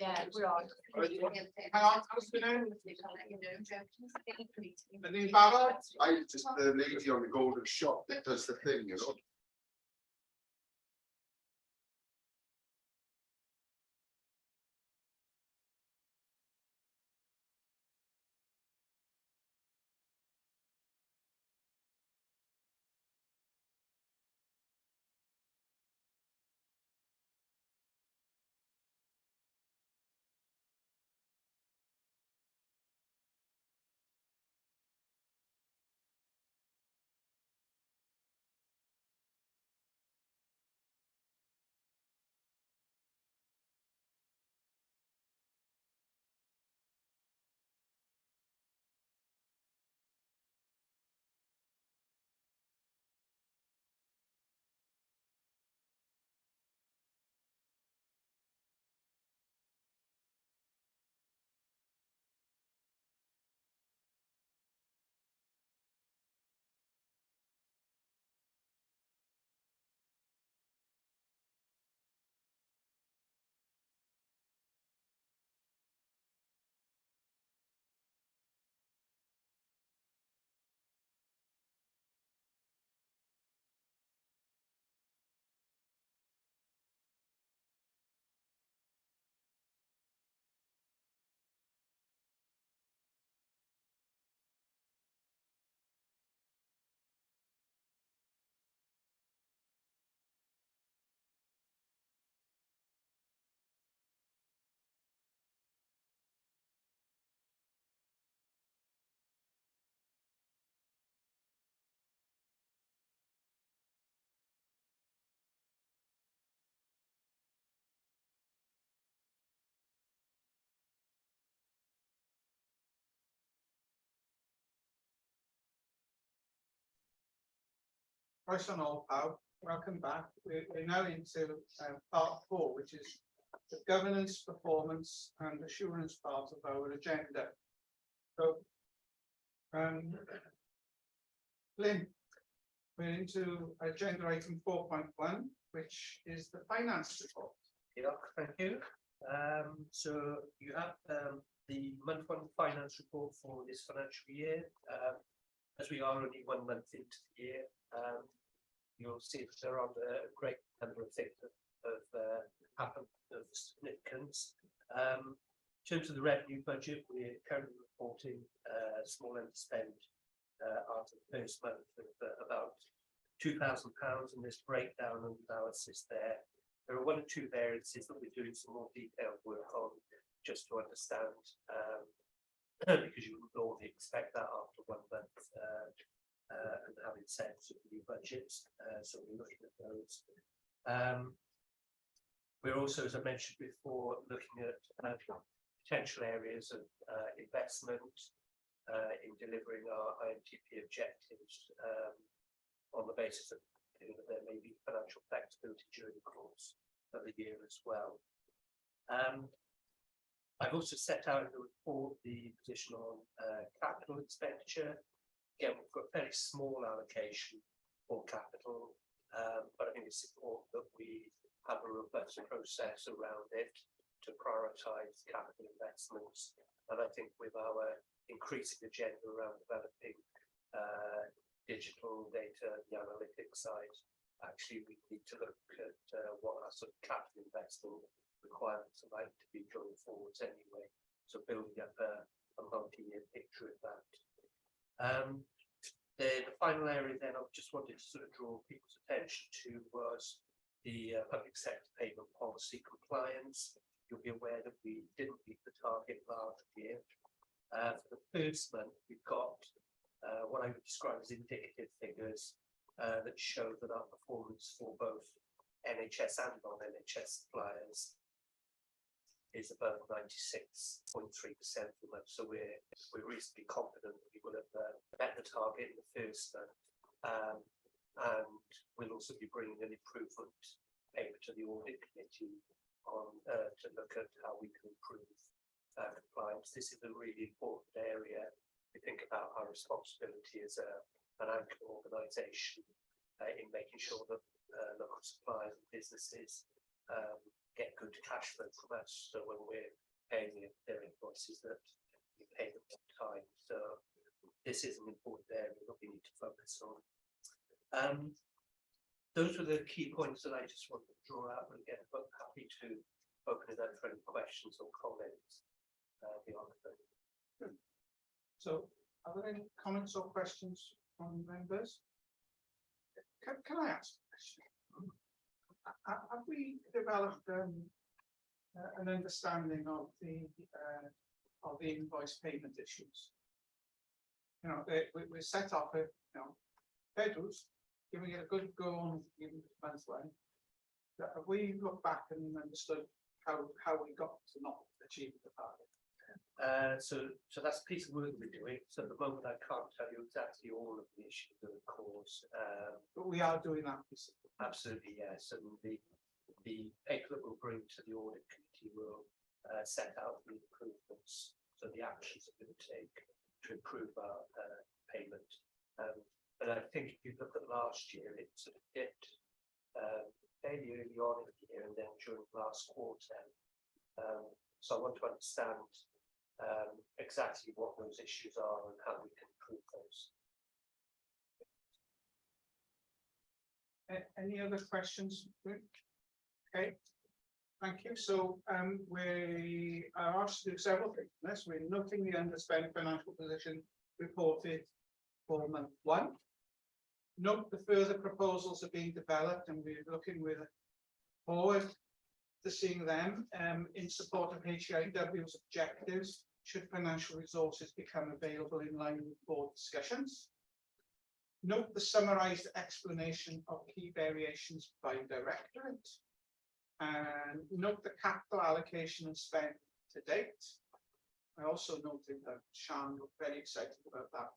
Yeah, we are. Hang on, I was gonna. Anything about it? I just the lady on the golden shop that does the thing, you know. Croeso nôl pawb, welcome back. We're now into part 4, which is the governance, performance and assurance part of our agenda. So, Lynn, we're into agenda item 4.1, which is the finance report. Yeah, thank you. So you have the month-one finance report for this financial year. As we are only 1 month into the year, you'll see that there are a great number of things that have happened of significance. In terms of the revenue budget, we're currently reporting small underspend after the first month of about £2,000, and this breakdown and analysis there. There are 1 or 2 variances that we're doing some more detailed work on just to understand, because you would normally expect that after 1 month and having set some new budgets. So we're looking at those. We're also, as I mentioned before, looking at potential areas of investment in delivering our IMTP objectives on the basis of that there may be financial flexibility during the course of the year as well. I've also set out in the report the position on capital expenditure. Again, we've got a fairly small allocation for capital, but I think it's important that we have a robust process around it to prioritise capital investments. And I think with our increasing agenda around developing digital data, the analytics side, actually we need to look at what our sort of capital investment requirements are like to be going forwards anyway. So building up a multi-year picture of that. The final area then I just wanted to sort of draw people's attention to was the public sector payment policy compliance. You'll be aware that we didn't meet the target last year. For the first month, we've got what I would describe as indicative figures that show that our performance for both NHS and non-NHS suppliers is above 96.3% for month. So we're reasonably confident that we will have met the target in the first month. And we'll also be bringing an improvement paper to the audit committee on to look at how we can improve compliance. This is a really important area we think about our responsibility as an anchor organisation in making sure that local suppliers and businesses get good cash flow from us. So when we're paying their invoices, that we pay them on time. So this is an important area that we need to focus on. Those were the key points that I just wanted to draw out, and again, I'm happy to open it up for any questions or comments beyond that. So, are there any comments or questions from members? Can I ask a question? Have we developed an understanding of the invoice payment issues? You know, we set up a, Pedro's giving it a good go on month's way. Have we looked back and understood how we got to not achieve the target? So that's a piece of work we're doing. So at the moment, I can't tell you exactly all of the issues that are caused. But we are doing that piece of work. Absolutely, yes. And the paper that we'll bring to the audit committee will set out the improvements, so the actions that we're going to take to improve our payment. But I think if you look at last year, it sort of dipped fairly early on in the year and then during last quarter. So I want to understand exactly what those issues are and how we can improve those. Any other questions? Okay, thank you. So we are asked to do several things. This, we're noting the underspent financial position reported for month 1. Note the further proposals are being developed, and we're looking forward to seeing them in support of HEIW's objectives should financial resources become available in line with board discussions. Note the summarised explanation of key variations by directorate, and note the capital allocation and spend to date. I also noted that Sean looked very excited about that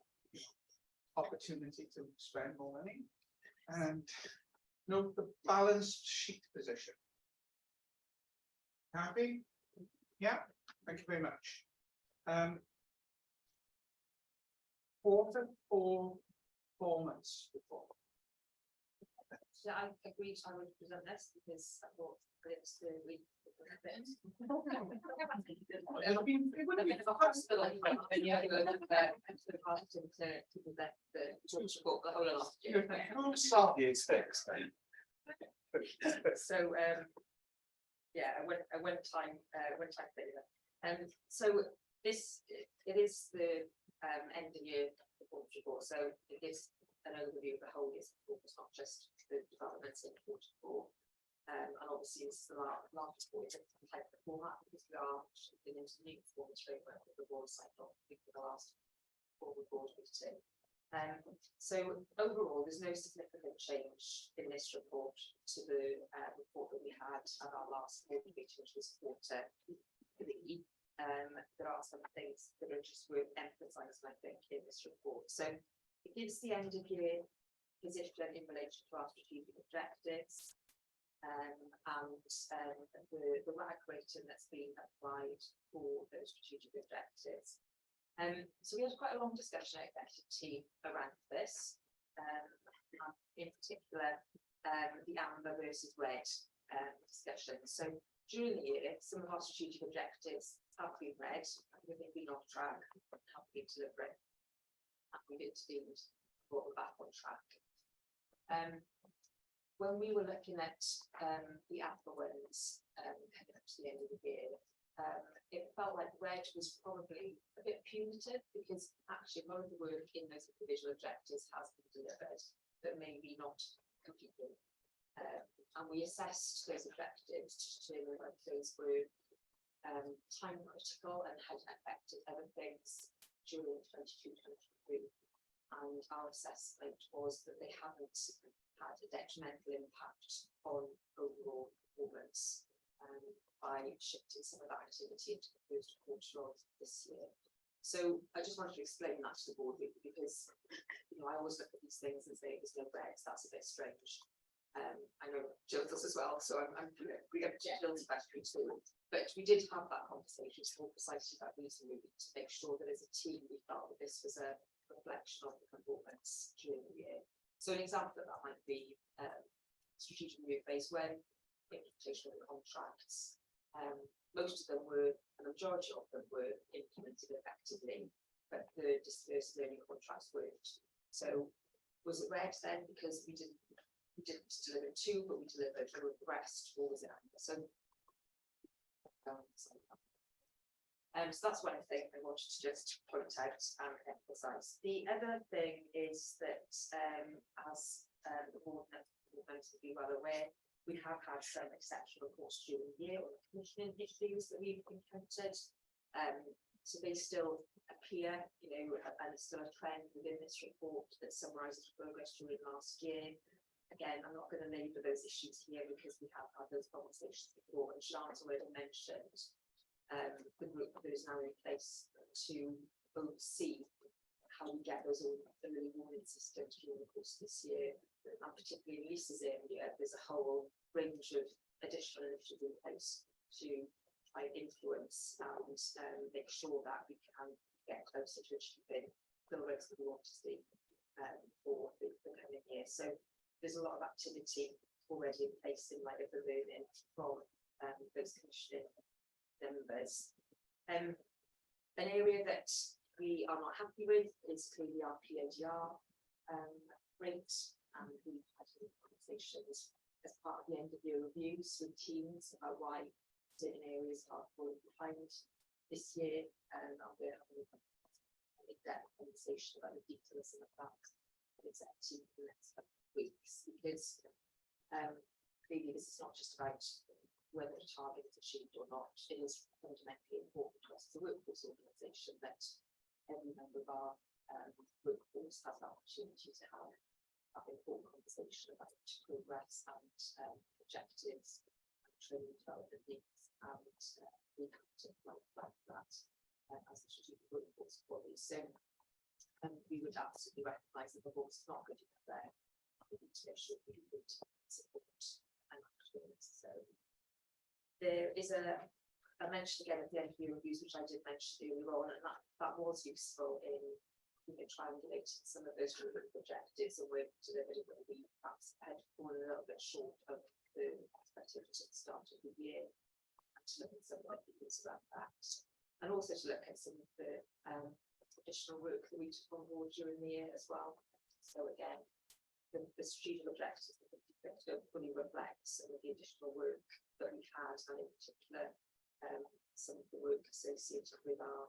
opportunity to spend more money, and note the balanced sheet position. Happy? Yeah, thank you very much. Quarter 4 performance report. So I agreed I would present this because I thought that it's the week. So yeah, I went time later. So this it is the end of year performance report. So it gives an overview of the whole year's performance, not just the developments in quarter 4. And obviously it's the last quarter type of format because we are shifting into new performance framework with the board cycle for the last board meeting. So overall, there's no significant change in this report to the report that we had at our last board meeting, which was quarter 3. There are some things that are just worth emphasising, I think, in this report. So it gives the end of year position in relation to our strategic objectives. And the WAG rating that's been applied for those strategic objectives. So we had quite a long discussion at executive team around this, in particular the amber versus red discussion. So during the year, some of our strategic objectives have been read, and they've been on track, have been delivering, and we've intervened, brought them back on track. When we were looking at the upper ones coming up to the end of the year, it felt like red was probably a bit punitive because actually a lot of the work in those individual objectives has been delivered, but maybe not completely. And we assessed those objectives to determine whether those were time critical and had affected other things during 22-23. And our assessment was that they haven't had a detrimental impact on overall performance by shifting some of that activity into the first quarter of this year. So I just wanted to explain that to the board because I always look at these things and say there's no breaks, that's a bit strange. I know Jill does as well, so I'm we have Jill's question too. But we did have that conversation for precisely that reason, really, to make sure that as a team we felt that this was a reflection of the performance during the year. So an example of that might be strategic review phase when implementation of the contracts. Most of them were, and the majority of them were implemented effectively, but the dispersed learning contracts weren't. So was it red then because we didn't deliver 2, but we delivered the rest, or was it? So that's one thing I wanted to just point out and emphasise. The other thing is that as the board members will be well aware, we have had some exceptional reports during the year on the commissioning issues that we've encountered. So they still appear, you know, and it's still a trend within this report that summarises progress during last year. Again, I'm not going to labour those issues here because we have had those conversations before, and Sian's already mentioned the group that is now in place to oversee how we get those early warning systems during the course of this year, and particularly in Lisa's area, there's a whole range of additional initiatives in place to try and influence and make sure that we can get closer to achieving the works that we want to see for the coming year. So there's a lot of activity already in place in light of the learning from those commissioning members. An area that we are not happy with is clearly our PADR rate, and we've had conversations as part of the end of year reviews with teams about why certain areas are falling behind this year, and we're having an in-depth conversation about the details of that team for the next couple of weeks, because clearly this is not just about whether the target is achieved or not. It is fundamentally important to us as a workforce organisation that every member of our workforce has the opportunity to have that important conversation about progress and objectives, and training development needs, and we have to reflect that as a strategic workforce body. So we would absolutely recognise that the board's not good enough there. We need to make sure we can support and actually necessarily. There is a mention again at the end of the reviews, which I did mention earlier on, and that was useful in triangulating some of those objectives and work delivered where we perhaps had fallen a little bit short of the expectations at the start of the year, and to look at some of the things around that, and also to look at some of the additional work that we took on board during the year as well. So again, the strategic objectives don't fully reflect some of the additional work that we had, and in particular some of the work associated with our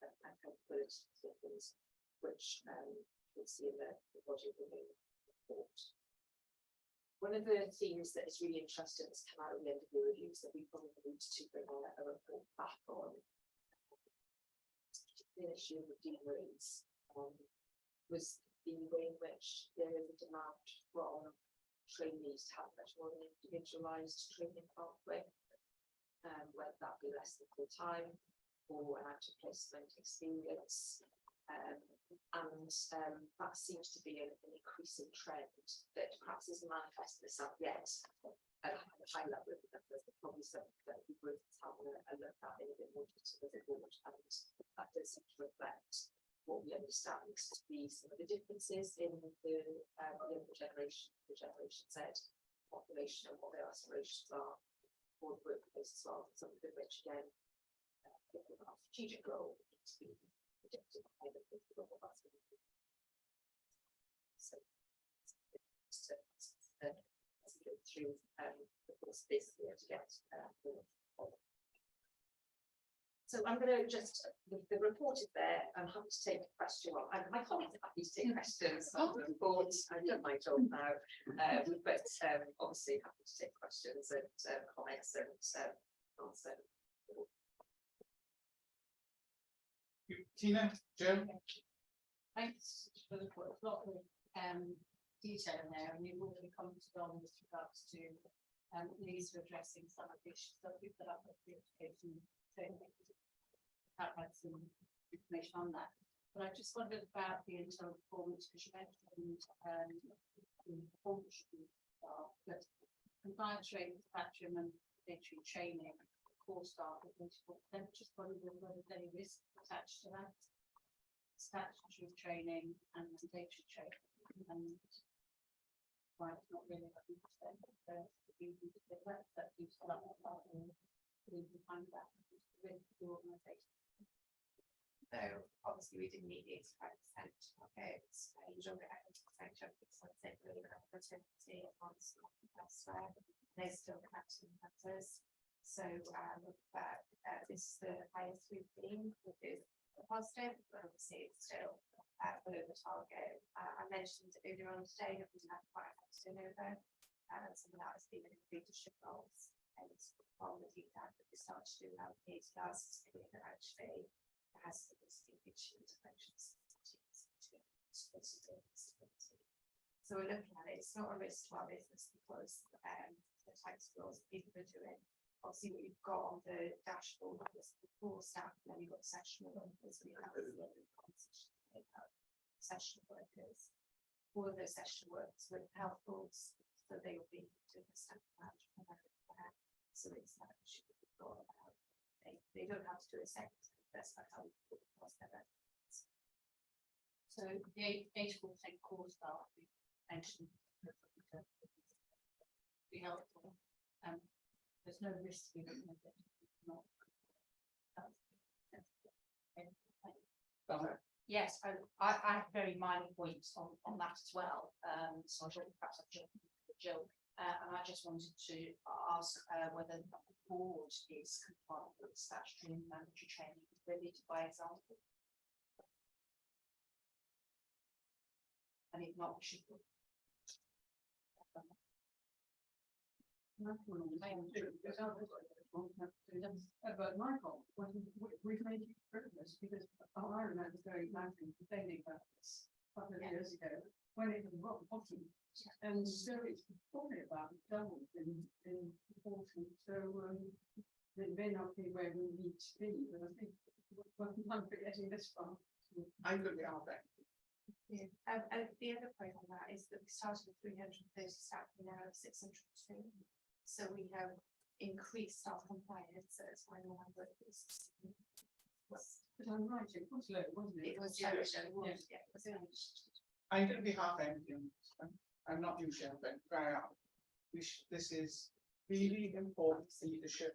accountability systems, which you'll see in the body of the report. One of the themes that is really interesting that's come out of the end of the reviews that we probably need to bring a report back on, the issue of the demerits, was the way in which there is a demand from trainees to have much more of an individualised training pathway, whether that be less than full time or an active placement experience. And that seems to be an increasing trend that perhaps isn't manifesting itself yet at a high level. There's probably something that we would have a look at in a bit more detail as a board, and that does seem to reflect what we understand to be some of the differences in the younger generation, the Generation Z population, and what their aspirations are for the workplace as well. Some of which again, our strategic goal to be predicted by the global basket. So as we go through the course this year to get so I'm going to just, the report is there. I'm happy to take a question. Well, my colleagues are happy to take questions on the report. I've done my job now, but obviously happy to take questions and comments and answer. Tina, Joe? Thanks for the report. A lot of detail in there, and you've already commented on with regards to Lisa addressing some of the issues that we put up with the education training. I've had some information on that, but I just wondered about the internal performance, because you mentioned the performance review staff, but compliance training, classroom and mandatory training, core staff, then just wondering whether there is risk attached to that. Statutory training and mandatory training, and why it's not really 100%, that you start we can find that with the organisation. So obviously we didn't need the 85%. Okay, it's you don't get 80% because let's say really opportunity once elsewhere, they're still collecting matters. So this is the highest we've been, which is positive, but obviously it's still below the target. I mentioned earlier on today that we had quite a lot of turnover, and some of that has been in leadership roles. And from the feedback that we started to do now, the last year that actually has the distinction interventions. So we're looking at it, it's not a risk to our business because the types of roles that people are doing. Obviously, what you've got on the dashboard is the core staff, and then you've got sessional workers. We have sessional workers. All of those sessional workers with health boards, so they will be doing the staff management. So it's actually they don't have to do a second. That's not how we put it. So the 84% core staff we mentioned be helpful. There's no risk to be looking at it. Not. Yes, I have very minor points on that as well. So I thought perhaps I've jumped the joke. And I just wanted to ask whether the board is compliant with statutory and mandatory training, really, by example. And if not, we should. But Michael, we've made progress because I remember going back and complaining about this a couple of years ago when it was rock bottom, and so it's probably about double in proportion. So it may not be where we need to be, but I think we're getting this far. I'm going to be out there. Yeah. The other point on that is that we started with 330 staff, we now have 602. So we have increased our compliance, so it's why the number is. But I'm right, it was low, wasn't it? It was low, yeah. I'm going to be half empty. I'm not usually half empty, but I am. This is really important leadership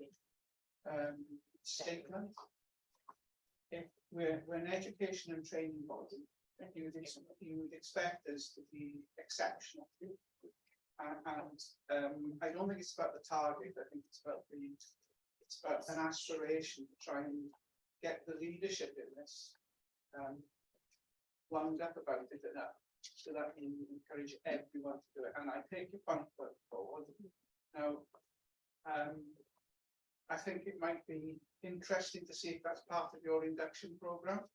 statement. If we're an education and training body, you would expect us to be exceptional. And I don't think it's about the target. I think it's about an aspiration to try and get the leadership in this wound up about it enough so that we encourage everyone to do it. And I take your point forward. Now, I think it might be interesting to see if that's part of your induction program.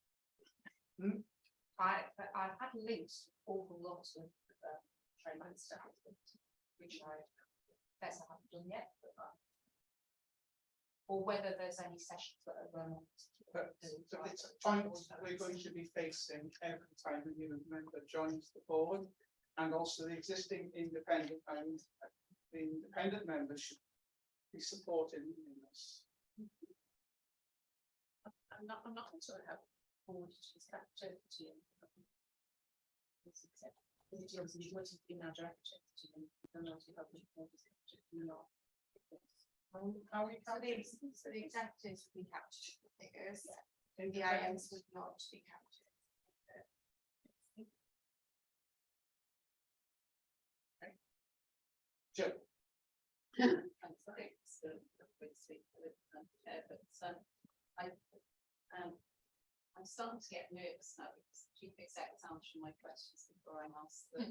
I've had links to awful lots of training stuff, which I guess I haven't done yet, but or whether there's any sessions that are run. But it's a point we're going to be facing every time a new member joins the board, and also the existing independent and the independent members should be supported in this. I'm not sure how board is that to in our direction to the multi-public board So the executives would be captured the figures, so the items would not be captured. Joe. I'm starting to get nervous now because the chief exec's answering my questions before I'm asked them.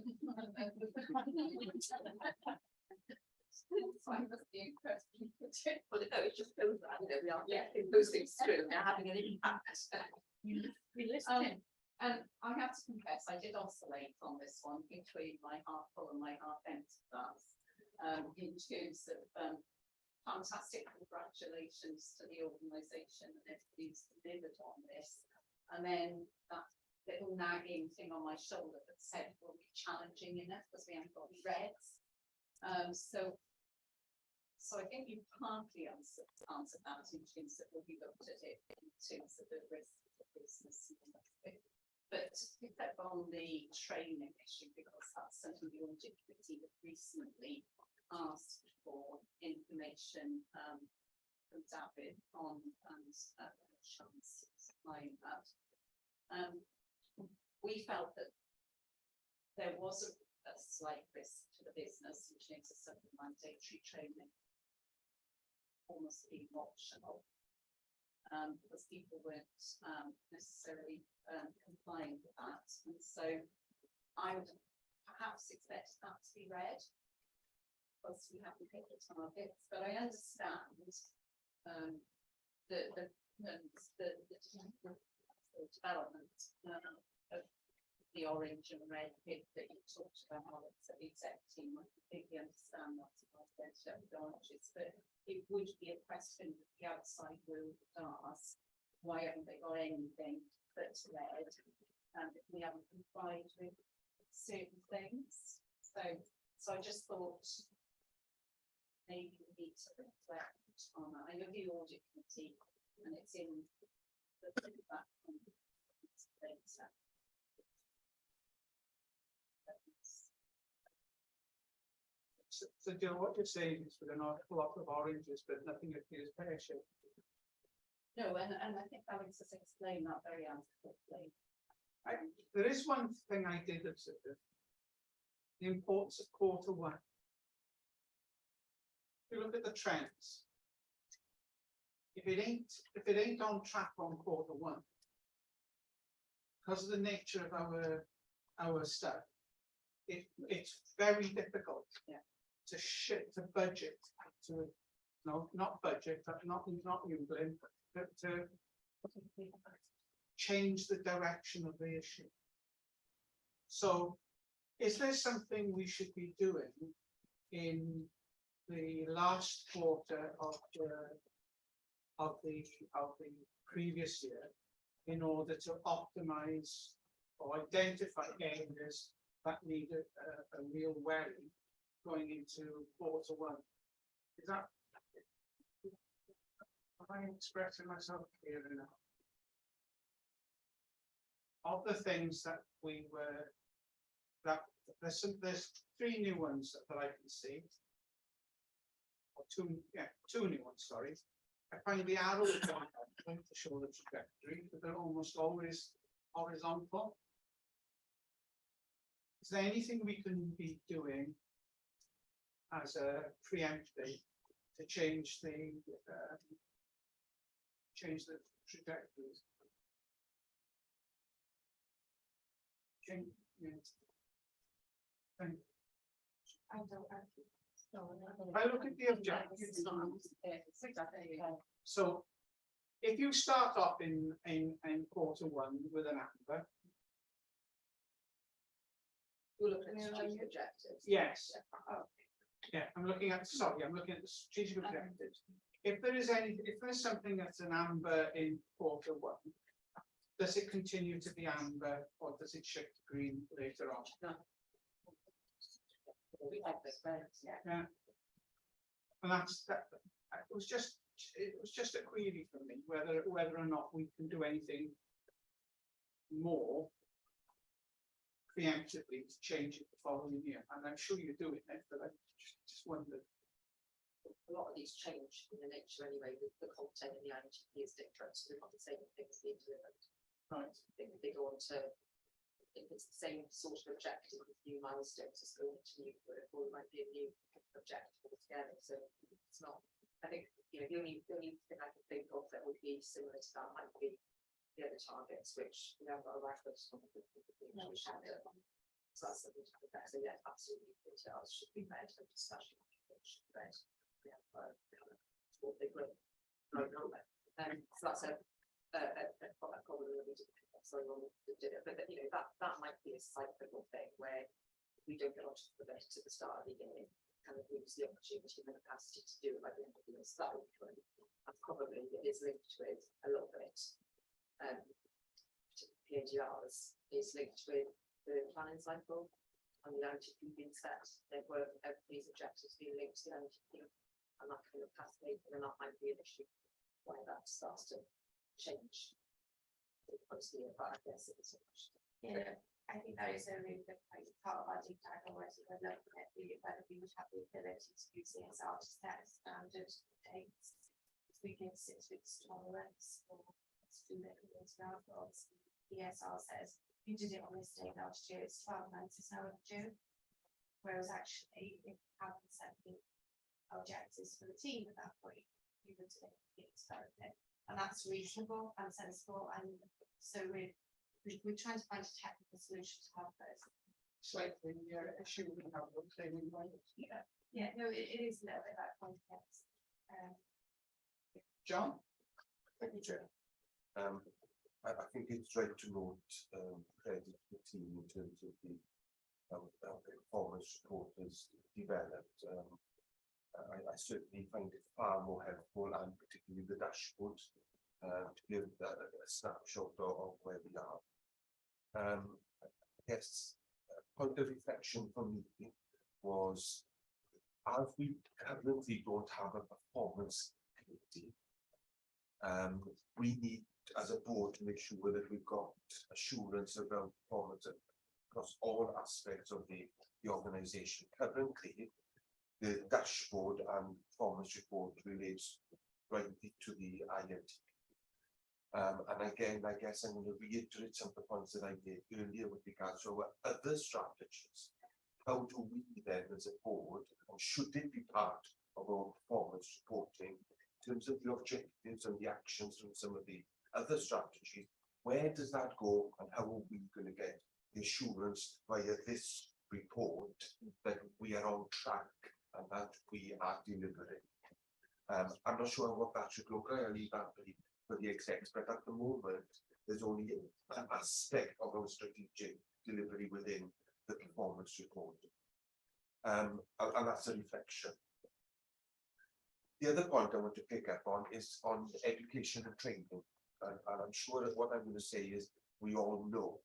So I must be question. Well, no, it just shows that we are getting those things through. They're having an impact. And I have to confess, I did oscillate on this one between my half full and my half empty glass. In terms of fantastic congratulations to the organisation and everybody's delivered on this. And then that little nagging thing on my shoulder that said, well, we challenging enough because we haven't got reds. So I think you partly answered that in terms that when we looked at it in terms of the risk of the business. But to pick up on the training issue, because that's something the audit committee have recently asked for information from David on and chance supplying that. We felt that there was a slight risk to the business in terms of some mandatory training almost being optional. Because people weren't necessarily complying with that. And so I would perhaps expect that to be read, because we haven't hit the targets, but I understand the development of the orange and red bit that you talked about, Alex, at the exec team. I completely understand that's about the advantages, but it would be a question that the outside world would ask, why haven't they got anything that's red, and if we haven't complied with certain things? So I just thought maybe we need to reflect on that. I know the audit committee, and it's in the feedback on the data. So Joe, what you're saying is we're not a lot of oranges, but nothing appears pear-shaped. No, and I think Alex has explained that very adequately. There is one thing I did observe: the importance of Q1. If you look at the trends, if it ain't on track on Q1, because of the nature of our stuff, it's very difficult. Yeah. To budget, not budget, but not England, but to change the direction of the issue. So is there something we should be doing in the last quarter of the previous year in order to optimize or identify areas that need a real worry going into Q1? Is that, am I expressing myself clear enough? Of the things that we were, that there's three new ones that I can see, or two new ones, sorry. I find the arrows to show the trajectory, but they're almost always horizontal. Is there anything we can be doing as a preemptive to change the trajectories? I look at the objectives. So if you start off in Q1 with an amber, you look at the strategic objectives. Yes. Yeah, I'm looking at the strategic objectives. If there's something that's an amber in Q1, does it continue to be amber or does it shift to green later on? No. We have this, yeah. And that's that. It was just a query for me whether or not we can do anything more preemptively to change it the following year. And I'm sure you're doing it, but I just wondered. A lot of these change in the nature anyway. The content in the IMTP is different, so they're not the same things being delivered. Right. They go on to, if it's the same sort of objective with new milestones, it's going to new work, or it might be a new objective altogether. So it's not. I think the only thing I can think of that would be similar to that might be the other targets, which we haven't got a reference from. So that's something to look at. So yeah, absolutely, details should be read and discussion should be read. Yeah, what they bring. So that's a problem that we didn't pick up so long to do it. But that might be a cyclical thing where we don't get onto the bit at the start of the year, kind of lose the opportunity and the capacity to do it by the end of the year. So that would be good. And probably it is linked with a little bit. PADRs is linked with the planning cycle. on the ITP being set, there were these objectives being linked to the ITP, and that kind of pathway, then that might be an issue where that starts to change. But I guess it's Yeah, I think that is a really good point. Part of our deep dive already, we're looking at whether we would have the ability to use CSR to set standard dates. We give 6 weeks tolerance or ESR says you did it on this day last year, it's 12 months, it's now overdue. Whereas actually, if you haven't set the objectives for the team at that point, you would take the experiment. And that's reasonable and sensible, and so we're trying to find a technical solution to help us. Slightly issue we have with training, right? Yeah, no, it is a little bit that complex. John? Thank you, Chair. I think it's right to note credit to the team in terms of the performance report has developed. I certainly find it far more helpful, and particularly the dashboard, to give a snapshot of where we are. I guess a point of reflection for me was, as we currently don't have a performance committee, we need, as a board, to make sure that we've got assurance around performance across all aspects of the organisation. Currently, the dashboard and performance report relates rightly to the IMT. And again, I guess I'm going to reiterate some of the points that I made earlier with regards to our other strategies. How do we then, as a board, or should it be part of our performance reporting, in terms of the objectives and the actions from some of the other strategies, where does that go, and how are we going to get the assurance via this report that we are on track and that we are delivering? I'm not sure what that should look like. I'll leave that for the execs, but at the moment, there's only an aspect of our strategic delivery within the performance report. And that's a reflection. The other point I want to pick up on is on education and training. And I'm sure that what I'm going to say is we all know,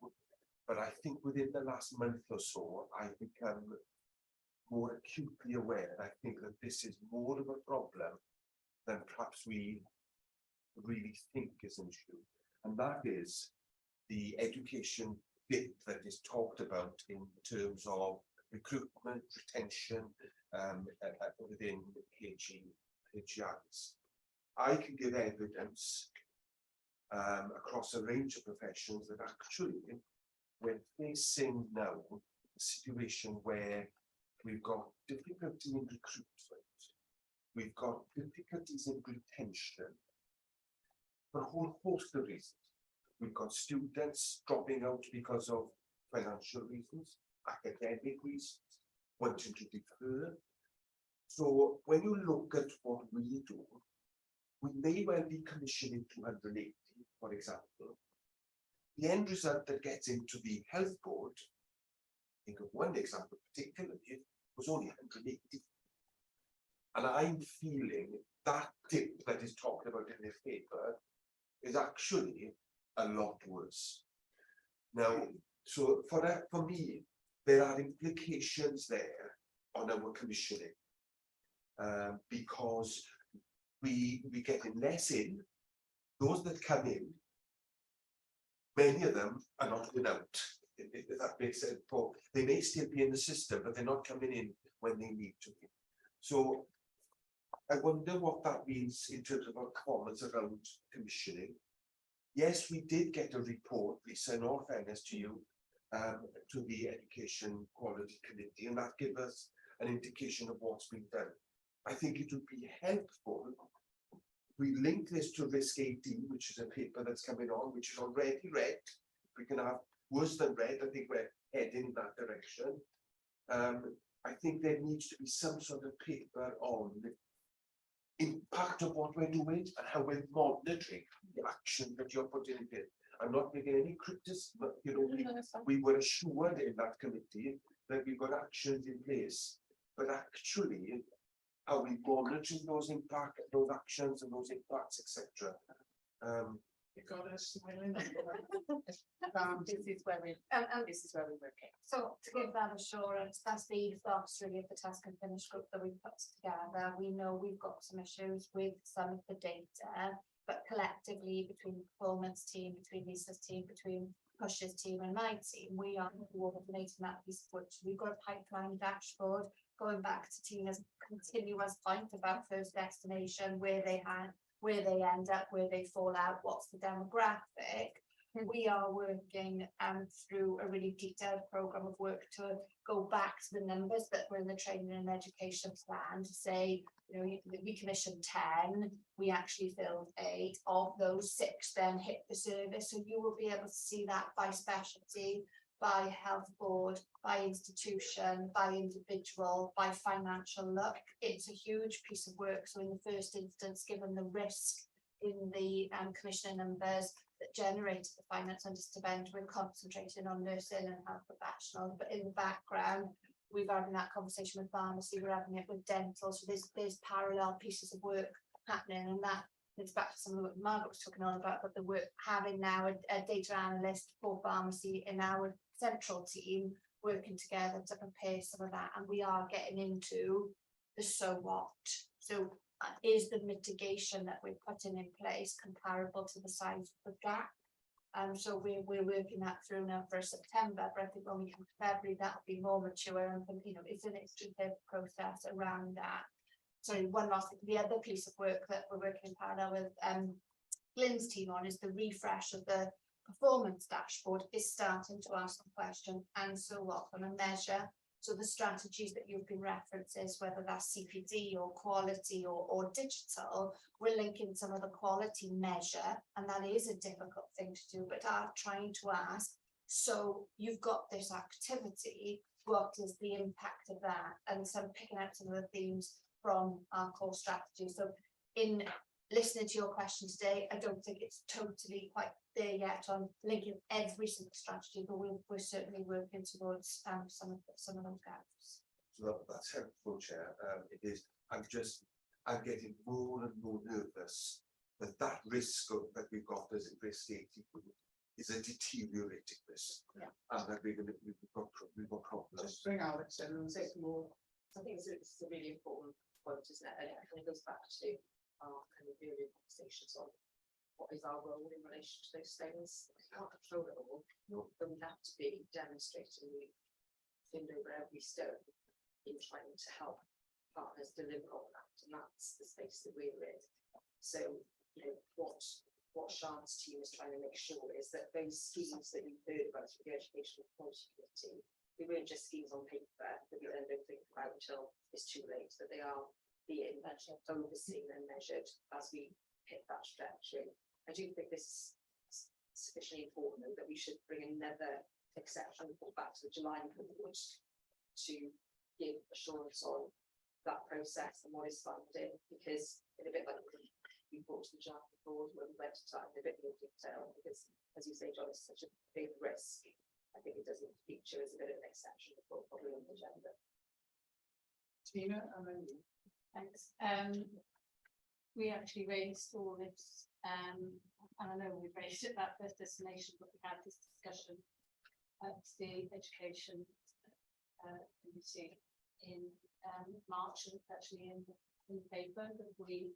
but I think within the last month or so, I've become more acutely aware. I think that this is more of a problem than perhaps we really think is an issue. And that is the education bit that is talked about in terms of recruitment, retention within HEIWs. I can give evidence across a range of professions that actually we're facing now a situation where we've got difficulty in recruitment, we've got difficulties in retention for a whole host of reasons. We've got students dropping out because of financial reasons, academic reasons, wanting to defer. So when you look at what we do, we may well be commissioning 280, for example. The end result that gets into the health board, think of one example particularly, was only 180. And I'm feeling that dip that is talked about in this paper is actually a lot worse. Now, so for me, there are implications there on our commissioning, because we getting less in. Those that come in, many of them are not going out. If that makes sense. They may still be in the system, but they're not coming in when they need to be. So I wonder what that means in terms of our performance around commissioning. Yes, we did get a report, Lisa, in all fairness to you, to the Education Quality Committee, and that gave us an indication of what's been done. I think it would be helpful. We link this to Risk 18, which is a paper that's coming on, which is already read. We can have worse than read. I think we're heading in that direction. I think there needs to be some sort of paper on the impact of what we're doing and how we're monitoring the action that you're putting in. I'm not making any criticism, but we were assured in that committee that we've got actions in place, but actually, how we monitoring those impacts, those actions and those impacts, etc. You got us smiling. This is where we, this is where we're working. So to give that assurance, that's the ethos really of the task and finish group that we've put together. We know we've got some issues with some of the data, but collectively between the performance team, between Lisa's team, between Push's team and my team, we are coordinating that piece of work. We've got a pipeline dashboard going back to Tina's continuous point about first destination, where they end up, where they fall out, what's the demographic. We are working through a really detailed program of work to go back to the numbers that were in the training and education plan to say, you know, we commissioned 10, we actually filled 8, of those 6 then hit the service. So you will be able to see that by specialty, by health board, by institution, by individual, by financial look. It's a huge piece of work. So in the first instance, given the risk in the commissioner numbers that generated the finance under spend, we're concentrating on nursing and health professionals, but in the background we've having that conversation with pharmacy, we're having it with dental. So there's parallel pieces of work happening, and that it's back to some of what Margaret was talking on about, but the work having now a data analyst for pharmacy in our central team working together to prepare some of that, and we are getting into the so what. So is the mitigation that we're putting in place comparable to the size of the gap? So we're working that through now for September, but I think when we come to February that'll be more mature, and you know it's an iterative process around that. Sorry, one last thing, the other piece of work that we're working in parallel with Glyn's team on is the refresh of the performance dashboard. Is starting to ask the question, and so what on a measure. So the strategies that you've been references, whether that's CPD or quality or digital, we're linking some of the quality measure, and that is a difficult thing to do, but are trying to ask, so you've got this activity, what is the impact of that? And so I'm picking out some of the themes from our core strategy. So in listening to your question today, I don't think it's totally quite there yet on linking every single strategy, but we're certainly working towards some of those gaps. So that's helpful, Chair. It is. I'm getting more and more nervous that risk that we've got as a risk is a deteriorating risk, and that we've got problems. Just bring Alex in and say more. I think it's a really important point, isn't it? And it kind of goes back to our kind of earlier conversations on what is our role in relation to those things. We can't control it all, but we have to be demonstrating we've thinned over every stone in trying to help partners deliver on that, and that's the space that we're in. So, you know, what Sian's team is trying to make sure is that those schemes that you've heard about through the Educational Quality Committee, they weren't just schemes on paper that we then don't think about until it's too late, that they are being overseen and measured as we hit that trajectory. I do think this is sufficiently important though, that we should bring another exception report back to the July report to give assurance on that process and what is funded, because in a bit like we brought to the July report where we went to time in a bit more detail, because as you say, John, it's such a big risk. I think it doesn't feature as a bit of an exception report probably on the agenda. Tina, and then you. Thanks. We actually raised all this, and I know we raised it at first destination, but we had this discussion at the education committee in March, and actually in the paper that we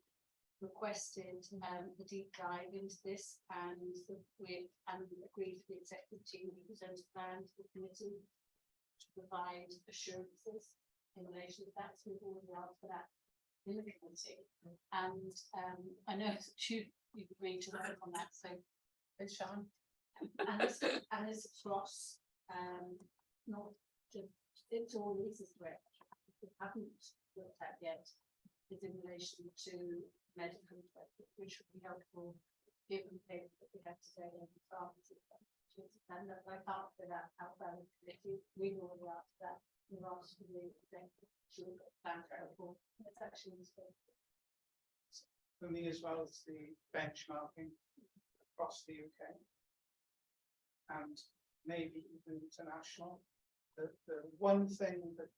requested the deep dive into this, and we agreed with the executive team to present a plan to the committee to provide assurances in relation to that. So we've already asked for that in the committee, and I know that you've agreed to work on that, so it's Sian, and it's across not just it's all Lisa's work. We haven't looked at yet is in relation to medical, which would be helpful given the paper that we have today and the pharmacy. And I can't for that outside of the committee. We've already asked that. We've asked for the executive to look at plan for our report. It's actually for me as well as the benchmarking across the UK and maybe even international. The one thing that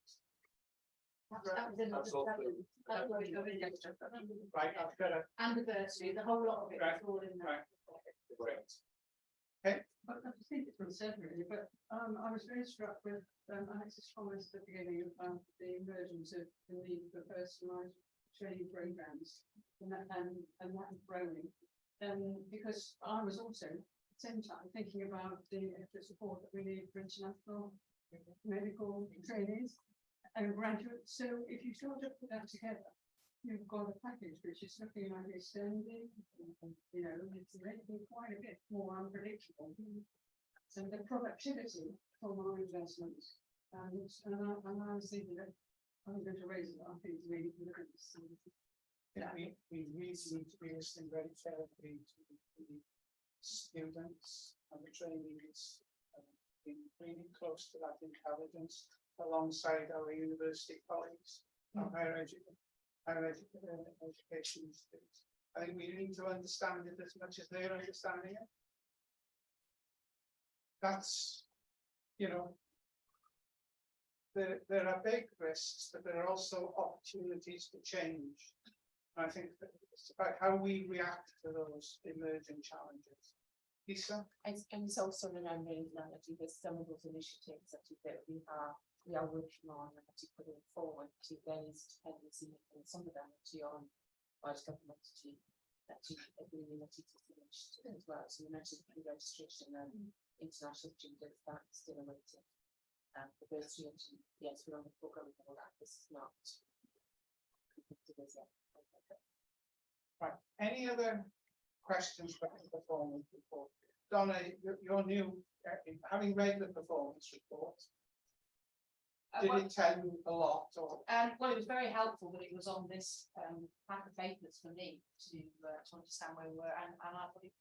That's all. Right, I've got a. Anniversary, the whole lot of it is all in there. Great. Okay. I just think it's been said really, but I was very struck with Alex's comments at the beginning about the emergence of the need for personalised training programs and that growing. Because I was also at the same time thinking about the support that we need for international medical trainees and graduates. So if you sort of put that together, you've got a package which is looking like extending, you know, it's making quite a bit more unpredictable. So the productivity from our investments, and I was thinking that I'm going to raise it, I think it's really look at this. Yeah, we really need to be listening very carefully to the students and the trainees, being really close to that intelligence alongside our university colleagues, our higher education students. I think we need to understand it as much as they're understanding it. That's, you know, there are big risks, but there are also opportunities to change. I think that it's about how we react to those emerging challenges. Lisa? And it's also remembering that with some of those initiatives that we are working on and actually putting forward to raise dependency and some of them actually on large government to actually immunity to finish as well. So you mentioned pre-registration and international students, that's still awaiting. The bursary, yes, we're on the program and all that. This is not yet. Right. Any other questions about the performance report? Donna, you're new, having read the performance report. Did it tell you a lot? Or? Well, it was very helpful that it was on this pack of papers for me to understand where we were, and I thought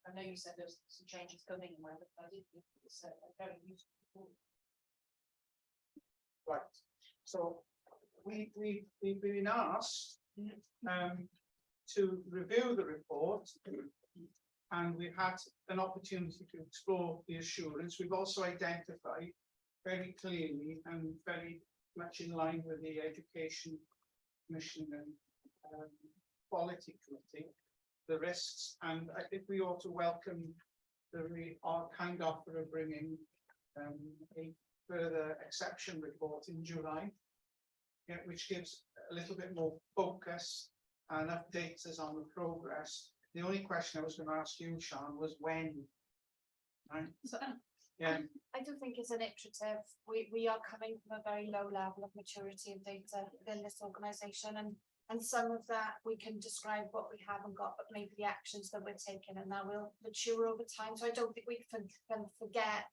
I know you said there's some changes coming and where, but I did think it was a very useful report. Right. So we've been asked to review the report, and we've had an opportunity to explore the assurance. We've also identified very clearly and very much in line with the Education Commission and Quality Committee, the risks, and I think we ought to welcome our kind offer of bringing a further exception report in July, which gives a little bit more focus and updates us on the progress. The only question I was going to ask you, Sean, was when. Right? Yeah. I do think it's an iterative. We are coming from a very low level of maturity of data within this organisation, and some of that we can describe what we haven't got, but maybe the actions that we're taking, and that will mature over time. So I don't think we can forget,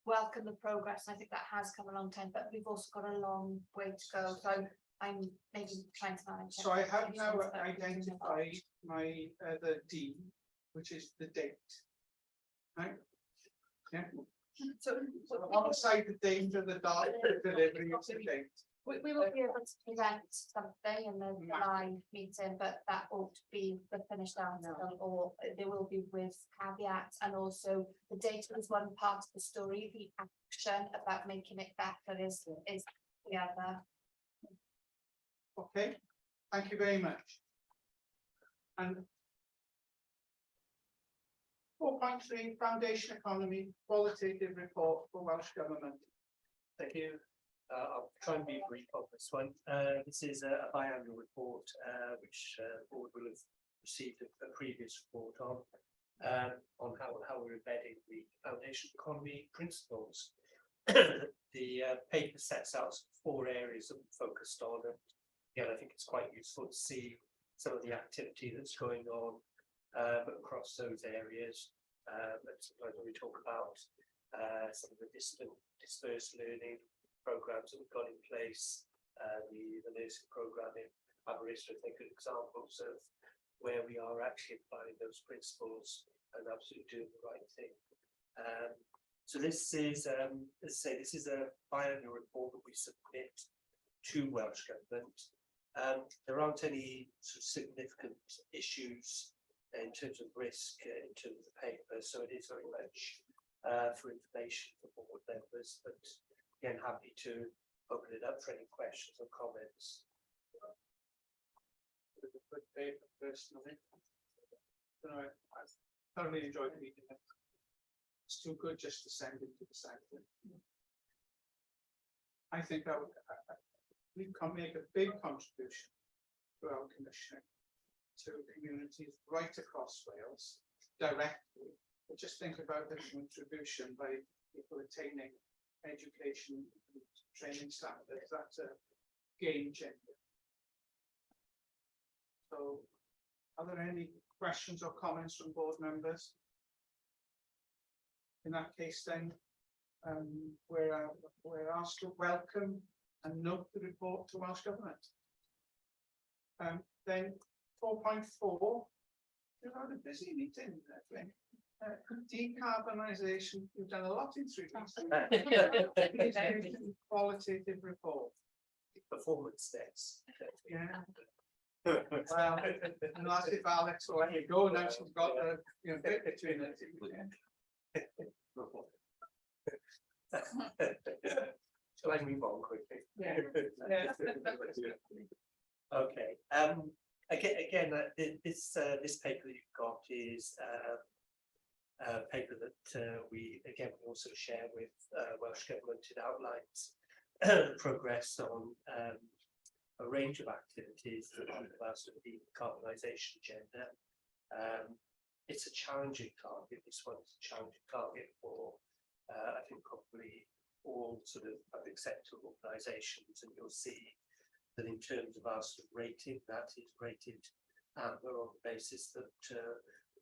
welcome the progress. And I think that has come a long time, but we've also got a long way to go. So I'm maybe trying to manage. So I have now identified my the D, which is the date. Right? Yeah. So alongside the danger, the dark delivery of the date. We will be able to present something in the July meeting, but that won't be the finished article, or there will be with caveats, and also the data is one part of the story. The action about making it better is the other. Okay, thank you very much. And 4.3 Foundation Economy Qualitative Report for Welsh Government. Thank you. I'll try and be brief on this one. This is a biannual report which the board will have received a previous report on how we're embedding the foundation economy principles. The paper sets out 4 areas that we're focused on, and again, I think it's quite useful to see some of the activity that's going on across those areas. But sometimes when we talk about some of the dispersed learning programs that we've got in place, the nursing program in Bwrdd, I think, are examples of where we are actually applying those principles and absolutely doing the right thing. So this is, as I say, this is a biannual report that we submit to Welsh Government. There aren't any sort of significant issues in terms of risk in terms of the paper, so it is very much for information for board members, but again, happy to open it up for any questions or comments. Good day personally. You know, I thoroughly enjoyed reading it. It's too good just to send it to the sector. I think we can make a big contribution to our commissioning to communities right across Wales directly. But just think about the contribution by people attaining education, training standards. That's a game changer. So, are there any questions or comments from board members? In that case, then, we're asked to welcome and note the report to Welsh Government. Then 4.4, you've had a busy meeting, I think. Decarbonisation, you've done a lot in 3 weeks. Qualitative report. Performance stats. Yeah. Well, unless if Alex will let you go now, she's got the bit between it. Shall I move on quickly? Yeah. Okay. Again, this paper that you've got is a paper that we also share with Welsh Government. It outlines progress on a range of activities that allow us to the decarbonisation agenda. It's a challenging target. This one is a challenging target for I think probably all sort of public sector organisations, and you'll see that in terms of our sort of rating, that is rated amber on the basis that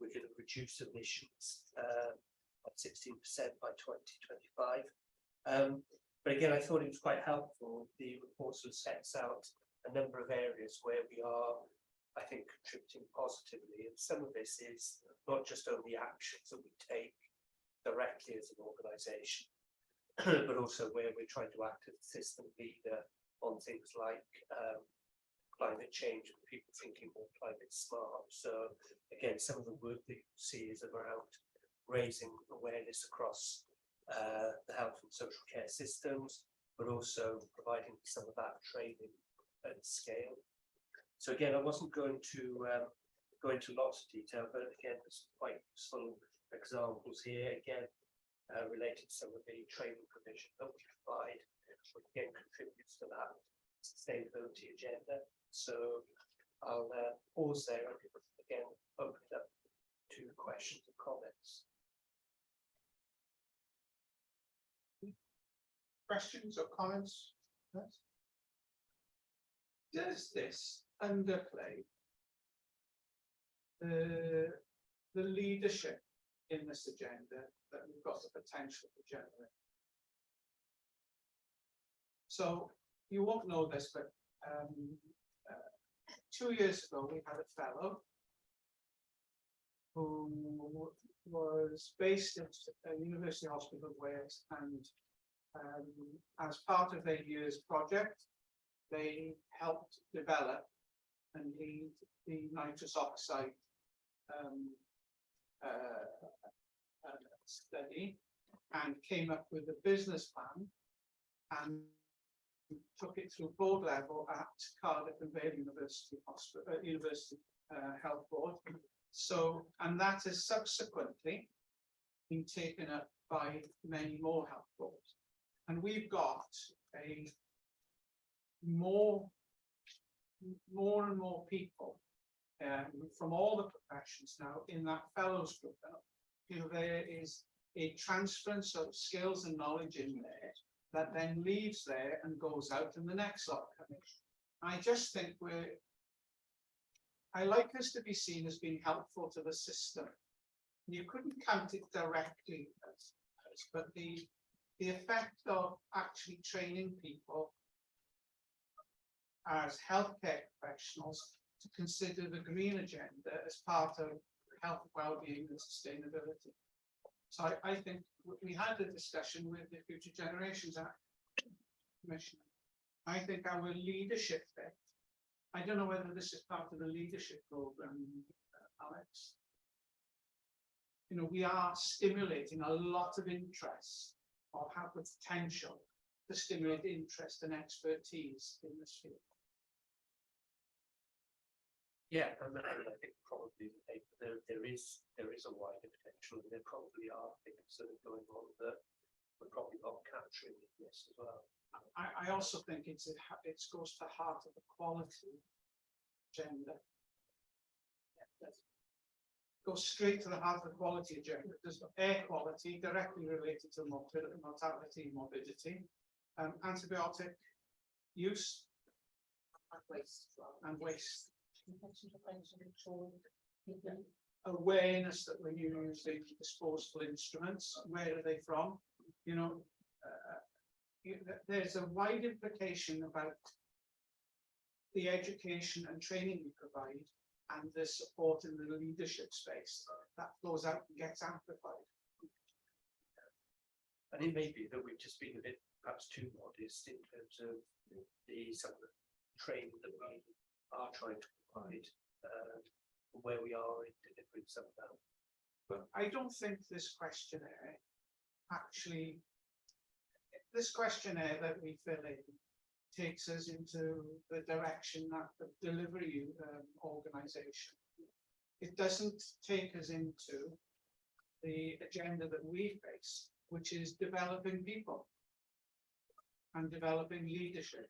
we're going to reduce emissions by 16% by 2025. But again, I thought it was quite helpful. The report sort of sets out a number of areas where we are, I think, contributing positively, and some of this is not just only actions that we take directly as an organisation, but also where we're trying to act as a system leader on things like climate change and people thinking more climate smart. So again, some of the work that you see is around raising awareness across the health and social care systems, but also providing some of that training at scale. So again, I wasn't going to go into lots of detail, but again, there's quite useful examples here, again, related to some of the training provision that we provide, which again contributes to that sustainability agenda. So I'll pause there and again open it up to questions and comments. Questions or comments? Yes. Does this underplay the leadership in this agenda that we've got the potential to generate? So you won't know this, but 2 years ago we had a fellow who was based at University Hospital of Wales, and as part of their year's project, they helped develop and lead the nitrous oxide study, and came up with a business plan and took it through board level at Cardiff and Vale University Hospital, University Health Board. So, and that has subsequently been taken up by many more health boards, and we've got a more and more people from all the professions now in that fellows group. There is a transference of skills and knowledge in there that then leaves there and goes out in the next lot coming. I just think I like us to be seen as being helpful to the system. You couldn't count it directly as but the effect of actually training people as healthcare professionals to consider the green agenda as part of health, well-being and sustainability. So I think we had a discussion with the Future Generations Act Commissioner. I think our leadership bit, I don't know whether this is part of the leadership program, Alex. You know, we are stimulating a lot of interest or have the potential to stimulate interest and expertise in this field. Yeah, and I think probably there is a wider potential, and there probably are things that are going on that we're probably not capturing in this as well. I also think it goes to the heart of the quality agenda. Goes straight to the heart of the quality agenda. There's air quality directly related to mortality, morbidity, antibiotic use and waste. Awareness that when you're using disposable instruments, where are they from? You know, there's a wide implication about the education and training we provide and the support in the leadership space that flows out and gets amplified. And it may be that we've just been a bit perhaps too modest in terms of some of the training that we are trying to provide, where we are in delivering some of that. But I don't think this questionnaire actually, this questionnaire that we fill in takes us into the direction that the delivery organisation. It doesn't take us into the agenda that we face, which is developing people and developing leadership.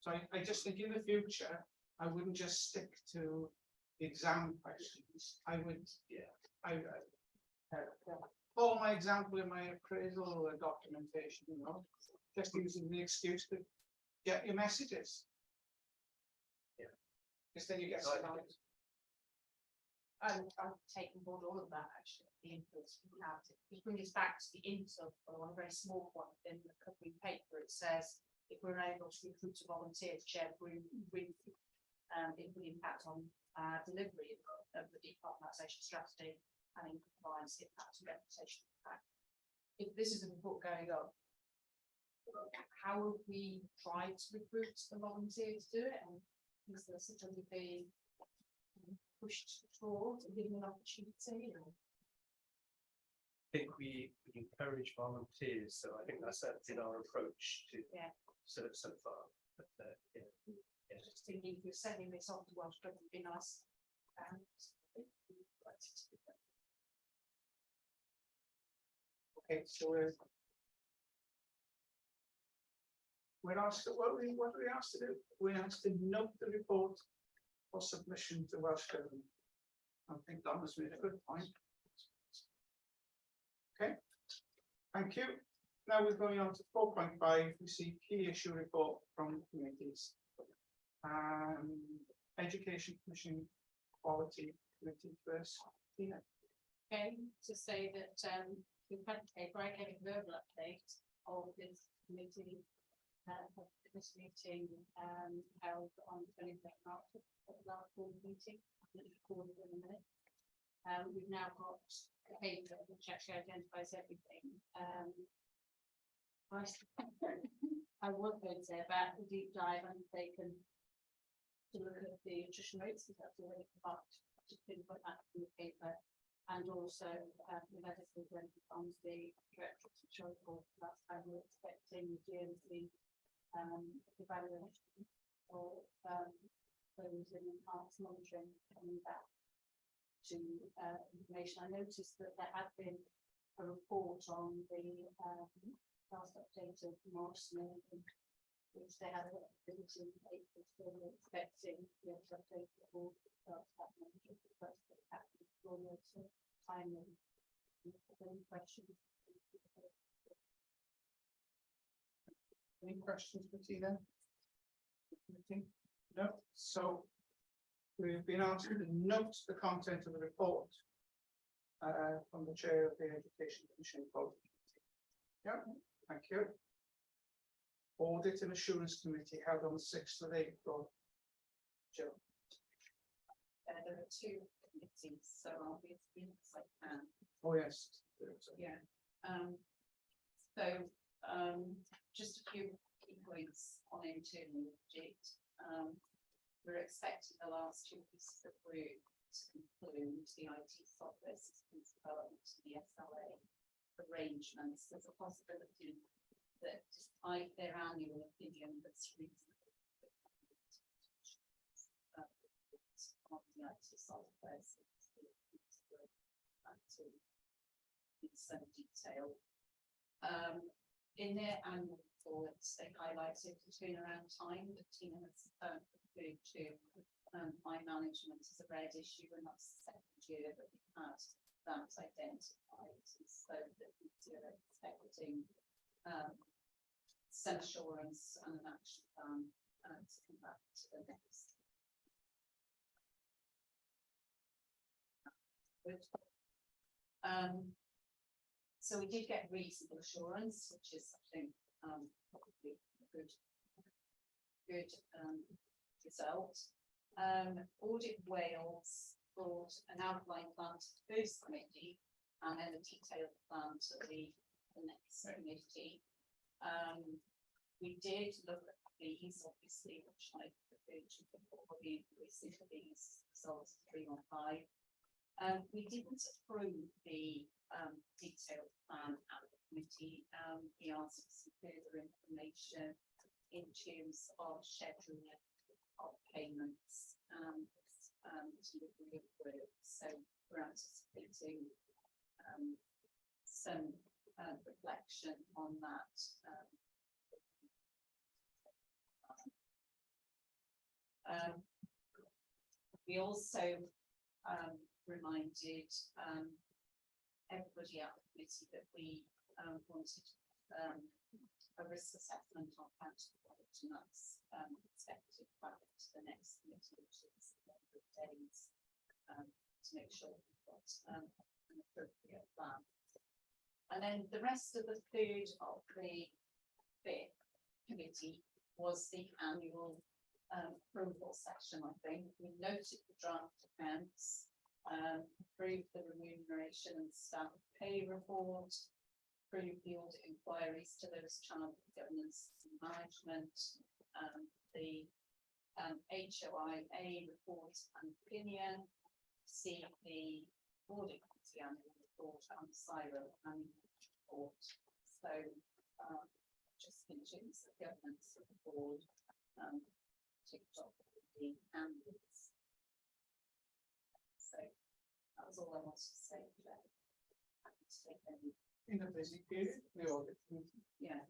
So I just think in the future, I wouldn't just stick to the exam questions. I would, follow my example in my appraisal documentation, you know, just using the excuse to get your messages. Yeah. Because then you get started. I've taken board all of that actually, the inputs we have. It brings us back to the input on a very small one in the covering paper. It says if we're able to recruit a volunteer to share with it will impact on delivery of the decarbonisation strategy and in compliance impact and reputation impact. If this is a report going on, how have we tried to recruit a volunteer to do it? And is there something being pushed towards and given an opportunity? I think we encourage volunteers, so I think that's in our approach to so far. But, Just thinking if you're sending this on to Welsh Government, it'd be nice. Okay, so we're asked to, what are we asked to do? We're asked to note the report for submission to Welsh Government. I think Donna's made a good point. Okay, thank you. Now we're going on to 4.5. We see key issue report from committees. Education Commission Quality Committee first. Tina. Okay, to say that we've had a very heavy verbal update of this committee, this meeting held on the 22nd of the last board meeting. Recorded in a minute. We've now got a paper which actually identifies everything. I was going to say about the deep dive undertaken to look at the nutrition rates, because that's already about just been put that in the paper, and also the medical on the directorate which I thought last time we were expecting the GMC evaluation or those in enhanced monitoring coming back to information. I noticed that there had been a report on the last update of Morrison, which they had a visit in April, so we're expecting the update of all happening just the first that happened for the time and any questions. Any questions for Tina? No. So we've been asked to note the content of the report from the chair of the Education Commission. Yeah, thank you. Audit and Assurance Committee held on the 6th of April. Jill. There are two committees, so I'll be as brief as I can. Oh yes. Yeah. Just a few key points on internal audit. We're expecting the last two pieces of work to conclude the IT software systems development, the SLA arrangements. There's a possibility that despite their annual opinion that's reasonable. On the IT software, in some detail. In their annual reports, they highlighted the turnaround time that Tina has referred to my management as a red issue, and that's the second year that we've had that identified, so that we're expecting some assurance and an action plan to come back to the next. Good. So we did get reasonable assurance, which is, I think, probably a good result. Audit Wales brought an outline plan to the first committee and then a detailed plan to the next committee. We did look at fees, obviously, which I referred to before, the increasing fees results of 315. We didn't approve the detailed plan at the committee. We asked for some further information in terms of scheduling of payments and delivery of work. So we're anticipating some reflection on that. We also reminded everybody at the committee that we wanted a risk assessment on council product, and that's expected back to the next committee, which is a number of days, to make sure we've got an appropriate plan. And then the rest of the third of the fifth committee was the annual approval session. I think we noted the draft accounts, approved the remuneration and staff pay report, approved the audit inquiries to those charged with governance and management, the HEIW report and opinion, see the audit committee annual report and Cyfarfod annual report. So just in terms of governance of the board, ticked off the annuals. So that was all I wanted to say today. In a busy period, the audit committee. Yeah.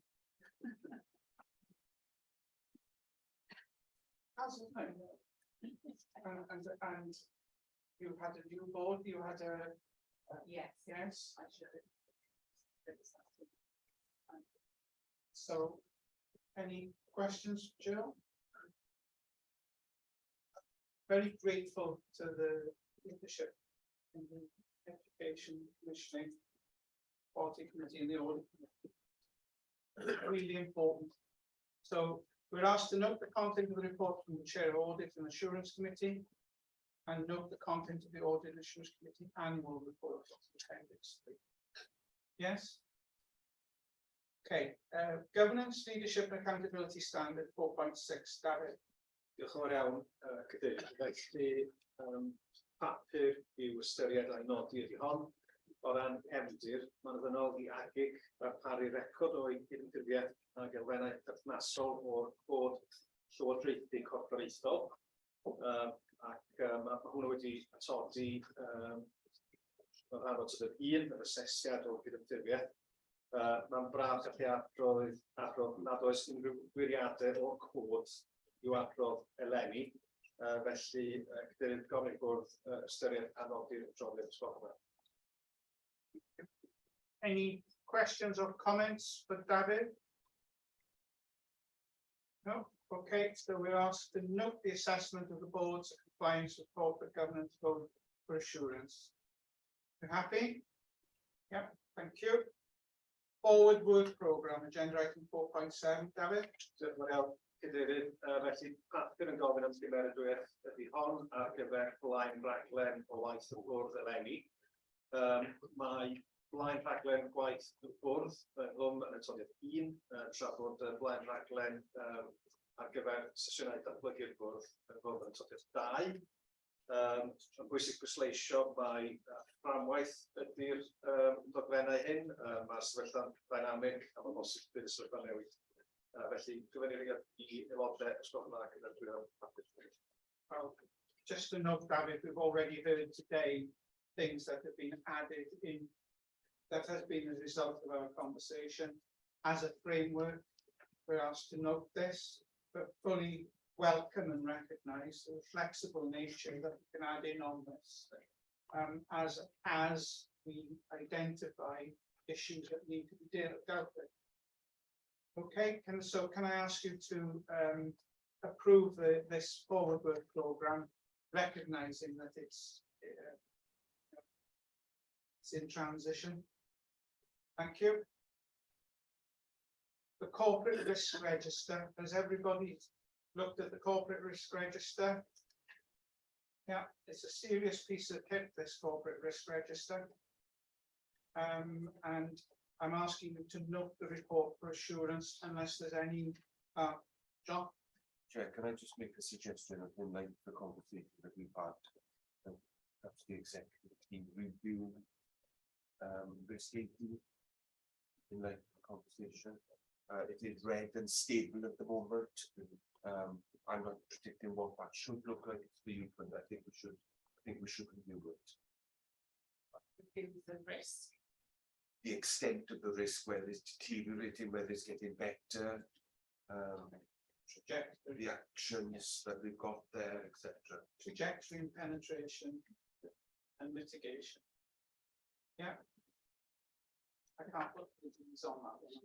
And you had a new board, you had a yes, yes. I should have. So any questions, Jill? Very grateful to the leadership in the Education Commissioning Party Committee and the Audit Committee. Really important. So we're asked to note the content of the report from the Chair of Audit and Assurance Committee and note the content of the Audit and Assurance Committee annual report. Appendix 3. Yes? Okay, governance, leadership and accountability standard 4.6, David. Diolch yn fawr iawn, Cadeirydd. Felly, papur i'w ystyried a'i nodi ydi hon. O ran cefndir, mae'n ddynol i AaGIC darparu record o'i gydymffurfiaeth ag elfennau perthnasol o'r bod llywodraethu corfforaethol. Ac mae hwnnw wedi atodi rhan o un asesiad o'r gydymffurfiaeth. Mae'n braf gallu adrodd nad oes unrhyw gwiriadau o'r cod i'w adrodd eleni. Felly, Cadeirydd, gofyn i bwrdd ystyried a nodi'r adroddiad ysgolfa. Any questions or comments for David? No? Okay, so we're asked to note the assessment of the board's compliance with corporate governance code for assurance. You happy? Yeah, thank you. Forward work programme, agenda item 4.7, David. Diolch yn fawr iawn, Cadeirydd. Felly, papur yn gofyn am gymeradwyeth ydy hon ar gyfer blaen raglen o waith y bwrdd eleni. Mae blaen raglen gwaith y bwrdd yn atodiad 1, tra bod blaen raglen ar gyfer sesiynau datblygu'r bwrdd yn atodiad 2. Yn bwysig pwysleisio mae fframwaith ydy'r dogfennau hyn, mae'r sefyllfa'n ddynamig a mae'n bosib bydd y sefyllfa newid. Felly, gyfeiriad I aelodau ysgolfa gyda'r dwylo. Well, just to note, David, we've already heard today things that have been added in, that has been as a result of our conversation. As a framework, we're asked to note this, but fully welcome and recognise the flexible nature that we can add in on this, as we identify issues that need to be dealt with. Okay, can I ask you to approve this forward work programme, recognising that it's in transition? Thank you. The corporate risk register, has everybody looked at the corporate risk register? Yeah, it's a serious piece of kit, this corporate risk register. And I'm asking you to note the report for assurance unless there's any, John? Chair, can I just make a suggestion in line with the conversation that we've had? Perhaps the executive team review risk rating in line with the conversation. It is red and stable at the moment. I'm not predicting what that should look like for you, but I think we should review it. The risk. The extent of the risk, whether it's deteriorating, whether it's getting better, the actions that we've got there, etc. Trajectory and penetration and mitigation. Yeah. I can't put things on that one.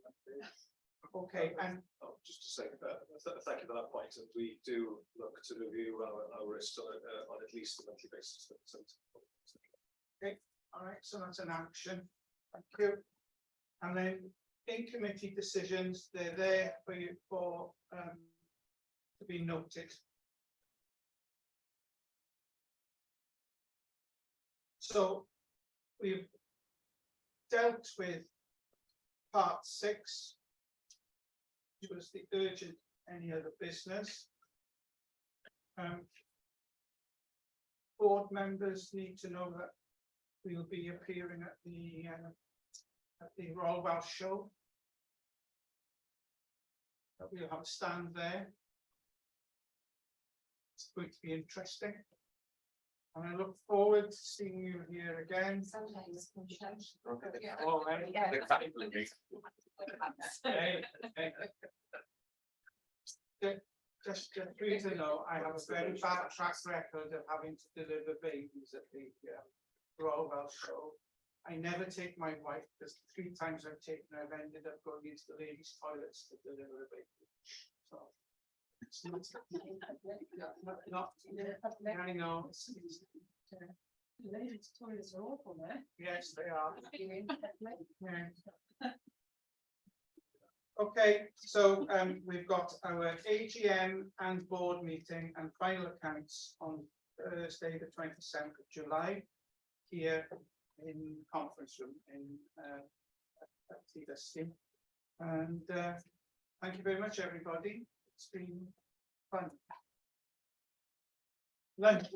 Okay, and just to say that, thank you for that point, and we do look to review our risks on at least a monthly basis. Okay, all right, so that's an action. Thank you. And then in committee decisions, they're there for you to be noted. So we've dealt with part 6, which was the urgent any other business. Board members need to know that we will be appearing at the Royal Welsh Show. We'll have a stand there. It's going to be interesting. And I look forward to seeing you here again. Sometimes. All right. Just for you to know, I have a very bad track record of having to deliver babies at the Royal Welsh Show. I never take my wife because 3 times I've taken her, I've ended up going into the ladies' toilets to deliver a baby. So it's not I know. The ladies' toilets are awful there. Yes, they are. Yeah. Okay, so we've got our AGM and board meeting and final accounts on Thursday, the 27th of July, here in conference room in TDC. And thank you very much, everybody. It's been fun. Lunch.